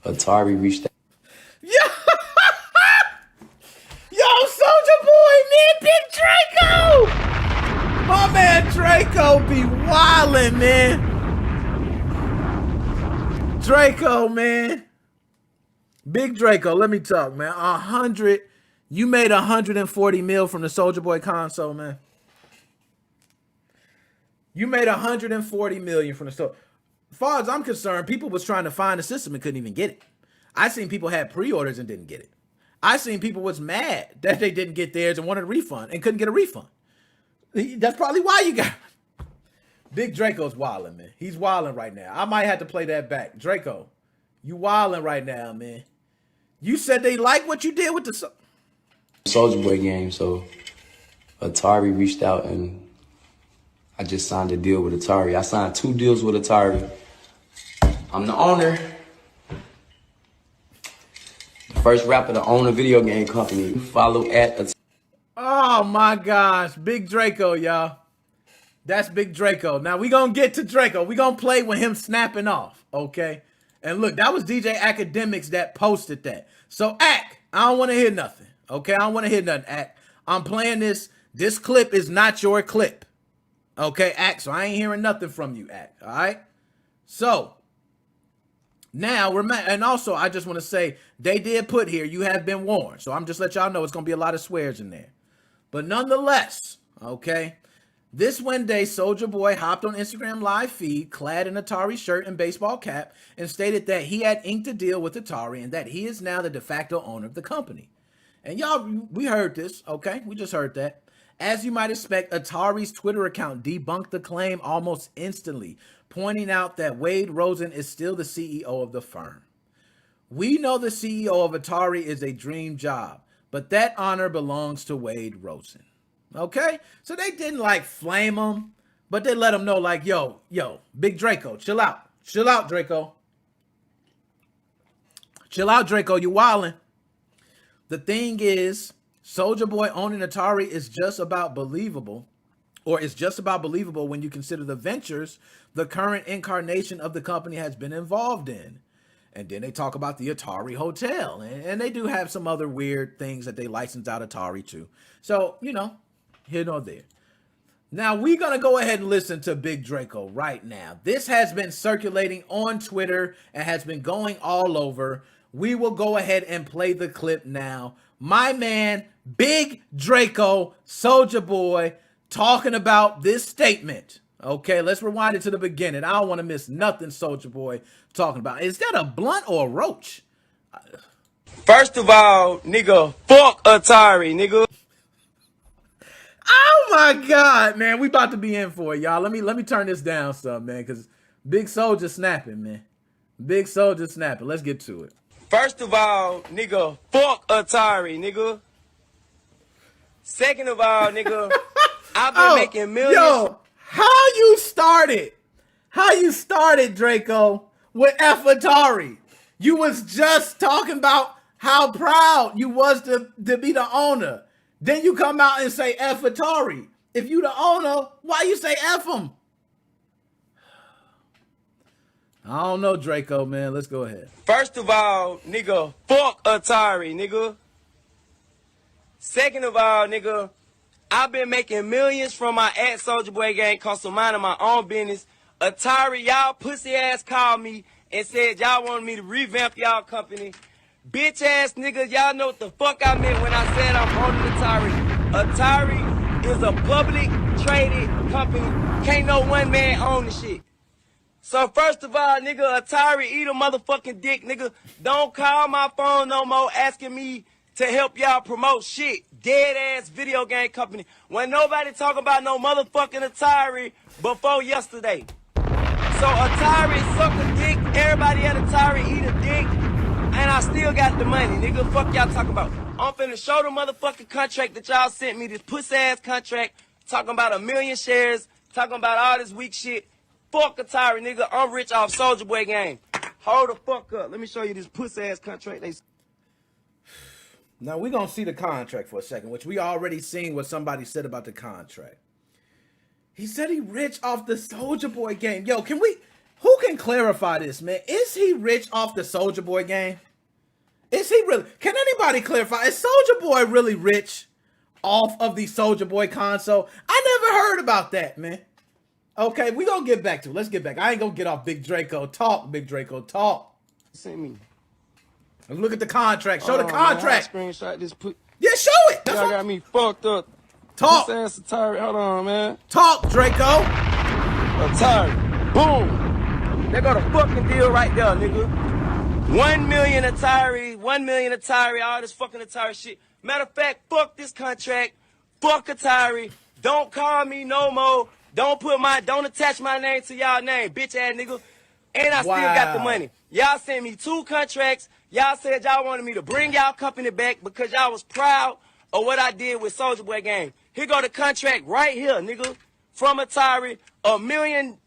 Atari reached out. Yo, Soulja Boy, man, Big Draco. My man Draco be wildin', man. Draco, man. Big Draco, let me talk, man. You made 140 mil from the Soulja Boy console, man. You made 140 million from the store. As far as I'm concerned, people was trying to find the system and couldn't even get it. I seen people had pre-orders and didn't get it. I seen people was mad that they didn't get theirs and wanted a refund and couldn't get a refund. That's probably why you got it. Big Draco's wilding, man. He's wilding right now. I might have to play that back. Draco, you wilding right now, man. You said they like what you did with the Soulja Boy game, so Atari reached out and I just signed a deal with Atari. I signed 2 deals with Atari. I'm the owner. The first rapper to own a video game company. Follow at Atari. Oh my gosh, Big Draco, y'all. That's Big Draco. Now we gonna get to Draco. We gonna play with him snapping off, okay? And look, that was DJ Academics that posted that. So Ack, I don't want to hear nothing, okay? I don't want to hear nothing, Ack. I'm playing this. This clip is not your clip, okay, Ack? So I ain't hearing nothing from you, Ack, all right? So now, remember, and also I just want to say, they did put here, you have been warned. So I'm just let y'all know it's gonna be a lot of swears in there. But nonetheless, okay, This Wednesday, Soulja Boy hopped on Instagram live feed, clad in Atari shirt and baseball cap, and stated that he had inked a deal with Atari and that he is now the de facto owner of the company. And y'all, we heard this, okay? We just heard that. As you might expect, Atari's Twitter account debunked the claim almost instantly, pointing out that Wade Rosen is still the CEO of the firm. We know the CEO of Atari is a dream job, but that honor belongs to Wade Rosen. Okay? So they didn't like flame him, but they let him know like, yo, Big Draco, chill out. Chill out, Draco. Chill out, Draco, you wildin'. The thing is, Soulja Boy owning Atari is just about believable, or it's just about believable when you consider the ventures the current incarnation of the company has been involved in. And then they talk about the Atari Hotel, and they do have some other weird things that they license out Atari to. So, here nor there. Now, we're going to go ahead and listen to Big Draco right now. This has been circulating on Twitter and has been going all over. We will go ahead and play the clip now. My man, Big Draco, Soulja Boy, talking about this statement. Okay, let's rewind it to the beginning. I don't want to miss nothing Soulja Boy talking about. Is that a blunt or a roach? First of all, nigga, fuck Atari, nigga. Oh my God, man. We about to be in for it, y'all. Let me turn this down some, man, because Big Soulja snapping, man. Big Soulja snapping. Let's get to it. First of all, nigga, fuck Atari, nigga. Second of all, nigga, I've been making millions. Yo, how you started, Draco, with F Atari. You was just talking about how proud you was to be the owner. Then you come out and say F Atari. If you the owner, why you say F him? I don't know, Draco, man. Let's go ahead. First of all, nigga, fuck Atari, nigga. Second of all, nigga, I've been making millions from my Soulja Boy gang cause I'm minding my own business. Atari, y'all pussy ass called me and said y'all wanted me to revamp y'all company. Bitch ass niggas, y'all know what the fuck I meant when I said I'm owning Atari. Atari is a public traded company. Can't no one man own the shit. So first of all, nigga, Atari eat a motherfucking dick, nigga. Don't call my phone no more asking me to help y'all promote shit. Dead ass video game company. When nobody talk about no motherfucking Atari before yesterday. So Atari suck a dick. Everybody at Atari eat a dick. And I still got the money, nigga. Fuck y'all talking about. I'm finna show the motherfucking contract that y'all sent me. This pussy ass contract. Talking about 1 million shares. Talking about all this weak shit. Fuck Atari, nigga. I'm rich off Soulja Boy game. Hold the fuck up. Let me show you this pussy ass contract. Now we're gonna see the contract for a second, which we already seen what somebody said about the contract. He said he rich off the Soulja Boy game. Yo, who can clarify this, man? Is he rich off the Soulja Boy game? Is he really? Can anybody clarify? Is Soulja Boy really rich off of the Soulja Boy console? I never heard about that, man. Okay, we gonna get back to it. Let's get back. I ain't gonna get off Big Draco. Talk, Big Draco. Talk. Send me. Look at the contract. Show the contract. Man, screenshot this. Yeah, show it. That's y'all got me fucked up. Talk. This ass Atari. Hold on, man. Talk, Draco. Atari. Boom. They got a fucking deal right there, nigga. 1 million Atari. 1 million Atari. All this fucking Atari shit. Matter of fact, fuck this contract. Fuck Atari. Don't call me no more. Don't attach my name to y'all name, bitch ass nigga. And I still got the money. Y'all sent me 2 contracts. Y'all said y'all wanted me to bring y'all company back because y'all was proud of what I did with Soulja Boy game. Here go the contract right here, nigga. From Atari, 1 million.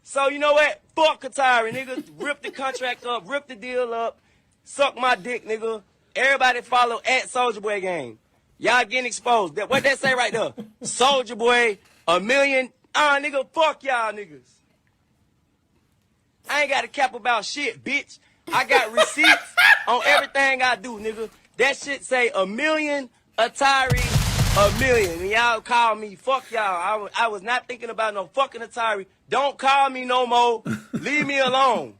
So you know what? Fuck Atari, nigga. Rip the contract up, rip the deal up, suck my dick, nigga. Everybody follow at Soulja Boy game. Y'all getting exposed. What they say right there? Soulja Boy, 1 million. Nigga, fuck y'all niggas. I ain't got to cap about shit, bitch. I got receipts on everything I do, nigga. That shit say 1 million, Atari, 1 million. And y'all call me, fuck y'all. I was not thinking about no fucking Atari. Don't call me no more. Leave me alone.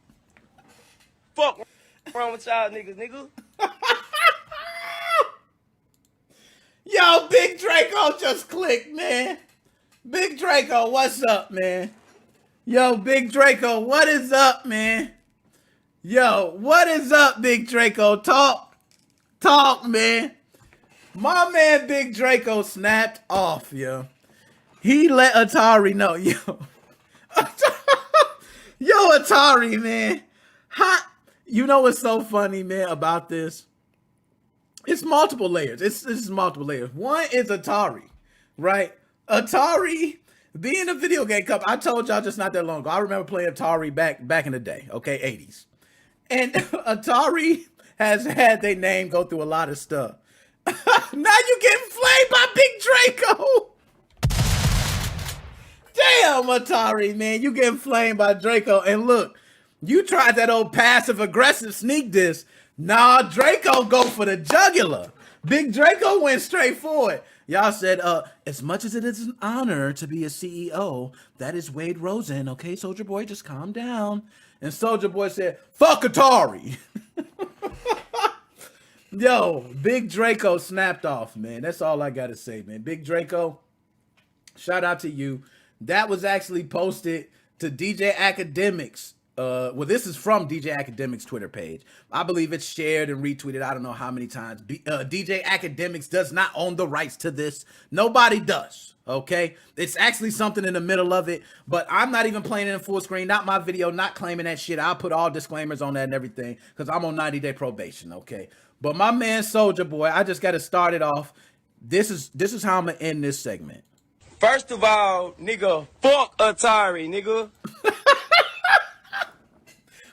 Fuck what's wrong with y'all niggas, nigga? Yo, Big Draco just clicked, man. Big Draco, what's up, man? Yo, Big Draco, what is up, man? Yo, what is up, Big Draco? Talk, man. My man Big Draco snapped off, yo. He let Atari know, yo. Yo, Atari, man. You know what's so funny, man, about this? It's multiple layers. It's multiple layers. One is Atari, right? Atari being a video game company. I told y'all just not that long ago. I remember playing Atari back in the day, okay, 80s. And Atari has had their name go through a lot of stuff. Now you getting flamed by Big Draco. Damn, Atari, man. You getting flamed by Draco. And look, you tried that old passive-aggressive sneak diss. Nah, Draco go for the jugular. Big Draco went straight for it. Y'all said, as much as it is an honor to be a CEO, that is Wade Rosen. Okay, Soulja Boy, just calm down. And Soulja Boy said, fuck Atari. Yo, Big Draco snapped off, man. That's all I got to say, man. Big Draco, shout out to you. That was actually posted to DJ Academics. Well, this is from DJ Academics' Twitter page. I believe it's shared and retweeted. I don't know how many times. DJ Academics does not own the rights to this. Nobody does. Okay, it's actually something in the middle of it, but I'm not even playing it in full screen. Not my video. Not claiming that shit. I'll put all disclaimers on that and everything because I'm on 90-day probation. Okay, but my man Soulja Boy, I just got to start it off. This is how I'm gonna end this segment. First of all, nigga, fuck Atari, nigga.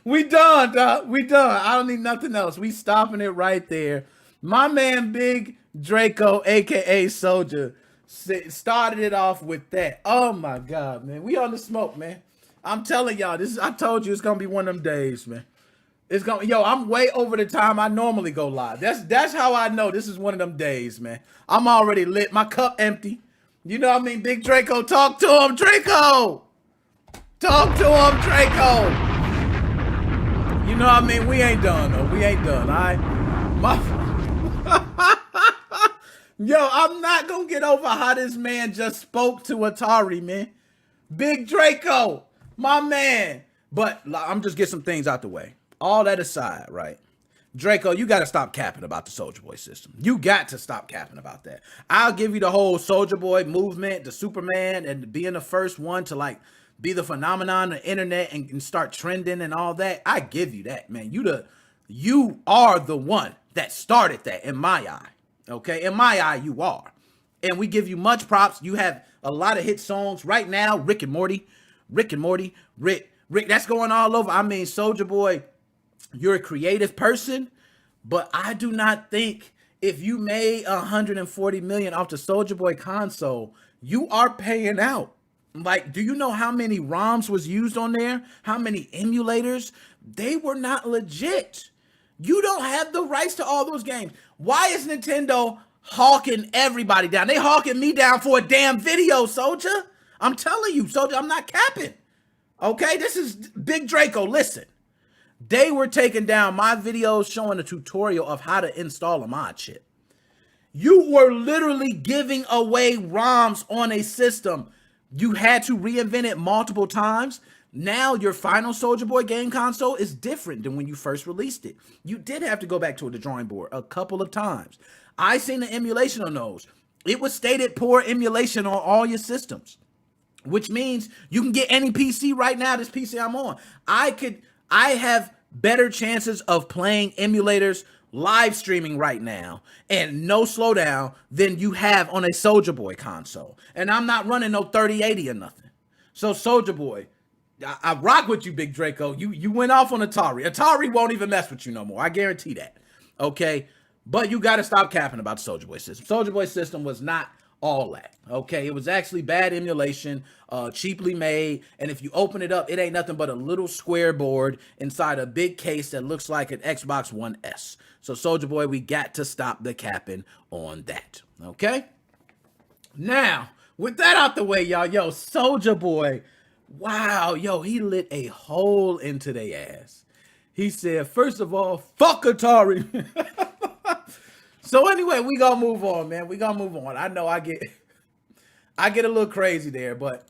We done, dog. We done. I don't need nothing else. We stopping it right there. My man Big Draco, aka Soulja, started it off with that. Oh my God, man. We on the smoke, man. I'm telling y'all, I told you it's gonna be one of them days, man. I'm way over the time I normally go live. That's how I know this is one of them days, man. I'm already lit. My cup empty. You know what I mean? Big Draco, talk to him, Draco. Talk to him, Draco. You know what I mean? We ain't done, though. We ain't done, all right? Yo, I'm not going to get over how this man just spoke to Atari, man. Big Draco, my man. But I'm just get some things out the way. All that aside, right? Draco, you got to stop capping about the Soulja Boy system. You got to stop capping about that. I'll give you the whole Soulja Boy movement, the Superman, and being the first one to, like, be the phenomenon on the internet and start trending and all that. I give you that, man. You are the one that started that in my eye. Okay? In my eye, you are. And we give you much props. You have a lot of hit songs right now. Rick and Morty, Rick, that's going all over. I mean, Soulja Boy, you're a creative person, but I do not think if you made $140 million off the Soulja Boy console, you are paying out. Like, do you know how many ROMs was used on there? How many emulators? They were not legit. You don't have the rights to all those games. Why is Nintendo hawking everybody down? They hawking me down for a damn video, Soulja. I'm telling you, Soulja, I'm not capping. Okay, this is Big Draco, listen. They were taking down my videos showing a tutorial of how to install a mod chip. You were literally giving away ROMs on a system. You had to reinvent it multiple times. Now your final Soulja Boy game console is different than when you first released it. You did have to go back to the drawing board a couple of times. I seen the emulation on those. It was stated poor emulation on all your systems, which means you can get any PC right now. This PC I'm on, I have better chances of playing emulators live streaming right now and no slowdown than you have on a Soulja Boy console. And I'm not running no 3080 or nothing. So Soulja Boy, I rock with you, Big Draco. You went off on Atari. Atari won't even mess with you no more. I guarantee that. Okay? But you got to stop capping about the Soulja Boy system. Soulja Boy system was not all that. Okay? It was actually bad emulation, cheaply made. And if you open it up, it ain't nothing but a little square board inside a big case that looks like an Xbox One S. So Soulja Boy, we got to stop the capping on that. Okay? Now, with that out the way, y'all, yo, Soulja Boy, wow, yo, he lit a hole into their ass. He said, first of all, fuck Atari. So anyway, we gonna move on, man. We gonna move on. I know I I get a little crazy there, but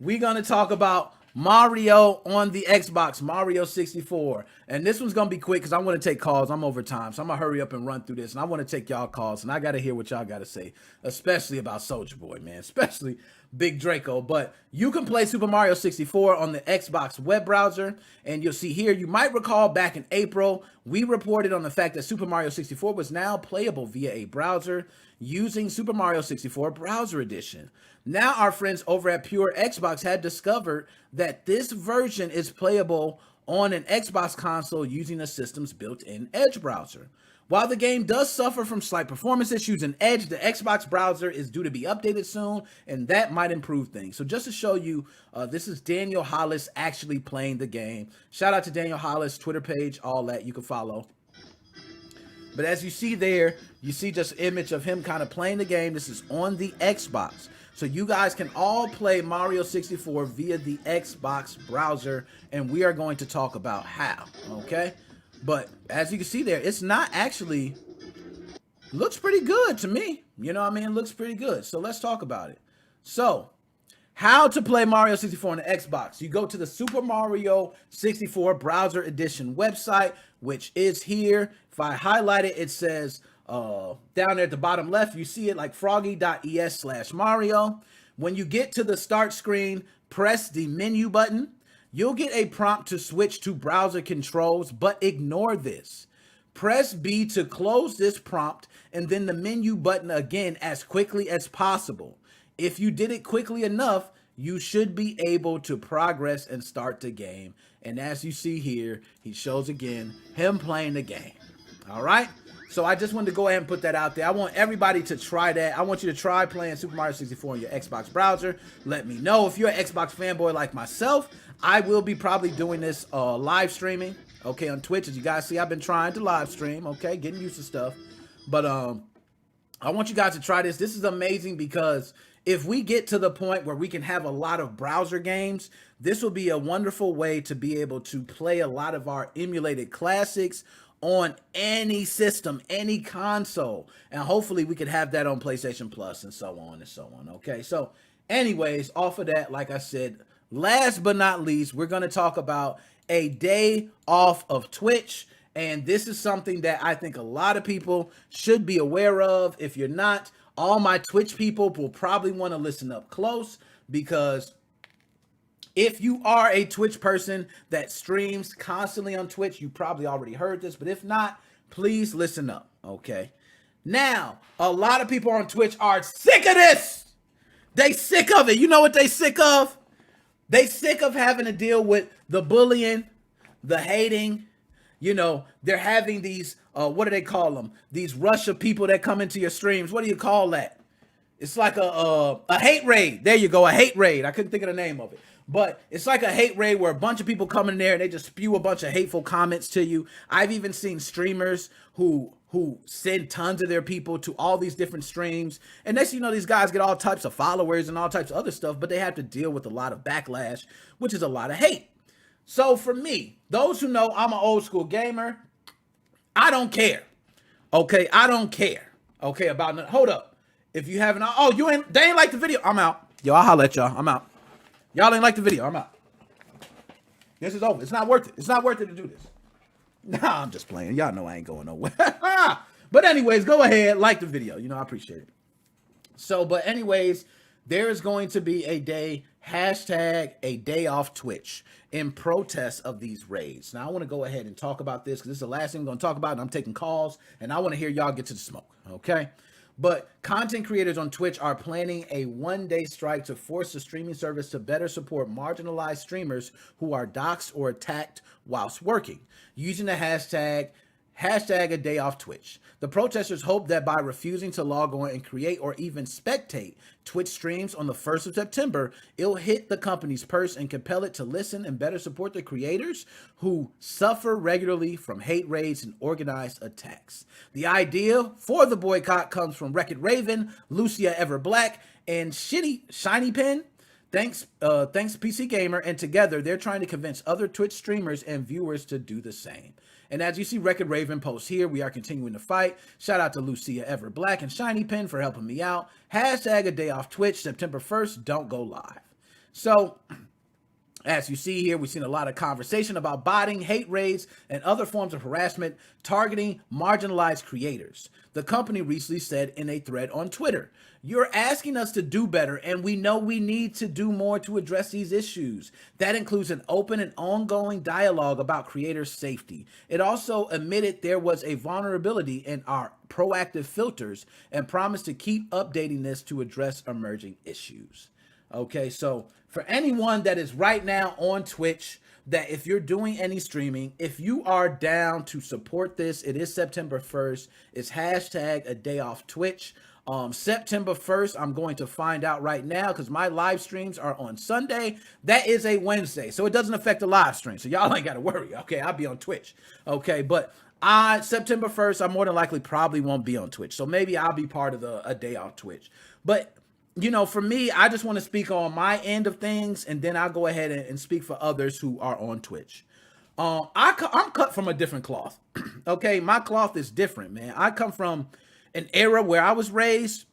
we're going to talk about Mario on the Xbox, Mario 64. And this one's going to be quick because I want to take calls. I'm over time, so I'm going to hurry up and run through this. And I want to take y'all calls, and I got to hear what y'all got to say, especially about Soulja Boy, man, especially Big Draco. But you can play Super Mario 64 on the Xbox web browser, and you'll see here, you might recall back in April, we reported on the fact that Super Mario 64 was now playable via a browser using Super Mario 64 Browser Edition. Now our friends over at Pure Xbox had discovered that this version is playable on an Xbox console using the system's built-in Edge browser. While the game does suffer from slight performance issues in Edge, the Xbox browser is due to be updated soon, and that might improve things. So just to show you, this is Daniel Hollis actually playing the game. Shout out to Daniel Hollis, Twitter page, all that you can follow. But as you see there, you see just an image of him kind of playing the game. This is on the Xbox. So you guys can all play Mario 64 via the Xbox browser, and we are going to talk about how, okay? But as you can see there, it's not actually, looks pretty good to me. You know what I mean? It looks pretty good. So let's talk about it. So, how to play Mario 64 on the Xbox. You go to the Super Mario 64 Browser Edition website, which is here. If I highlight it, it says down there at the bottom left, you see it like froggy.es/Mario. When you get to the start screen, press the menu button. You'll get a prompt to switch to browser controls, but ignore this. Press B to close this prompt and then the menu button again as quickly as possible. If you did it quickly enough, you should be able to progress and start the game. And as you see here, he shows again him playing the game. All right? So I just wanted to go ahead and put that out there. I want everybody to try that. I want you to try playing Super Mario 64 on your Xbox browser. Let me know. If you're an Xbox fanboy like myself, I will be probably doing this live streaming, okay, on Twitch. As you guys see, I've been trying to live stream, okay, getting used to stuff. But I want you guys to try this. This is amazing because if we get to the point where we can have a lot of browser games, this will be a wonderful way to be able to play a lot of our emulated classics on any system, any console. And hopefully we could have that on PlayStation Plus and so on and so on, okay? So anyways, off of that, like I said, last but not least, we're going to talk about a day off of Twitch. And this is something that I think a lot of people should be aware of. If you're not, all my Twitch people will probably want to listen up close, because if you are a Twitch person that streams constantly on Twitch, you probably already heard this, but if not, please listen up, okay? Now, a lot of people on Twitch are sick of this. They sick of it. You know what they sick of? They sick of having to deal with the bullying, the hating. You know, they're having these, what do they call them? These rush of people that come into your streams. What do you call that? It's like a hate raid. There you go, a hate raid. I couldn't think of the name of it. But it's like a hate raid where a bunch of people come in there and they just spew a bunch of hateful comments to you. I've even seen streamers who send tons of their people to all these different streams. And next thing you know, these guys get all types of followers and all types of other stuff, but they have to deal with a lot of backlash, which is a lot of hate. So for me, those who know I'm an old school gamer, I don't care. Okay, I don't care. Okay, about, hold up. If you haven't, they ain't like the video, I'm out. Yo, I'll holler at y'all, I'm out. Y'all ain't like the video, I'm out. This is over. It's not worth it. It's not worth it to do this. Nah, I'm just playing. Y'all know I ain't going nowhere. But anyways, go ahead, like the video. You know, I appreciate it. So, but anyways, there is going to be a day, hashtag a day off Twitch, in protest of these raids. Now, I want to go ahead and talk about this because this is the last thing I'm going to talk about, and I'm taking calls, and I want to hear y'all get to the smoke, okay? But content creators on Twitch are planning a one-day strike to force the streaming service to better support marginalized streamers who are doxxed or attacked whilst working, using the hashtag a day off Twitch. The protesters hope that by refusing to log on and create or even spectate Twitch streams on the 1st of September, it'll hit the company's purse and compel it to listen and better support the creators who suffer regularly from hate raids and organized attacks. The idea for the boycott comes from Wreck-It Raven, Lucia Everblack, and Shiny Pen. Thanks PC Gamer, and together they're trying to convince other Twitch streamers and viewers to do the same. And as you see, Record Raven posts here, we are continuing to fight. Shout out to Lucia Ever Black and Shiny Pen for helping me out. Hashtag a day off Twitch, September 1st, don't go live. So, as you see here, we've seen a lot of conversation about botting, hate raids, and other forms of harassment targeting marginalized creators. The company recently said in a thread on Twitter, "You're asking us to do better, and we know we need to do more to address these issues. That includes an open and ongoing dialogue about creator safety." It also admitted there was a vulnerability in our proactive filters and promised to keep updating this to address emerging issues. Okay, so for anyone that is right now on Twitch, that if you're doing any streaming, if you are down to support this, it is September 1st. It's hashtag a day off Twitch. September 1st, I'm going to find out right now because my live streams are on Sunday. That is a Wednesday, so it doesn't affect the live stream. So y'all ain't got to worry. Okay, I'll be on Twitch. Okay, but September 1st, I more than likely probably won't be on Twitch. So maybe I'll be part of a day off Twitch. But you know, for me, I just want to speak on my end of things, and then I'll go ahead and speak for others who are on Twitch. I'm cut from a different cloth. Okay, my cloth is different, man. I come from an era where I was raised,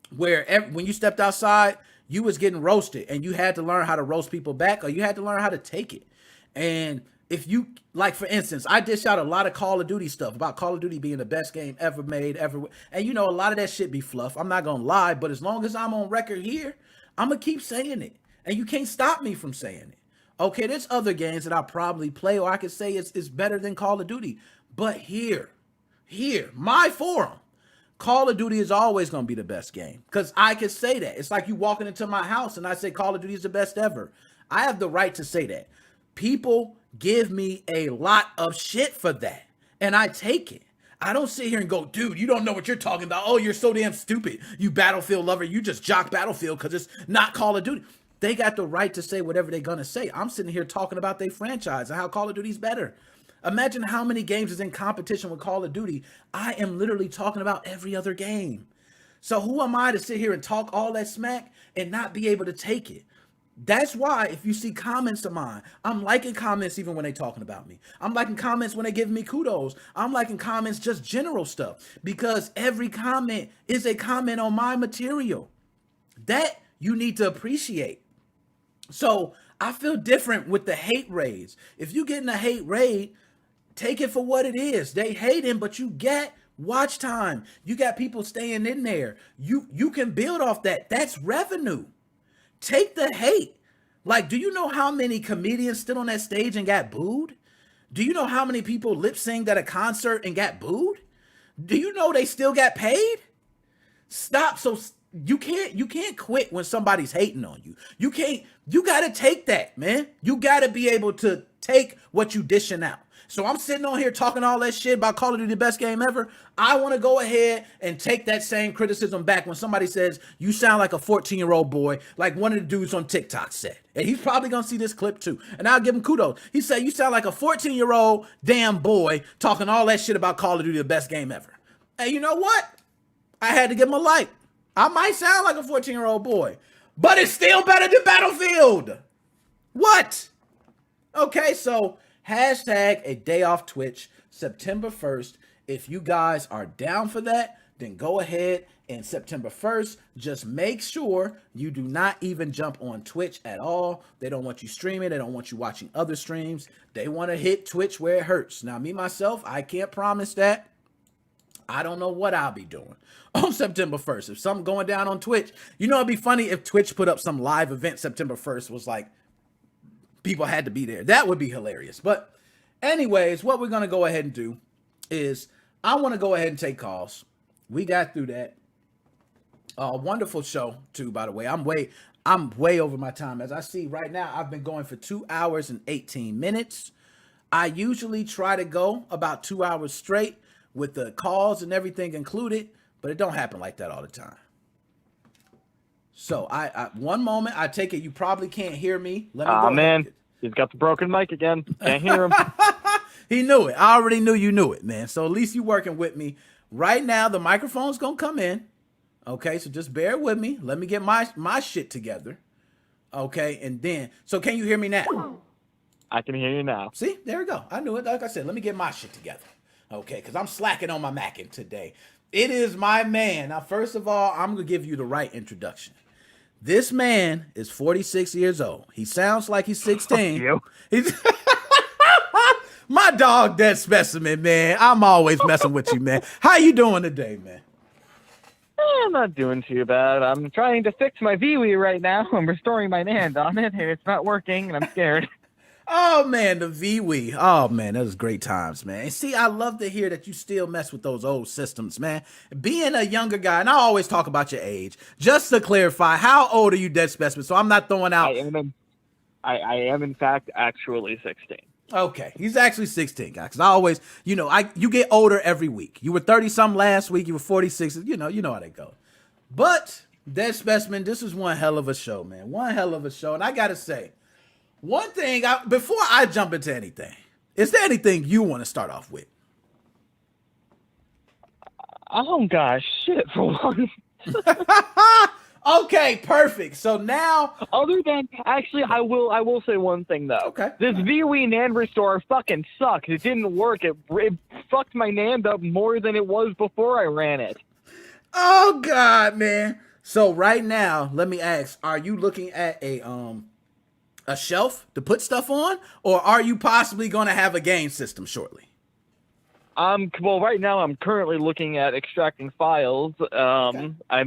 where when you stepped outside, you was getting roasted, and you had to learn how to roast people back, or you had to learn how to take it. And if you, like, for instance, I dish out a lot of Call of Duty stuff about Call of Duty being the best game ever made, ever. And, you know, a lot of that shit be fluff. I'm not going to lie, but as long as I'm on record here, I'm going to keep saying it. And you can't stop me from saying it. Okay, there's other games that I probably play, or I could say it's better than Call of Duty. But here, my forum, Call of Duty is always going to be the best game. Because I can say that. It's like you walking into my house and I say Call of Duty is the best ever. I have the right to say that. People give me a lot of shit for that, and I take it. I don't sit here and go, dude, you don't know what you're talking about. Oh, you're so damn stupid. You Battlefield lover. You just jock Battlefield because it's not Call of Duty. They got the right to say whatever they're going to say. I'm sitting here talking about their franchise and how Call of Duty's better. Imagine how many games is in competition with Call of Duty. I am literally talking about every other game. So who am I to sit here and talk all that smack and not be able to take it? That's why if you see comments of mine, I'm liking comments even when they talking about me. I'm liking comments when they giving me kudos. I'm liking comments, just general stuff, because every comment is a comment on my material. That you need to appreciate. So I feel different with the hate raids. If you getting a hate raid, take it for what it is. They hating, but you get watch time. You got people staying in there. You can build off that. That's revenue. Take the hate. Like, do you know how many comedians stood on that stage and got booed? Do you know how many people lip synced at a concert and got booed? Do you know they still got paid? Stop. So you can't quit when somebody's hating on you. You got to take that, man. You got to be able to take what you dishing out. So I'm sitting on here talking all that shit about Call of Duty the best game ever. I want to go ahead and take that same criticism back when somebody says, you sound like a 14-year-old boy, like one of the dudes on TikTok said. And he's probably going to see this clip too. And I'll give him kudos. He said, you sound like a 14-year-old damn boy talking all that shit about Call of Duty the best game ever. And you know what? I had to give him a like. I might sound like a 14-year-old boy, but it's still better than Battlefield. What? Okay, so hashtag a day off Twitch, September 1st. If you guys are down for that, then go ahead and September 1st, just make sure you do not even jump on Twitch at all. They don't want you streaming. They don't want you watching other streams. They want to hit Twitch where it hurts. Now, me, myself, I can't promise that. I don't know what I'll be doing on September 1st. If something going down on Twitch, you know, it'd be funny if Twitch put up some live event September 1st was like, people had to be there. That would be hilarious. But anyways, what we're going to go ahead and do is I want to go ahead and take calls. We got through that. Wonderful show too, by the way. I'm way over my time. As I see right now, I've been going for 2 hours and 18 minutes. I usually try to go about 2 hours straight with the calls and everything included, but it don't happen like that all the time. So I one moment, I take it you probably can't hear me. Let me go man, he's got the broken mic again. Can't hear him. He knew it. I already knew you knew it, man. So at least you working with me. Right now, the microphone's going to come in. Okay, so just bear with me. Let me get my shit together. Okay, and then so can you hear me now? I can hear you now. See, there we go. I knew it. Like I said, let me get my shit together. Okay, because I'm slacking on my Mackin today. It is my man. Now, first of all, I'm gonna give you the right introduction. This man is 46 years old. He sounds like he's 16. You. He's my dog, Dead Specimen, man. I'm always messing with you, man. How you doing today, man? I'm not doing too bad. I'm trying to fix my VWii right now. I'm restoring my NAND on it, and it's not working, and I'm scared. Oh, man, the VWii. Oh, man, that was great times, man. And see, I love to hear that you still mess with those old systems, man. Being a younger guy, and I always talk about your age. Just to clarify, how old are you, Dead Specimen? So I'm not throwing out... I am, in fact, actually 16. Okay, he's actually 16, guys. Because I always, you get older every week. You were 30-something last week. You were 46. You know how they go. But, Dead Specimen, this is one hell of a show, man. One hell of a show. And I got to say, one thing, before I jump into anything, is there anything you want to start off with? Oh, gosh, shit, for one. Okay, perfect. So now, other than actually, I will say one thing though. Okay. This VWii NAND restore fucking sucks. It didn't work. It fucked my NAND up more than it was before I ran it. Oh God, man. So right now, let me ask: are you looking at a shelf to put stuff on, or are you possibly going to have a game system shortly? Well, right now I'm currently looking at extracting files. Okay. I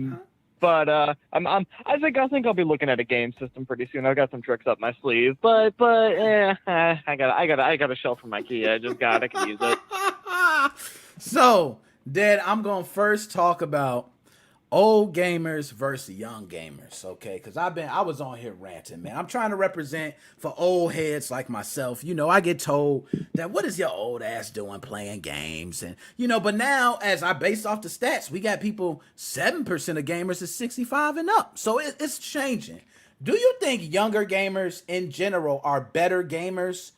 think I'll be looking at a game system pretty soon. I've got some tricks up my sleeve, I got a shelf from IKEA. I can use it. So, Dad, I'm gonna first talk about old gamers versus young gamers, okay? Because I was on here ranting, man. I'm trying to represent for old heads like myself. I get told that what is your old ass doing playing games? And, but now, as I base off the stats, we got people, 7% of gamers is 65 and up. So it's changing. Do you think younger gamers in general are better gamers,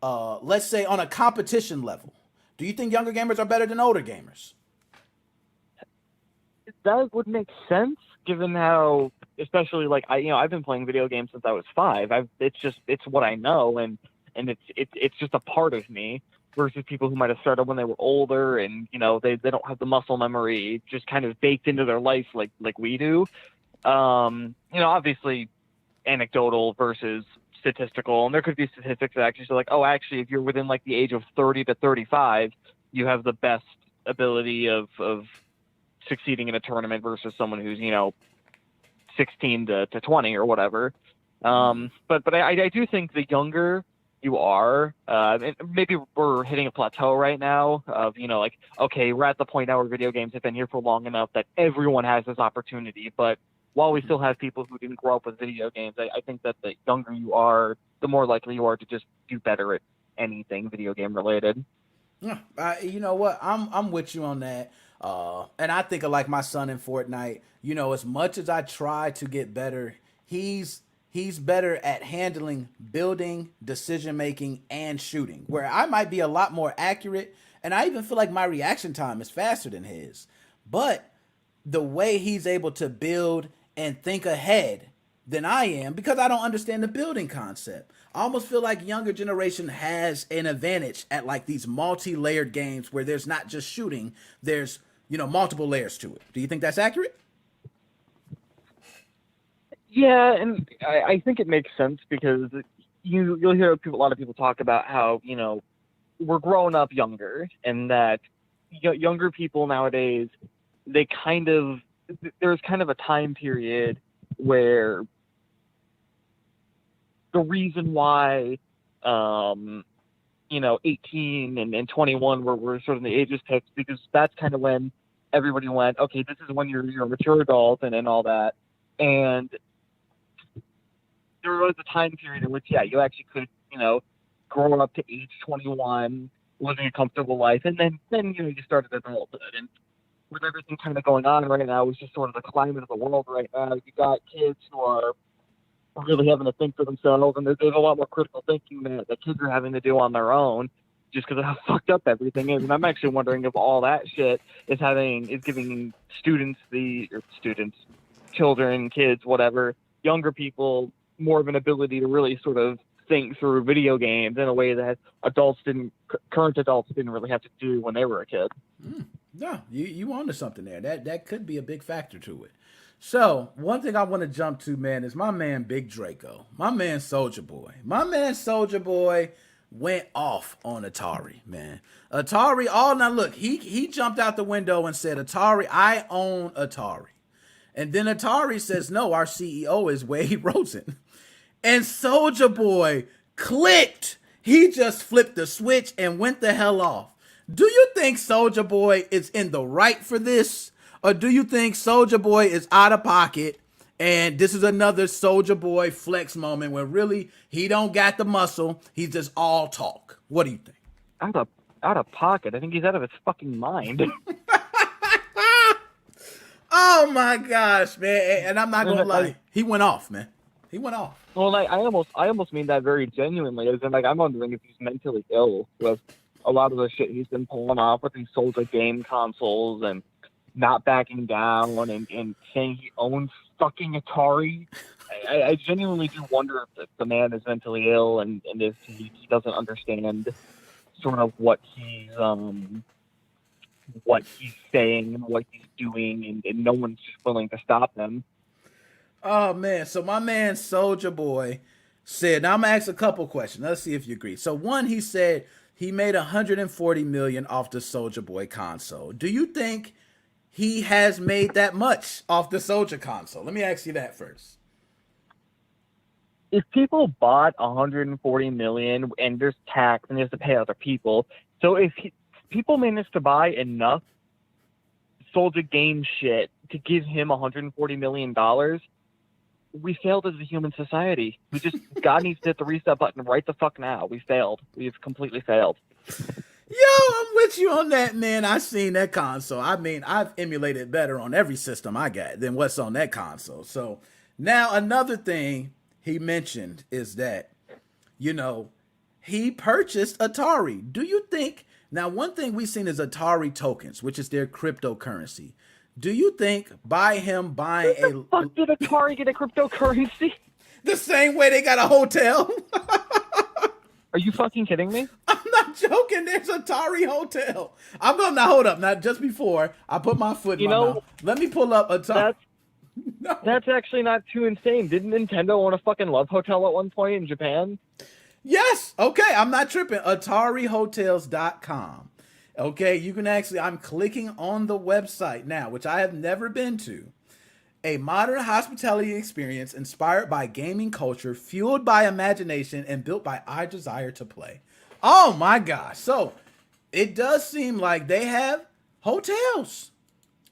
let's say on a competition level? Do you think younger gamers are better than older gamers? That would make sense, given how, especially I've been playing video games since I was 5. It's what I know, and it's just a part of me. Versus people who might have started when they were older, and they don't have the muscle memory just kind of baked into their life like we do. Obviously, anecdotal versus statistical, and there could be statistics that actually say actually, if you're within the age of 30 to 35, you have the best ability of succeeding in a tournament versus someone who's 16 to 20 or whatever. But I do think the younger you are, and maybe we're hitting a plateau right now of okay, we're at the point now where video games have been here for long enough that everyone has this opportunity. But while we still have people who didn't grow up with video games, I think that the younger you are, the more likely you are to just do better at anything video game related. Yeah, you know what? I'm with you on that. And I think of my son in Fortnite. As much as I try to get better, he's better at handling building, decision making, and shooting. Where I might be a lot more accurate, and I even feel like my reaction time is faster than his. But the way he's able to build and think ahead than I am, because I don't understand the building concept. I almost feel like younger generation has an advantage at these multi-layered games where there's not just shooting, there's multiple layers to it. Do you think that's accurate? Yeah, and I think it makes sense because you'll hear a lot of people talk about how we're growing up younger, and that younger people nowadays, there's kind of a time period where the reason why 18 and 21 were sort of the ages picked, because that's kind of when everybody went, okay, this is when you're a mature adult and all that. And there was a time period in which, you actually could, grow up to age 21, living a comfortable life, and then you started adulthood. And with everything kind of going on right now, it's just sort of the climate of the world right now. You got kids who are really having to think for themselves, and there's a lot more critical thinking that kids are having to do on their own, just because of how fucked up everything is. And I'm actually wondering if all that shit is giving children, kids, whatever, younger people, more of an ability to really sort of think through video games in a way that current adults didn't really have to do when they were a kid. No, you onto something there. That could be a big factor to it. So one thing I want to jump to, man, is my man Big Draco, my man Soulja Boy. My man Soulja Boy went off on Atari, man. Atari, now look, he jumped out the window and said, Atari, I own Atari. And then Atari says, no, our CEO is Wade Rosen. And Soulja Boy clicked. He just flipped the switch and went the hell off. Do you think Soulja Boy is in the right for this? Or do you think Soulja Boy is out of pocket and this is another Soulja Boy flex moment where really he don't got the muscle, he's just all talk? What do you think? Out of pocket? I think he's out of his fucking mind. Oh my gosh, man. And I'm not gonna lie, he went off, man. He went off. Well, I almost mean that very genuinely. As in, I'm wondering if he's mentally ill with a lot of the shit he's been pulling off with these Soulja game consoles and not backing down and saying he owns fucking Atari. I genuinely do wonder if the man is mentally ill and if he doesn't understand sort of what he's saying and what he's doing, and no one's just willing to stop him. Oh man, so my man Soulja Boy said, now I'm gonna ask a couple questions. Let's see if you agree. So one, he said he made $140 million off the Soulja Boy console. Do you think he has made that much off the Soulja console? Let me ask you that first. If people bought $140 million and there's tax and he has to pay other people, so if people manage to buy enough Soulja game shit to give him $140 million, we failed as a human society. God needs to hit the reset button right the fuck now. We failed. We've completely failed. Yo, I'm with you on that, man. I seen that console. I mean, I've emulated better on every system I got than what's on that console. So now another thing he mentioned is that, he purchased Atari. Do you think, now one thing we've seen is Atari tokens, which is their cryptocurrency. Do you think by him buying What the fuck did Atari get a cryptocurrency? The same way they got a hotel. Are you fucking kidding me? I'm not joking. There's Atari Hotel. I'm going to hold up. Now, just before I put my foot in my mouth, let me pull up Atari. That's actually not too insane. Didn't Nintendo own a fucking love hotel at one point in Japan? Yes. Okay. I'm not tripping. AtariHotels.com. Okay. You can actually, I'm clicking on the website now, which I have never been to. A modern hospitality experience inspired by gaming culture, fueled by imagination, and built by our desire to play. Oh my gosh. So it does seem like they have hotels.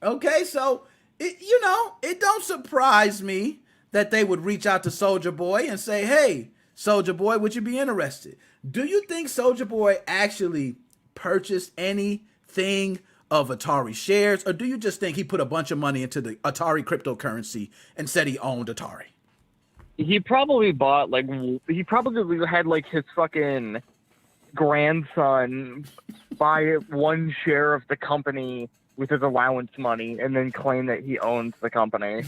Okay. So, it don't surprise me that they would reach out to Soulja Boy and say, hey, Soulja Boy, would you be interested? Do you think Soulja Boy actually purchased anything of Atari shares, or do you just think he put a bunch of money into the Atari cryptocurrency and said he owned Atari? He probably bought, he probably had, his fucking grandson buy one share of the company with his allowance money and then claim that he owns the company.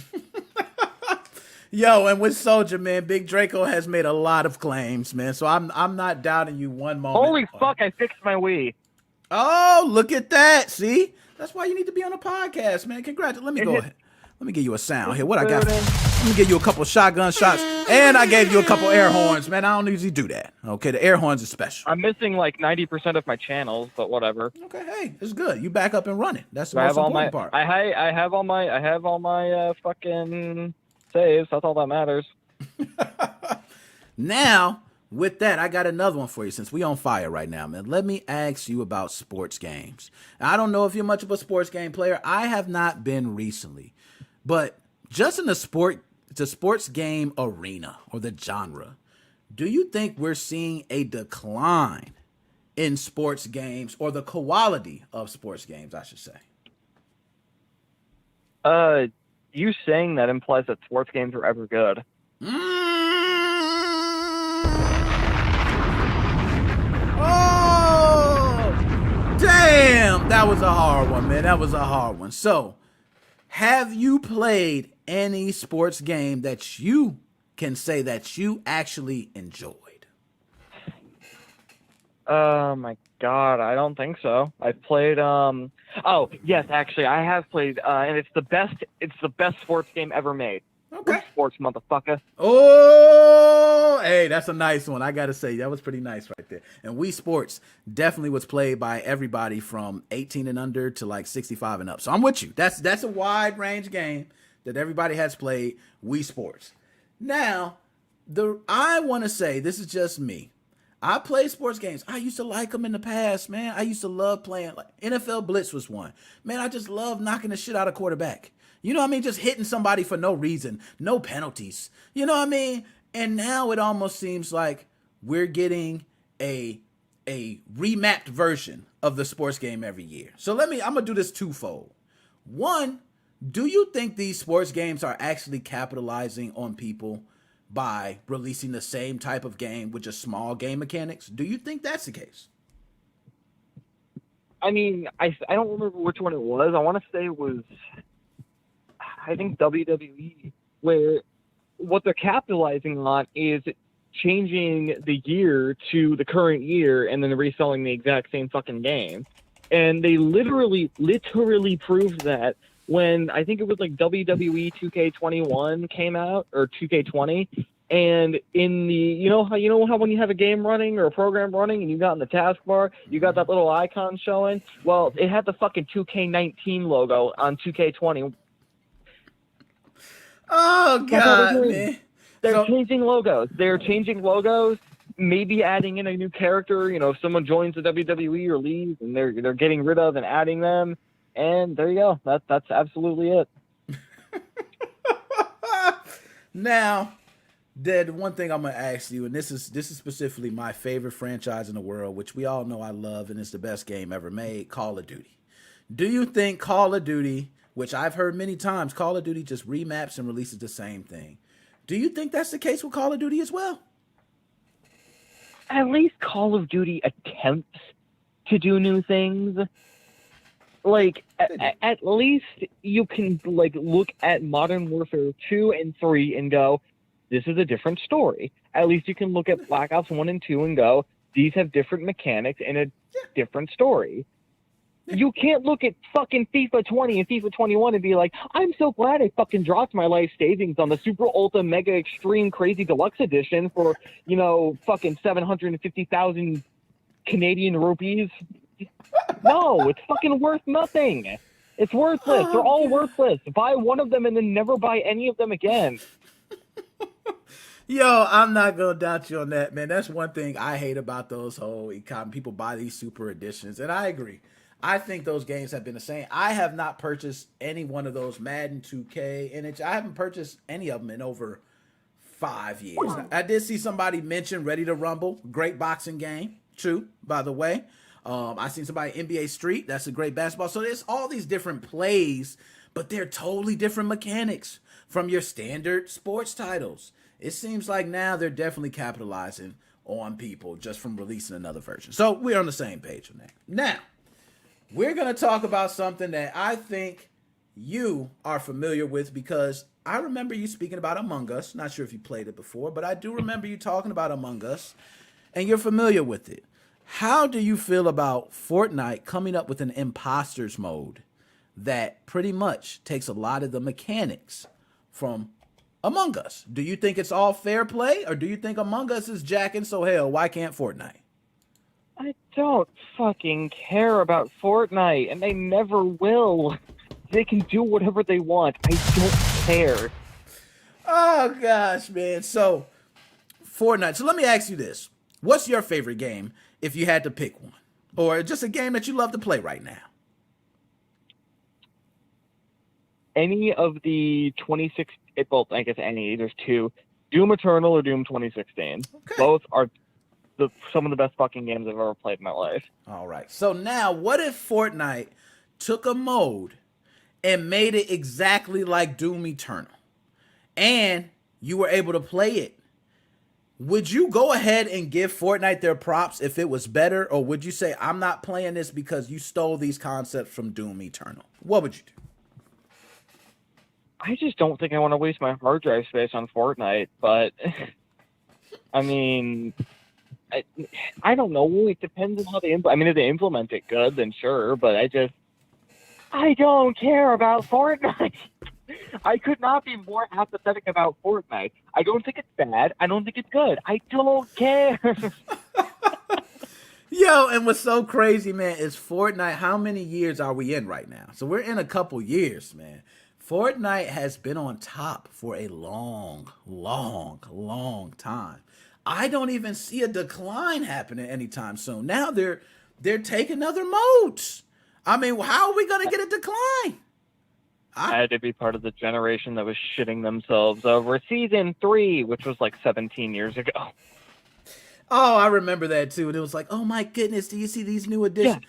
Yo, and with Soulja, man, Big Draco has made a lot of claims, man. So I'm not doubting you one moment. Holy fuck, I fixed my Wii. Oh, look at that. See? That's why you need to be on a podcast, man. Congratulations. Let me go ahead. Let me give you a sound here. What I got? Let me give you a couple shotgun shots. And I gave you a couple air horns, man. I don't usually do that. Okay, the air horns are special. I'm missing 90% of my channels, but whatever. Okay, hey, it's good. You back up and running. That's the most important part. I have all my fucking saves. That's all that matters. Now, with that, I got another one for you since we on fire right now, man. Let me ask you about sports games. Now, I don't know if you're much of a sports game player. I have not been recently. But just in the sports game arena or the genre, do you think we're seeing a decline in sports games, or the quality of sports games, I should say? You saying that implies that sports games are ever good. Oh, damn. That was a hard one, man. That was a hard one. So, have you played any sports game that you can say that you actually enjoyed? Oh my god, I don't think so. I've played oh, yes, actually I have played and it's the best sports game ever made. Okay. Wii Sports, motherfucker. Oh, hey, that's a nice one. I gotta say, that was pretty nice right there. And Wii Sports definitely was played by everybody from 18 and under to like 65 and up. So I'm with you. That's a wide range game that everybody has played. Wii Sports. Now, I want to say, this is just me. I play sports games. I used to like them in the past, man. I used to love playing. Like NFL Blitz was one. Man, I just love knocking the shit out of quarterback. You know what I mean? Just hitting somebody for no reason, no penalties. You know what I mean? And now it almost seems like we're getting a remapped version of the sports game every year. So I'm gonna do this twofold. One, do you think these sports games are actually capitalizing on people by releasing the same type of game with just small game mechanics? Do you think that's the case? I mean, I don't remember which one it was. I want to say it was, I think WWE, where what they're capitalizing on is changing the year to the current year and then reselling the exact same fucking game. And they literally proved that when I think it was like WWE 2K21 came out, or 2K20, and in the you know how when you have a game running or a program running and you got in the taskbar, you got that little icon showing? Well, it had the fucking 2K19 logo on 2K20. Oh god, man. They're changing logos. Maybe adding in a new character. If someone joins the WWE or leaves, and they're getting rid of and adding them. And there you go. That's absolutely it. Now, Dad, one thing I'm gonna ask you, and this is specifically my favorite franchise in the world, which we all know I love, and it's the best game ever made, Call of Duty. Do you think Call of Duty, which I've heard many times, Call of Duty just remaps and releases the same thing? Do you think that's the case with Call of Duty as well? At least Call of Duty attempts to do new things. Like, at least you can, like, look at Modern Warfare 2 and 3 and go, this is a different story. At least you can look at Black Ops 1 and 2 and go, these have different mechanics and a different story. You can't look at fucking FIFA 20 and FIFA 21 and be like, I'm so glad I fucking dropped my life savings on the Super Ultra Mega Extreme Crazy Deluxe Edition for, fucking 750,000 Canadian rupees. No, it's fucking worth nothing. It's worthless. They're all worthless. Buy one of them and then never buy any of them again. Yo, I'm not gonna doubt you on that, man. That's one thing I hate about those whole people buy these super editions, and I agree. I think those games have been the same. I have not purchased any one of those Madden 2K, and I haven't purchased any of them in over 5 years. I did see somebody mention Ready to Rumble, great boxing game, true, by the way. I seen somebody NBA Street, that's a great basketball. So there's all these different plays, but they're totally different mechanics from your standard sports titles. It seems like now they're definitely capitalizing on people just from releasing another version. So we're on the same page on that. Now, we're going to talk about something that I think you are familiar with, because I remember you speaking about Among Us. Not sure if you played it before, but I do remember you talking about Among Us, and you're familiar with it. How do you feel about Fortnite coming up with an imposters mode that pretty much takes a lot of the mechanics from Among Us? Do you think it's all fair play, or do you think Among Us is jacking, so hell, why can't Fortnite? I don't fucking care about Fortnite, and they never will. They can do whatever they want. I don't care. Oh, gosh, man. So, Fortnite. So let me ask you this. What's your favorite game if you had to pick one? Or just a game that you love to play right now? Any of the 26... Well, I guess any. There's two. Doom Eternal or Doom 2016. Okay. Both are some of the best fucking games I've ever played in my life. All right. So now, what if Fortnite took a mode and made it exactly like Doom Eternal, and you were able to play it? Would you go ahead and give Fortnite their props if it was better, or would you say, I'm not playing this because you stole these concepts from Doom Eternal? What would you do? I just don't think I want to waste my hard drive space on Fortnite, but I mean, I don't know. It depends on how they implement. I mean, if they implement it good, then sure. But I don't care about Fortnite. I could not be more apathetic about Fortnite. I don't think it's bad. I don't think it's good. I don't care. Yo, and what's so crazy, man, is Fortnite. How many years are we in right now? So we're in a couple years, man. Fortnite has been on top for a long, long, long time. I don't even see a decline happening anytime soon. Now they're taking other modes. I mean, how are we gonna get a decline? I had to be part of the generation that was shitting themselves over Season 3, which was like 17 years ago. Oh, I remember that too. And it was like, oh my goodness, do you see these new additions?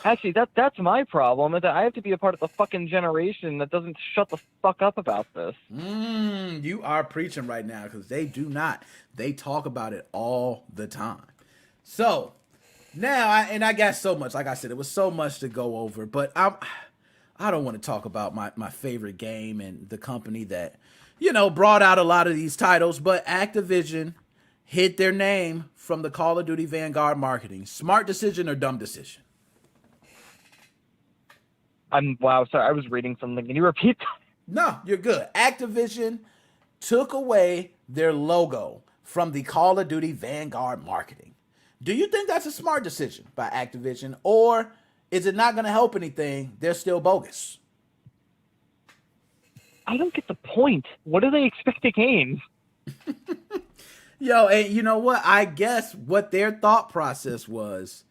Actually, that's my problem. Is that I have to be a part of the fucking generation that doesn't shut the fuck up about this. You are preaching right now, because they do not. They talk about it all the time. So now, I got so much. Like I said, it was so much to go over, but I don't want to talk about my favorite game and the company that, brought out a lot of these titles, but Activision hid their name from the Call of Duty Vanguard marketing. Smart decision or dumb decision? Wow, sorry, I was reading something. Can you repeat that? No, you're good. Activision took away their logo from the Call of Duty Vanguard marketing. Do you think that's a smart decision by Activision, or is it not going to help anything? They're still bogus. I don't get the point. What do they expect to gain? Yo, and you know what? I guess what their thought process was,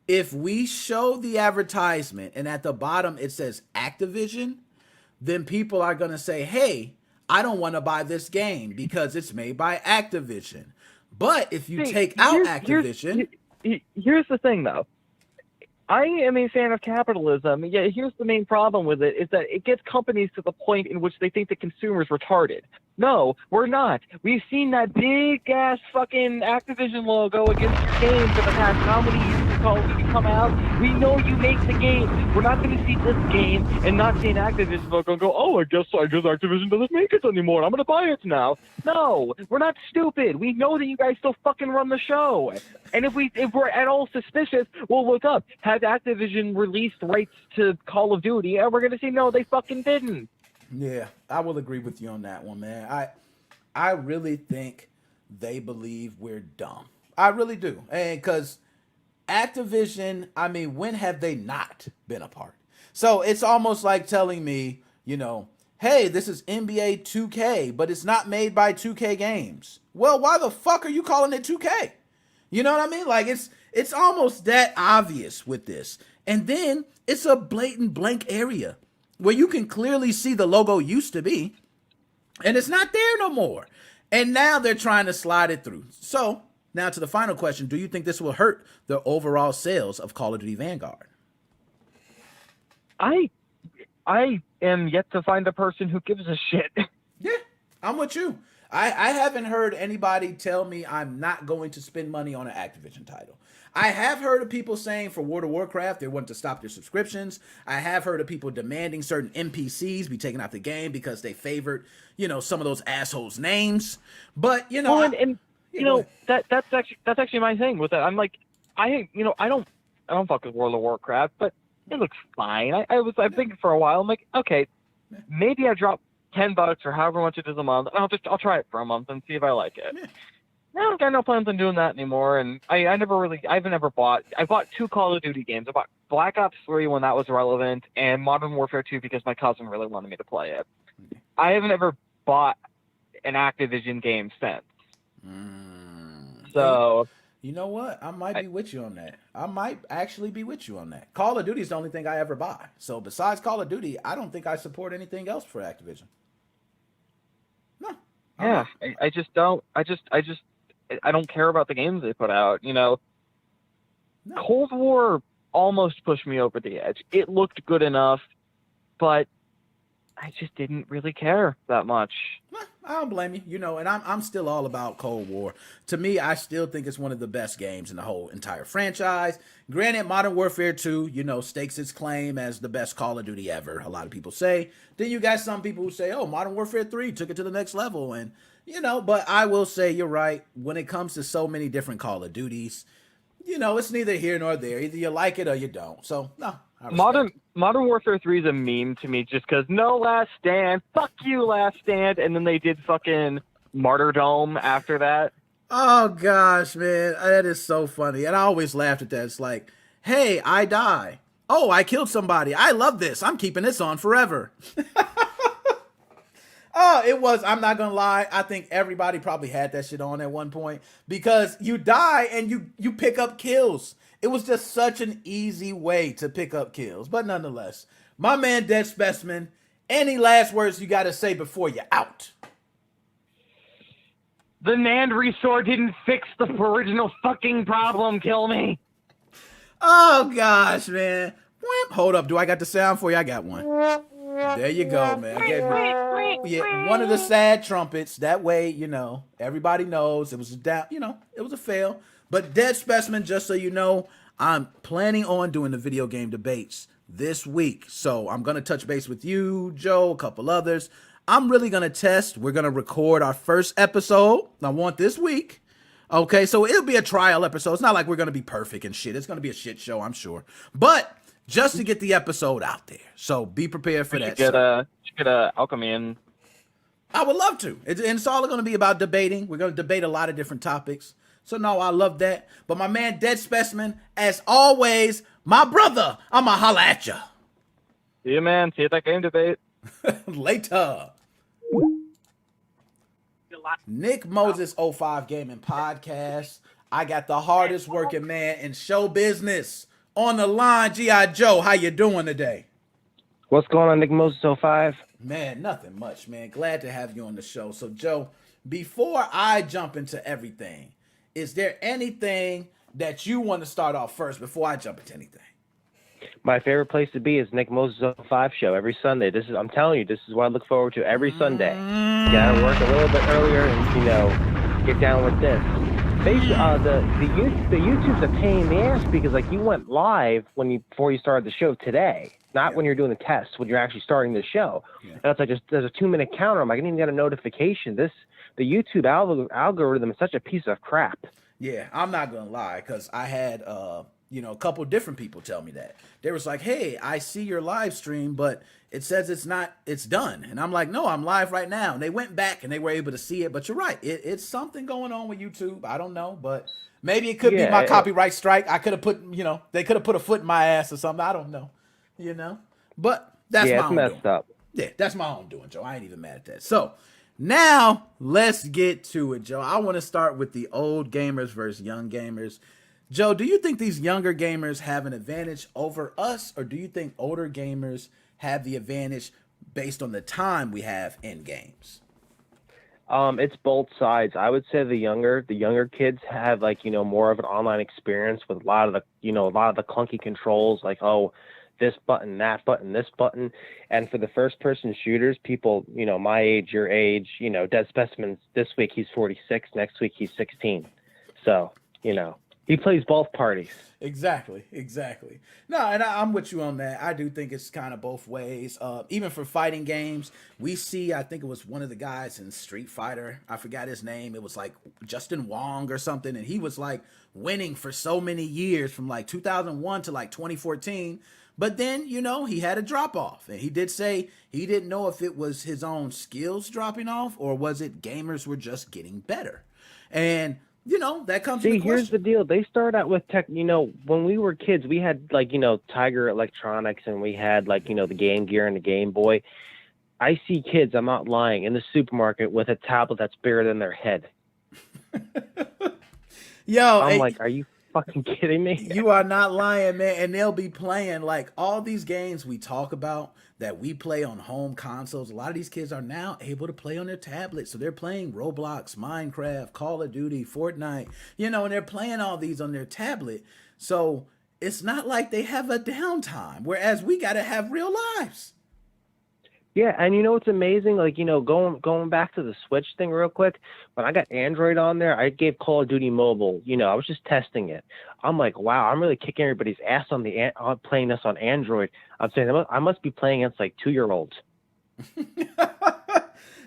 if we show the advertisement and at the bottom it says Activision, then people are going to say, hey, I don't want to buy this game because it's made by Activision. But if you take out Activision... Here's the thing, though. I am a fan of capitalism. Yeah, here's the main problem with it, is that it gets companies to the point in which they think the consumer's retarded. No, we're not. We've seen that big-ass fucking Activision logo against your game for the past how many years of Call of Duty come out? We know you make the game. We're not going to see this game and not see an Activision logo and go, oh, I guess Activision doesn't make it anymore. I'm going to buy it now. No, we're not stupid. We know that you guys still fucking run the show. And if we're at all suspicious, we'll look up. Have Activision released rights to Call of Duty? And we're going to see, no, they fucking didn't. Yeah, I will agree with you on that one, man. I really think they believe we're dumb. I really do. And because Activision, I mean, when have they not been a part? So it's almost like telling me, hey, this is NBA 2K, but it's not made by 2K Games. Well, why the fuck are you calling it 2K? You know what I mean? Like, it's almost that obvious with this. And then it's a blatant blank area where you can clearly see the logo used to be, and it's not there no more. And now they're trying to slide it through. So now to the final question, do you think this will hurt the overall sales of Call of Duty Vanguard? I am yet to find a person who gives a shit. Yeah, I'm with you. I haven't heard anybody tell me I'm not going to spend money on an Activision title. I have heard of people saying for World of Warcraft they want to stop their subscriptions. I have heard of people demanding certain NPCs be taken out the game because they favored, some of those assholes' names. But that's actually my thing with that. I'm like, I don't fuck with World of Warcraft, but it looks fine. I'm thinking for a while. I'm like, okay, maybe I drop $10 or however much it is a month. I'll try it for a month and see if I like it. Yeah. I got no plans on doing that anymore, and I bought 2 Call of Duty games. I bought Black Ops 3 when that was relevant, and Modern Warfare 2 because my cousin really wanted me to play it. I haven't ever bought an Activision game since. So... You know what? I might be with you on that. I might actually be with you on that. Call of Duty is the only thing I ever buy. So besides Call of Duty, I don't think I support anything else for Activision. No. Yeah, I just don't. I don't care about the games they put out. No. Cold War almost pushed me over the edge. It looked good enough, but I just didn't really care that much. I don't blame you. You know, and I'm still all about Cold War. To me, I still think it's one of the best games in the whole entire franchise. Granted, Modern Warfare 2, you know, stakes its claim as the best Call of Duty ever. A lot of people say. Then you got some people who say, oh, Modern Warfare 3 took it to the next level. And, you know, but I will say you're right. When it comes to so many different Call of Duties, you know, it's neither here nor there. Either you like it or you don't. So, no. Modern Warfare 3 is a meme to me just because no Last Stand, fuck you Last Stand, and then they did fucking Martyrdom after that. Oh gosh, man, that is so funny. And I always laughed at that. It's like, hey, I die. Oh, I killed somebody. I love this. I'm keeping this on forever. Oh, it was, I'm not gonna lie, I think everybody probably had that shit on at one point because you die and you pick up kills. It was just such an easy way to pick up kills. But nonetheless, my man Dead Specimen, any last words you gotta say before you're out? The NAND restore didn't fix the original fucking problem, kill me. Oh gosh, man. Hold up, do I got the sound for you? I got one. There you go, man. Yeah, one of the sad trumpets. That way, you know, everybody knows it was down, you know, it was a fail. But Dead Specimen, just so you know, I'm planning on doing the video game debates this week. So I'm going to touch base with you, Joe, a couple others. I'm really going to test. We're going to record our first episode. I want this week. Okay, so it'll be a trial episode. It's not like we're going to be perfect and shit. It's going to be a shit show, I'm sure. But just to get the episode out there. So be prepared for that. Get a Alchemy in. I would love to. It's all going to be about debating. We're going to debate a lot of different topics. So no, I love that. But my man Dead Specimen, as always, my brother, I'ma holla at ya. See you, man. See you at that game debate. Later. NickMoses05 Gaming Podcast. I got the hardest working man in show business on the line. G.I. Joe, how you doing today? What's going on, NickMoses05? Man, nothing much, man. Glad to have you on the show. So, Joe, before I jump into everything, is there anything that you want to start off first before I jump into anything? My favorite place to be is NickMoses05 show every Sunday. I'm telling you, this is what I look forward to every Sunday. Get out of work a little bit earlier and, you know, get down with this. Basically, the YouTube's a pain in the ass because, like, you went live before you started the show today, not when you're doing the test, when you're actually starting the show. Yeah. And it's like there's a 2-minute counter. I'm like, I didn't even get a notification. The YouTube algorithm is such a piece of crap. Yeah, I'm not gonna lie, because I had you know, a couple different people tell me that. They was like, hey, I see your live stream, but it says it's done. And I'm like, no, I'm live right now. And they went back and they were able to see it. But you're right, it's something going on with YouTube. I don't know, but maybe it could be my copyright strike. I could have put, you know, they could have put a foot in my ass or something. I don't know, you know, but that's my own messed doing. Up. Yeah, that's my own doing, Joe. I ain't even mad at that. So now let's get to it, Joe. I want to start with the old gamers versus young gamers. Joe, do you think these younger gamers have an advantage over us, or do you think older gamers have the advantage based on the time we have in games? It's both sides. I would say the younger kids have, like, you know, more of an online experience with a lot of the clunky controls, like, oh, this button, that button, this button. And for the first person shooters, people, you know, my age, your age, you know, Dead Specimens, this week he's 46, next week he's 16. So, you know, he plays both parties. Exactly. No, and I'm with you on that. I do think it's kind of both ways. Even for fighting games, we see, I think it was one of the guys in Street Fighter. I forgot his name. It was like Justin Wong or something. And he was like winning for so many years from like 2001 to like 2014. But then, you know, he had a drop off. And he did say he didn't know if it was his own skills dropping off or was it gamers were just getting better. And you know, that comes into question. Here's the deal. They start out with tech, you know, when we were kids, we had, like, you know, Tiger Electronics and we had, like, you know, the Game Gear and the Game Boy. I see kids, I'm not lying, in the supermarket with a tablet that's bigger than their head. Yo, I'm like, are you fucking kidding me? You are not lying, man. And they'll be playing, like, all these games we talk about that we play on home consoles. A lot of these kids are now able to play on their tablets. So they're playing Roblox, Minecraft, Call of Duty, Fortnite, you know, and they're playing all these on their tablet. So it's not like they have a downtime, whereas we got to have real lives. Yeah, and you know what's amazing? Like, you know, going back to the Switch thing real quick, when I got Android on there, I gave Call of Duty Mobile, you know, I was just testing it. I'm like, wow, I'm really kicking everybody's ass on playing this on Android. I'm saying I must be playing against like 2-year-olds.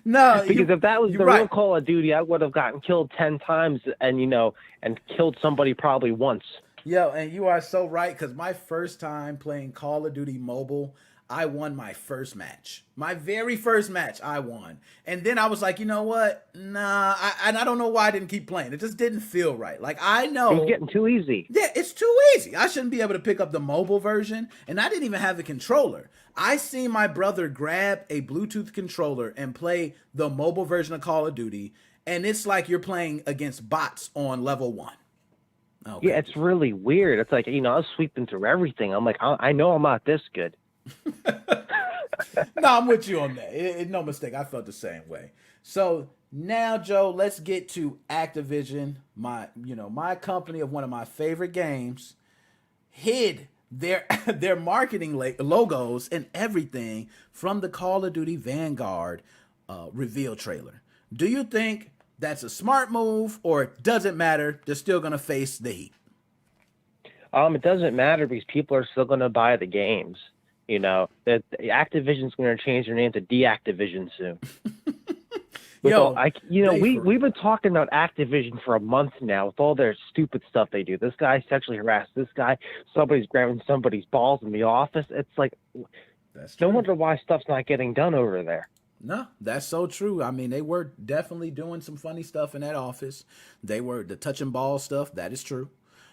No, because if that was the right. real Call of Duty, I would have gotten killed 10 times and, you know, and killed somebody probably once. Yo, and you are so right, because my first time playing Call of Duty Mobile, I won my first match. My very first match, I won. And then I was like, you know what? Nah, I don't know why I didn't keep playing. It just didn't feel right. Like, I know. It was getting too easy. Yeah, it's too easy. I shouldn't be able to pick up the mobile version, and I didn't even have the controller. I seen my brother grab a Bluetooth controller and play the mobile version of Call of Duty, and it's like you're playing against bots on level 1. Okay. Yeah, it's really weird. It's like, you know, I was sweeping through everything. I'm like, I know I'm not this good. No, I'm with you on that. No mistake. I felt the same way. So now, Joe, let's get to Activision. My company of one of my favorite games hid their marketing logos and everything from the Call of Duty Vanguard reveal trailer. Do you think that's a smart move, or it doesn't matter? They're still going to face the heat. It doesn't matter because people are still going to buy the games. You know, that Activision's going to change their name to Deactivision soon. We've been talking about Activision for a month now with all their stupid stuff they do. This guy sexually harassed this guy. Somebody's grabbing somebody's balls in the office. It's like, no wonder why stuff's not getting done over there. No, that's so true. I mean, they were definitely doing some funny stuff in that office. They were the touching ball stuff. That is true.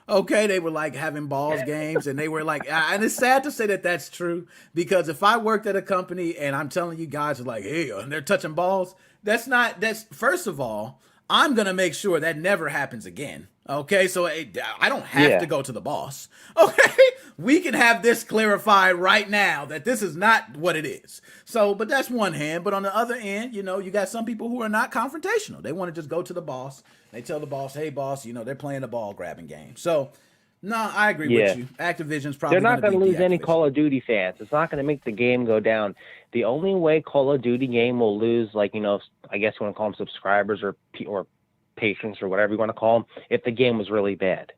Okay, they were like having balls games, and they were like, and it's sad to say that that's true, because if I worked at a company and I'm telling you guys are like, hey, and they're touching balls, that's first of all, I'm going to make sure that never happens again. Okay, so I don't have to go to the boss. Okay, we can have this clarified right now that this is not what it is. So, but that's one hand. But on the other end, you know, you got some people who are not confrontational. They want to just go to the boss. They tell the boss, hey, boss, you know, they're playing the ball grabbing game. So, no, I agree with you. Activision's probably they're not going to lose any Call of Duty fans. It's not going to make the game go down. The only way Call of Duty game will lose, like, you know, I guess you want to call them subscribers or patients or whatever you want to call them, if the game was really bad.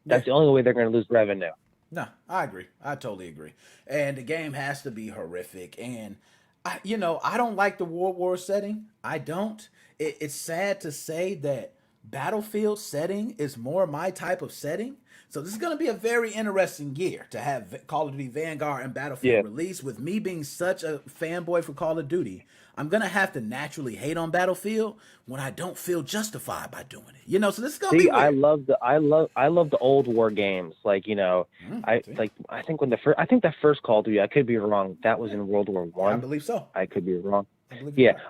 That's the only way they're going to lose revenue. No, I agree. I totally agree. And the game has to be horrific. And, I don't like the World War setting. I don't. It's sad to say that Battlefield setting is more my type of setting. So this is going to be a very interesting year to have Call of Duty Vanguard and Battlefield released. With me being such a fanboy for Call of Duty, I'm going to have to naturally hate on Battlefield when I don't feel justified by doing it. You know, so this is going to be weird. I love the old war games. Like, you know, I think the first Call of Duty, I could be wrong, that was in World War I. I believe so. I could be wrong.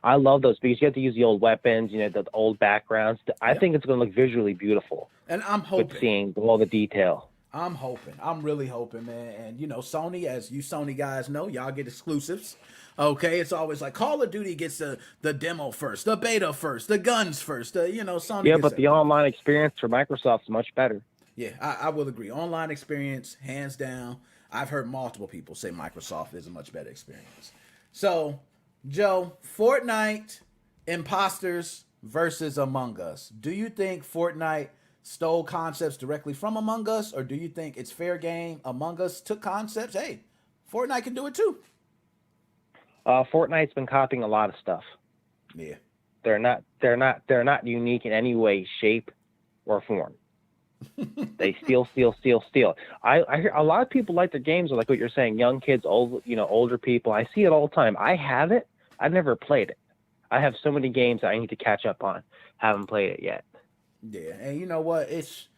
I love those because you have to use the old weapons, you know, the old backgrounds. I think it's going to look visually beautiful. And I'm hoping. With seeing all the detail. I'm hoping. I'm really hoping, man. And, you know, Sony, as you Sony guys know, y'all get exclusives. Okay, it's always like Call of Duty gets the demo first, the beta first, the guns first. Sony. Yeah, but the online experience for Microsoft is much better. Yeah, I will agree. Online experience, hands down. I've heard multiple people say Microsoft is a much better experience. So, Joe, Fortnite imposters versus Among Us. Do you think Fortnite stole concepts directly from Among Us, or do you think it's fair game? Among Us took concepts. Hey, Fortnite can do it too. Fortnite's been copying a lot of stuff. Yeah. They're not unique in any way, shape, or form. They steal. I hear a lot of people like their games, like what you're saying, young kids, older people. I see it all the time. I have it. I've never played it. I have so many games I need to catch up on. Haven't played it yet. Yeah, and you know what? It's,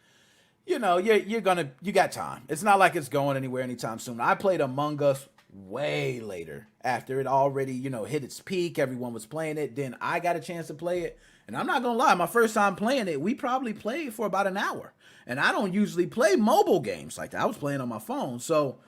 you got time. It's not like it's going anywhere anytime soon. I played Among Us way later after it already, hit its peak. Everyone was playing it. Then I got a chance to play it. And I'm not going to lie, my first time playing it, we probably played for about an hour. And I don't usually play mobile games like that. I was playing on my phone. So,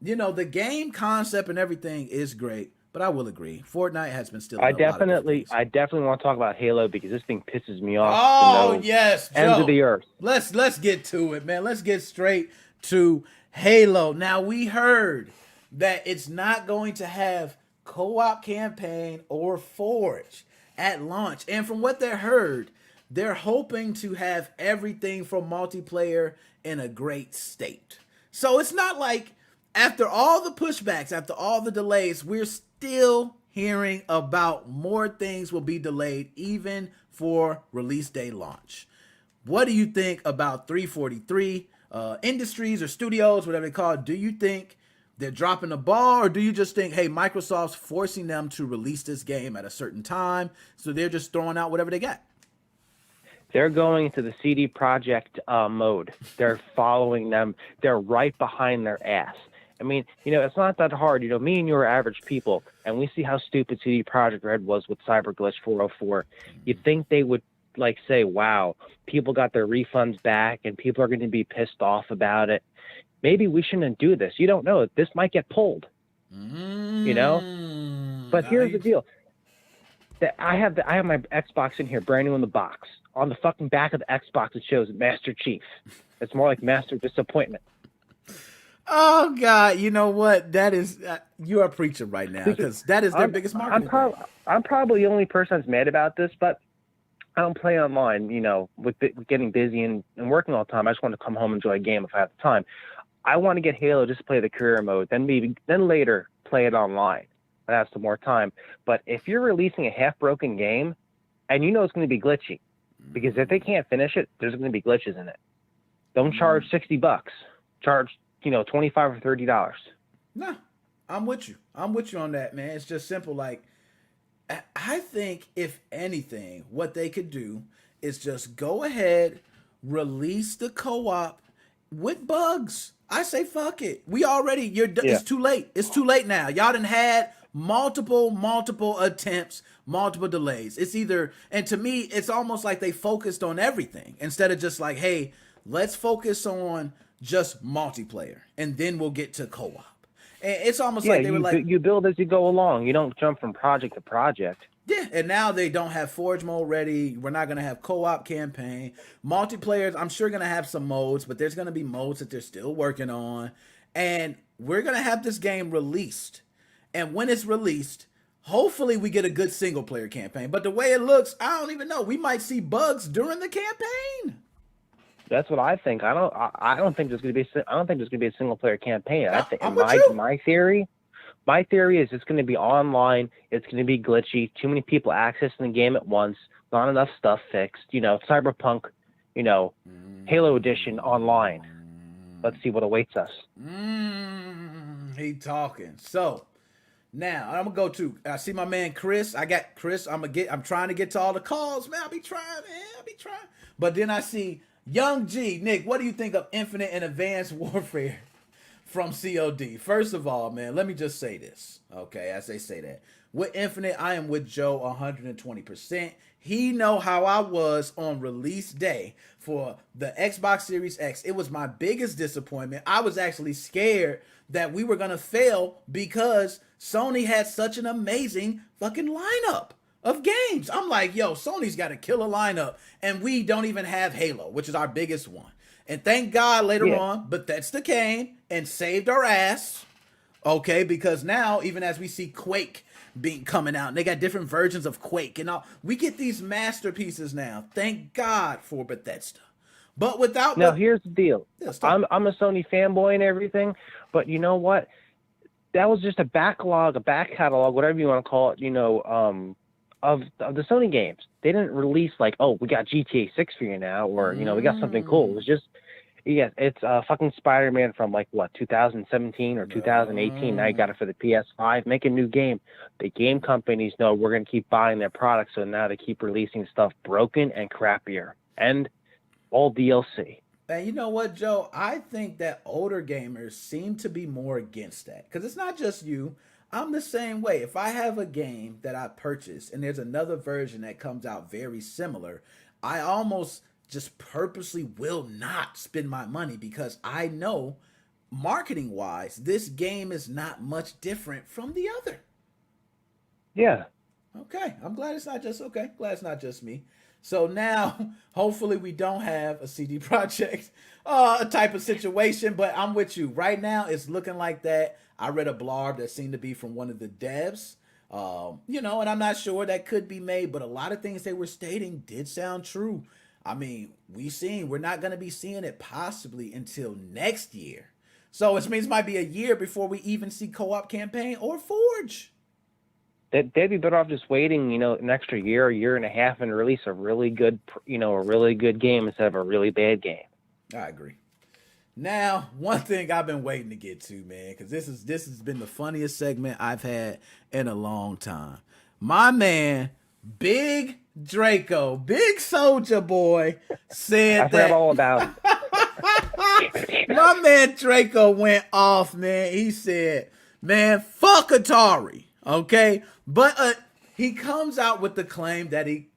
the game concept and everything is great. But I will agree, Fortnite has been stealing. I definitely want to talk about Halo because this thing pisses me off. Oh yes, Joe. Ends of the earth. Let's get to it, man. Let's get straight to Halo. Now we heard that it's not going to have co-op campaign or Forge at launch. And from what they heard, they're hoping to have everything from multiplayer in a great state. So it's not like after all the pushbacks, after all the delays, we're still hearing about more things will be delayed even for release day launch. What do you think about 343 Industries or studios, whatever they call it? Do you think they're dropping the ball, or do you just think, hey, Microsoft's forcing them to release this game at a certain time, so they're just throwing out whatever they got? They're going into the CD Projekt mode. They're following them. They're right behind their ass. I mean, it's not that hard. Me and you are average people, and we see how stupid CD Projekt Red was with Cyberglitch 404. You'd think they would, say, wow, people got their refunds back, and people are going to be pissed off about it. Maybe we shouldn't do this. You don't know. This might get pulled. But here's the deal. I have my Xbox in here, brand new in the box. On the fucking back of the Xbox, it shows Master Chief. It's more like Master Disappointment. Oh God! You know what? That is you are preaching right now, because that is their biggest marketing. I'm probably the only person that's mad about this, but I don't play online. With getting busy and working all the time, I just want to come home and enjoy a game if I have the time. I want to get Halo just to play the career mode, then later play it online. I have some more time. But if you're releasing a half-broken game, and it's going to be glitchy, because if they can't finish it, there's going to be glitches in it. Don't charge $60. Charge, $25 or $30. Nah, I'm with you. I'm with you on that, man. It's just simple. I think if anything, what they could do is just go ahead, release the co-op with bugs. I say fuck it. It's too late. It's too late now. Y'all done had multiple attempts, multiple delays. It's either, and to me, it's almost like they focused on everything instead of just like, hey, let's focus on just multiplayer and then we'll get to co-op. And it's almost like they were like, you build as you go along. You don't jump from project to project. Yeah, and now they don't have Forge mode ready. We're not going to have co-op campaign. Multiplayers, I'm sure going to have some modes, but there's going to be modes that they're still working on. And we're going to have this game released. And when it's released, hopefully we get a good single-player campaign. But the way it looks, I don't even know. We might see bugs during the campaign. That's what I think. I don't think there's going to be a single-player campaign. My theory is it's going to be online. It's going to be glitchy. Too many people accessing the game at once. Not enough stuff fixed. Cyberpunk, Halo Edition online. Let's see what awaits us. He talking. So now I'm gonna go to. I see my man Chris. I got Chris. I'm trying to get to all the calls, man. I'll be trying. But then I see Young G. Nick, what do you think of Infinite and Advanced Warfare from COD? First of all, man, let me just say this. Okay, as they say that. With Infinite, I am with Joe 120%. He know how I was on release day for the Xbox Series X. It was my biggest disappointment. I was actually scared that we were going to fail because Sony had such an amazing fucking lineup of games. I'm like, yo, Sony's got a killer lineup, and we don't even have Halo, which is our biggest one. And thank God later on, Bethesda came and saved our ass, okay, because now, even as we see Quake coming out, and they got different versions of Quake, and all, we get these masterpieces now. Thank God for Bethesda. But without... Now, here's the deal. I'm a Sony fanboy and everything, but you know what? That was just a backlog, a back catalog, whatever you want to call it, of the Sony games. They didn't release like, oh, we got GTA 6 for you now, or, we got something cool. It was just, it's fucking Spider-Man from like, 2017 or 2018. Now you got it for the PS5. Make a new game. The game companies know we're going to keep buying their products, so now they keep releasing stuff broken and crappier. And all DLC. And you know what, Joe? I think that older gamers seem to be more against that. Because it's not just you. I'm the same way. If I have a game that I purchased and there's another version that comes out very similar, I almost just purposely will not spend my money because I know, marketing-wise, this game is not much different from the other. Yeah. Okay. I'm glad it's not just me. So now, hopefully we don't have a CD Projekt type of situation, but I'm with you. Right now, it's looking like that. I read a blurb that seemed to be from one of the devs. You know, and I'm not sure that could be made, but a lot of things they were stating did sound true. I mean, we're not going to be seeing it possibly until next year. So it means it might be a year before we even see co-op campaign or Forge. They'd be better off just waiting, you know, an extra year and a half, and release a really good, you know, a really good game instead of a really bad game. I agree. Now, one thing I've been waiting to get to, man, because this has been the funniest segment I've had in a long time. My man, Big Draco, Big Soulja Boy, said I forgot all about it. My man Draco went off, man. He said, man, fuck Atari, okay? But he comes out with the claim that he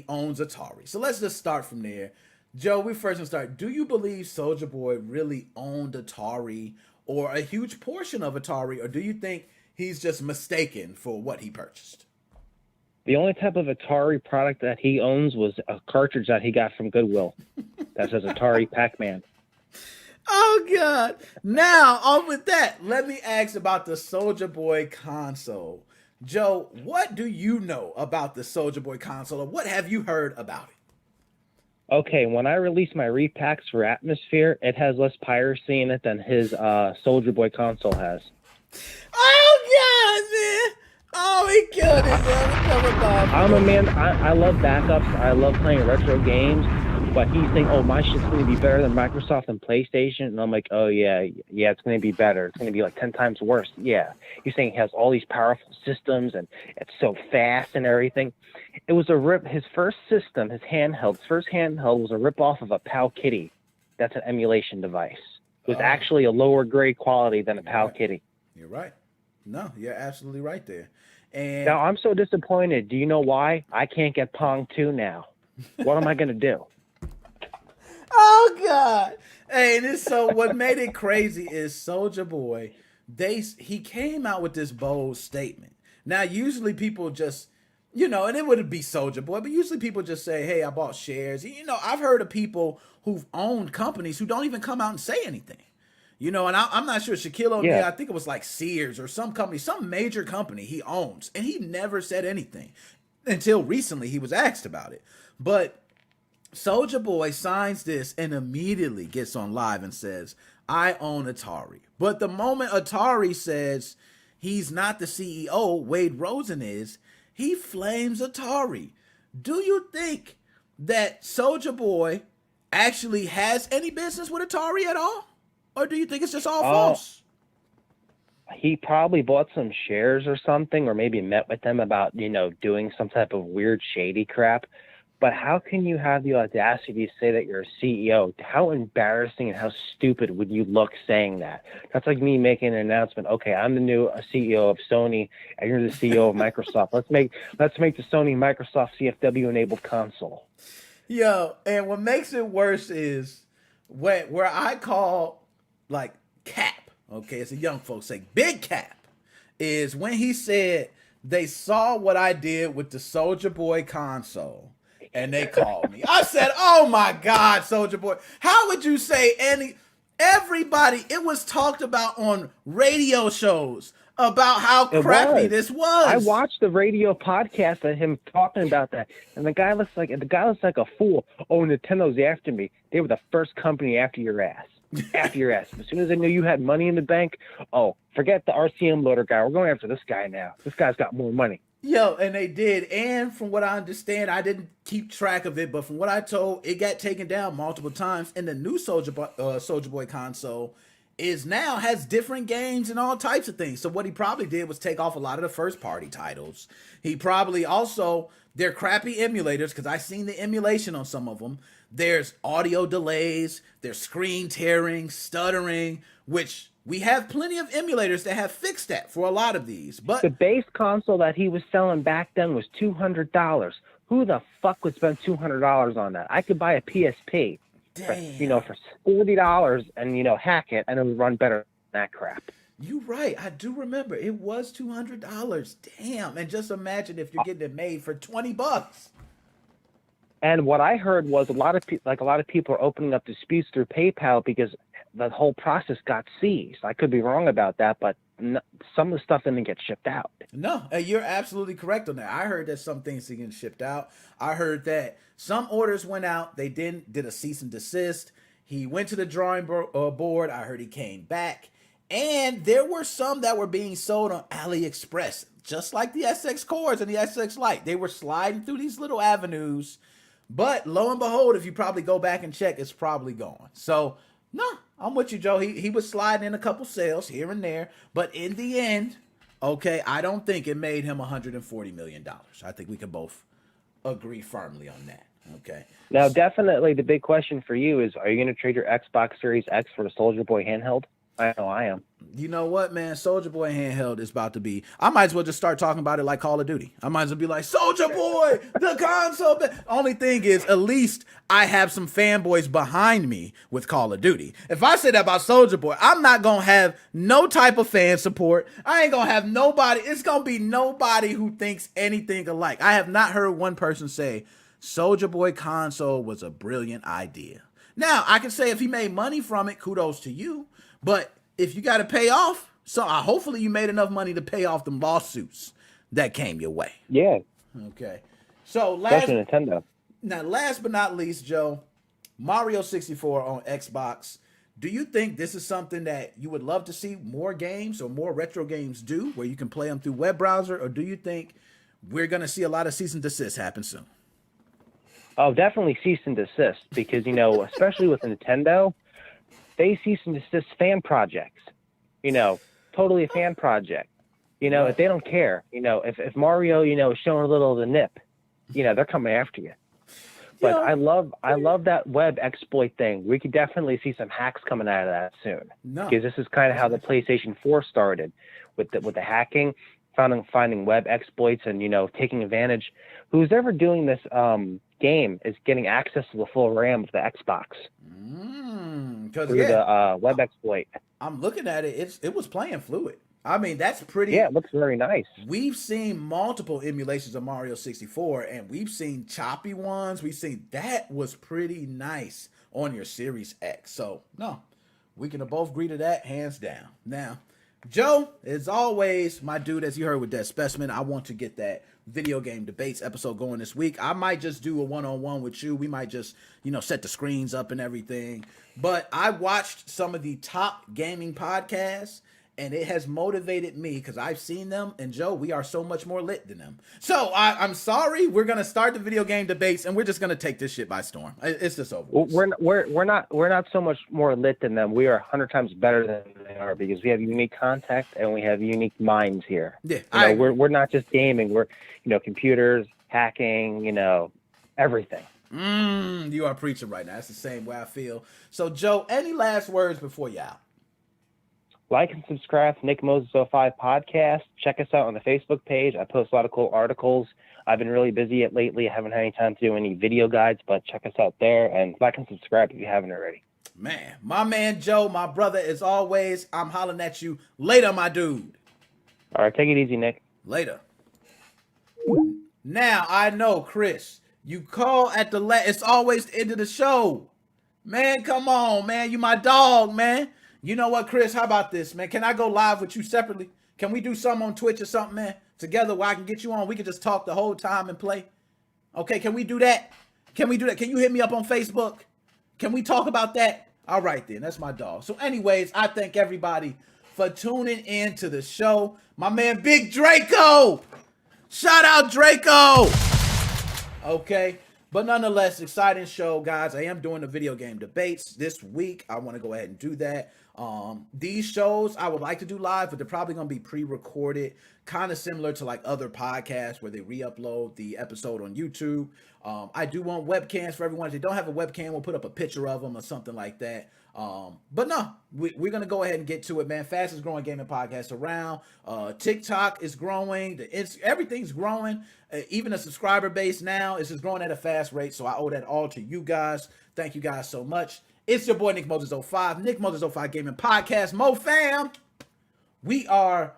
owns Atari. So let's just start from there. Joe, we first gonna start. Do you believe Soulja Boy really owned Atari or a huge portion of Atari, or do you think he's just mistaken for what he purchased? The only type of Atari product that he owns was a cartridge that he got from Goodwill that says Atari Pac-Man. Oh, God. Now, on with that, let me ask about the Soulja Boy console. Joe, what do you know about the Soulja Boy console, or what have you heard about it? Okay, when I release my repacks for Atmosphere, it has less piracy in it than his Soulja Boy console has. Oh, God, man. Oh, he killed it, man. I'm a man. I love backups. I love playing retro games. But he's saying, oh, my shit's going to be better than Microsoft and PlayStation. And I'm like, oh, yeah, it's going to be better. It's going to be like 10 times worse. Yeah. He's saying he has all these powerful systems and it's so fast and everything. It was a rip. His first system, his first handheld was a rip off of a PAL Kitty. That's an emulation device. It was actually a lower grade quality than a PAL Kitty. You're right. No, you're absolutely right there. And now I'm so disappointed. Do you know why? I can't get Pong 2 now. What am I going to do? Oh, God. Hey, and so what made it crazy is Soulja Boy, he came out with this bold statement. Now, usually people just, you know, and it wouldn't be Soulja Boy, but usually people just say, hey, I bought shares. You know, I've heard of people who've owned companies who don't even come out and say anything. You know, and I'm not sure Shaquille O'Neal, I think it was like Sears or some company, some major company he owns, and he never said anything until recently he was asked about it. But Soulja Boy signs this and immediately gets on live and says, I own Atari. But the moment Atari says he's not the CEO, Wade Rosen is, he flames Atari. Do you think that Soulja Boy actually has any business with Atari at all? Or do you think it's just all false? He probably bought some shares or something, or maybe met with them about, you know, doing some type of weird shady crap. But how can you have the audacity to say that you're a CEO? How embarrassing and how stupid would you look saying that? That's like me making an announcement. Okay, I'm the new CEO of Sony, and you're the CEO of Microsoft. Let's make the Sony Microsoft CFW enabled console. Yo, and what makes it worse is where I call like cap. Okay, it's a young folks say big cap. Is when he said they saw what I did with the Soulja Boy console. And they called me. I said, oh my God, Soulja Boy. How would you say everybody, it was talked about on radio shows about how crappy this was. I watched the radio podcast of him talking about that. And the guy looks like a fool. Oh, Nintendo's after me. They were the first company after your ass. After your ass. As soon as they knew you had money in the bank, oh, forget the RCM loader guy. We're going after this guy now. This guy's got more money. Yo, and they did. And from what I understand, I didn't keep track of it, but from what I told, it got taken down multiple times. And the new Soulja Boy console has different games and all types of things. So what he probably did was take off a lot of the first party titles. He probably also, they're crappy emulators because I seen the emulation on some of them. There's audio delays, there's screen tearing, stuttering, which we have plenty of emulators that have fixed that for a lot of these. But the base console that he was selling back then was $200. Who the fuck would spend $200 on that? I could buy a PSP for $40 and, hack it, and it would run better than that crap. You're right. I do remember. It was $200. Damn. And just imagine if you're getting it made for $20. And what I heard was a lot of people are opening up disputes through PayPal because the whole process got seized. I could be wrong about that, but some of the stuff didn't get shipped out. No, you're absolutely correct on that. I heard that some things are getting shipped out. I heard that some orders went out. They did a cease and desist. He went to the drawing board. I heard he came back. And there were some that were being sold on AliExpress, just like the SX Cores and the SX Lite. They were sliding through these little avenues. But lo and behold, if you probably go back and check, it's probably gone. So, no, I'm with you, Joe. He was sliding in a couple sales here and there. But in the end, okay, I don't think it made him $140 million. I think we can both agree firmly on that. Okay. Now, definitely the big question for you is, are you going to trade your Xbox Series X for the Soulja Boy handheld? I know I am. You know what, man? Soulja Boy handheld is about to be... I might as well just start talking about it like Call of Duty. I might as well be like, Soulja Boy, the console. Only thing is, at least I have some fanboys behind me with Call of Duty. If I say that about Soulja Boy, I'm not going to have no type of fan support. I ain't going to have nobody. It's going to be nobody who thinks anything alike. I have not heard one person say, Soulja Boy console was a brilliant idea. Now, I can say if he made money from it, kudos to you. But if you got to pay off, so hopefully you made enough money to pay off them lawsuits that came your way. Yeah. Okay. So especially Nintendo. Now, last but not least, Joe, Mario 64 on Xbox. Do you think this is something that you would love to see more games or more retro games do, where you can play them through web browser, or do you think we're going to see a lot of cease and desist happen soon? Oh, definitely cease and desist, because, especially with Nintendo, they cease and desist fan projects, totally a fan project. If they don't care, if Mario, is showing a little of the nip, they're coming after you. But I love that web exploit thing. We could definitely see some hacks coming out of that soon. Because this is kind of how the PlayStation 4 started with the hacking, finding web exploits and, taking advantage. Who's ever doing this game is getting access to the full RAM of the Xbox. Through the web exploit. I'm looking at it. It was playing fluid. I mean, that's pretty. Yeah, it looks very nice. We've seen multiple emulations of Mario 64, and we've seen choppy ones. We've seen that was pretty nice on your Series X. So, no, we can both agree to that, hands down. Now, Joe, as always, my dude, as you heard with that specimen, I want to get that video game debates episode going this week. I might just do a one-on-one with you. We might just, set the screens up and everything. But I watched some of the top gaming podcasts, and it has motivated me because I've seen them, and Joe, we are so much more lit than them. So I'm sorry, we're gonna start the video game debates, and we're just gonna take this shit by storm. It's just over. We're not so much more lit than them. We are 100 times better than they are because we have unique context and we have unique minds here. Yeah, we're not just gaming. We're computers, hacking, everything. You are preaching right now. That's the same way I feel. So Joe, any last words before you out? Like and subscribe to NickMoses05 podcast. Check us out on the Facebook page. I post a lot of cool articles. I've been really busy lately. I haven't had any time to do any video guides, but check us out there. And like and subscribe if you haven't already. Man, my man Joe, my brother, as always, I'm hollering at you later, my dude. All right, take it easy, Nick. Later. Now, I know, Chris, you call at the it's always the end of the show. Man, come on, man. You my dog, man. You know what, Chris? How about this, man? Can I go live with you separately? Can we do something on Twitch or something, man? Together where I can get you on. We can just talk the whole time and play. Okay, can we do that? Can we do that? Can you hit me up on Facebook? Can we talk about that? All right, then. That's my dog. So anyways, I thank everybody for tuning in to the show. My man, Big Draco. Shout out, Draco. Okay. But nonetheless, exciting show, guys. I am doing the video game debates this week. I want to go ahead and do that. These shows I would like to do live, but they're probably going to be pre-recorded, kind of similar to like other podcasts where they re-upload the episode on YouTube. I do want webcams for everyone. If they don't have a webcam, we'll put up a picture of them or something like that. But no, we're going to go ahead and get to it, man. Fastest growing gaming podcast around. TikTok is growing. Everything's growing. Even the subscriber base now is just growing at a fast rate. So I owe that all to you guys. Thank you guys so much. It's your boy, NickMoses05, NickMoses05 Gaming Podcast, MoFam. We are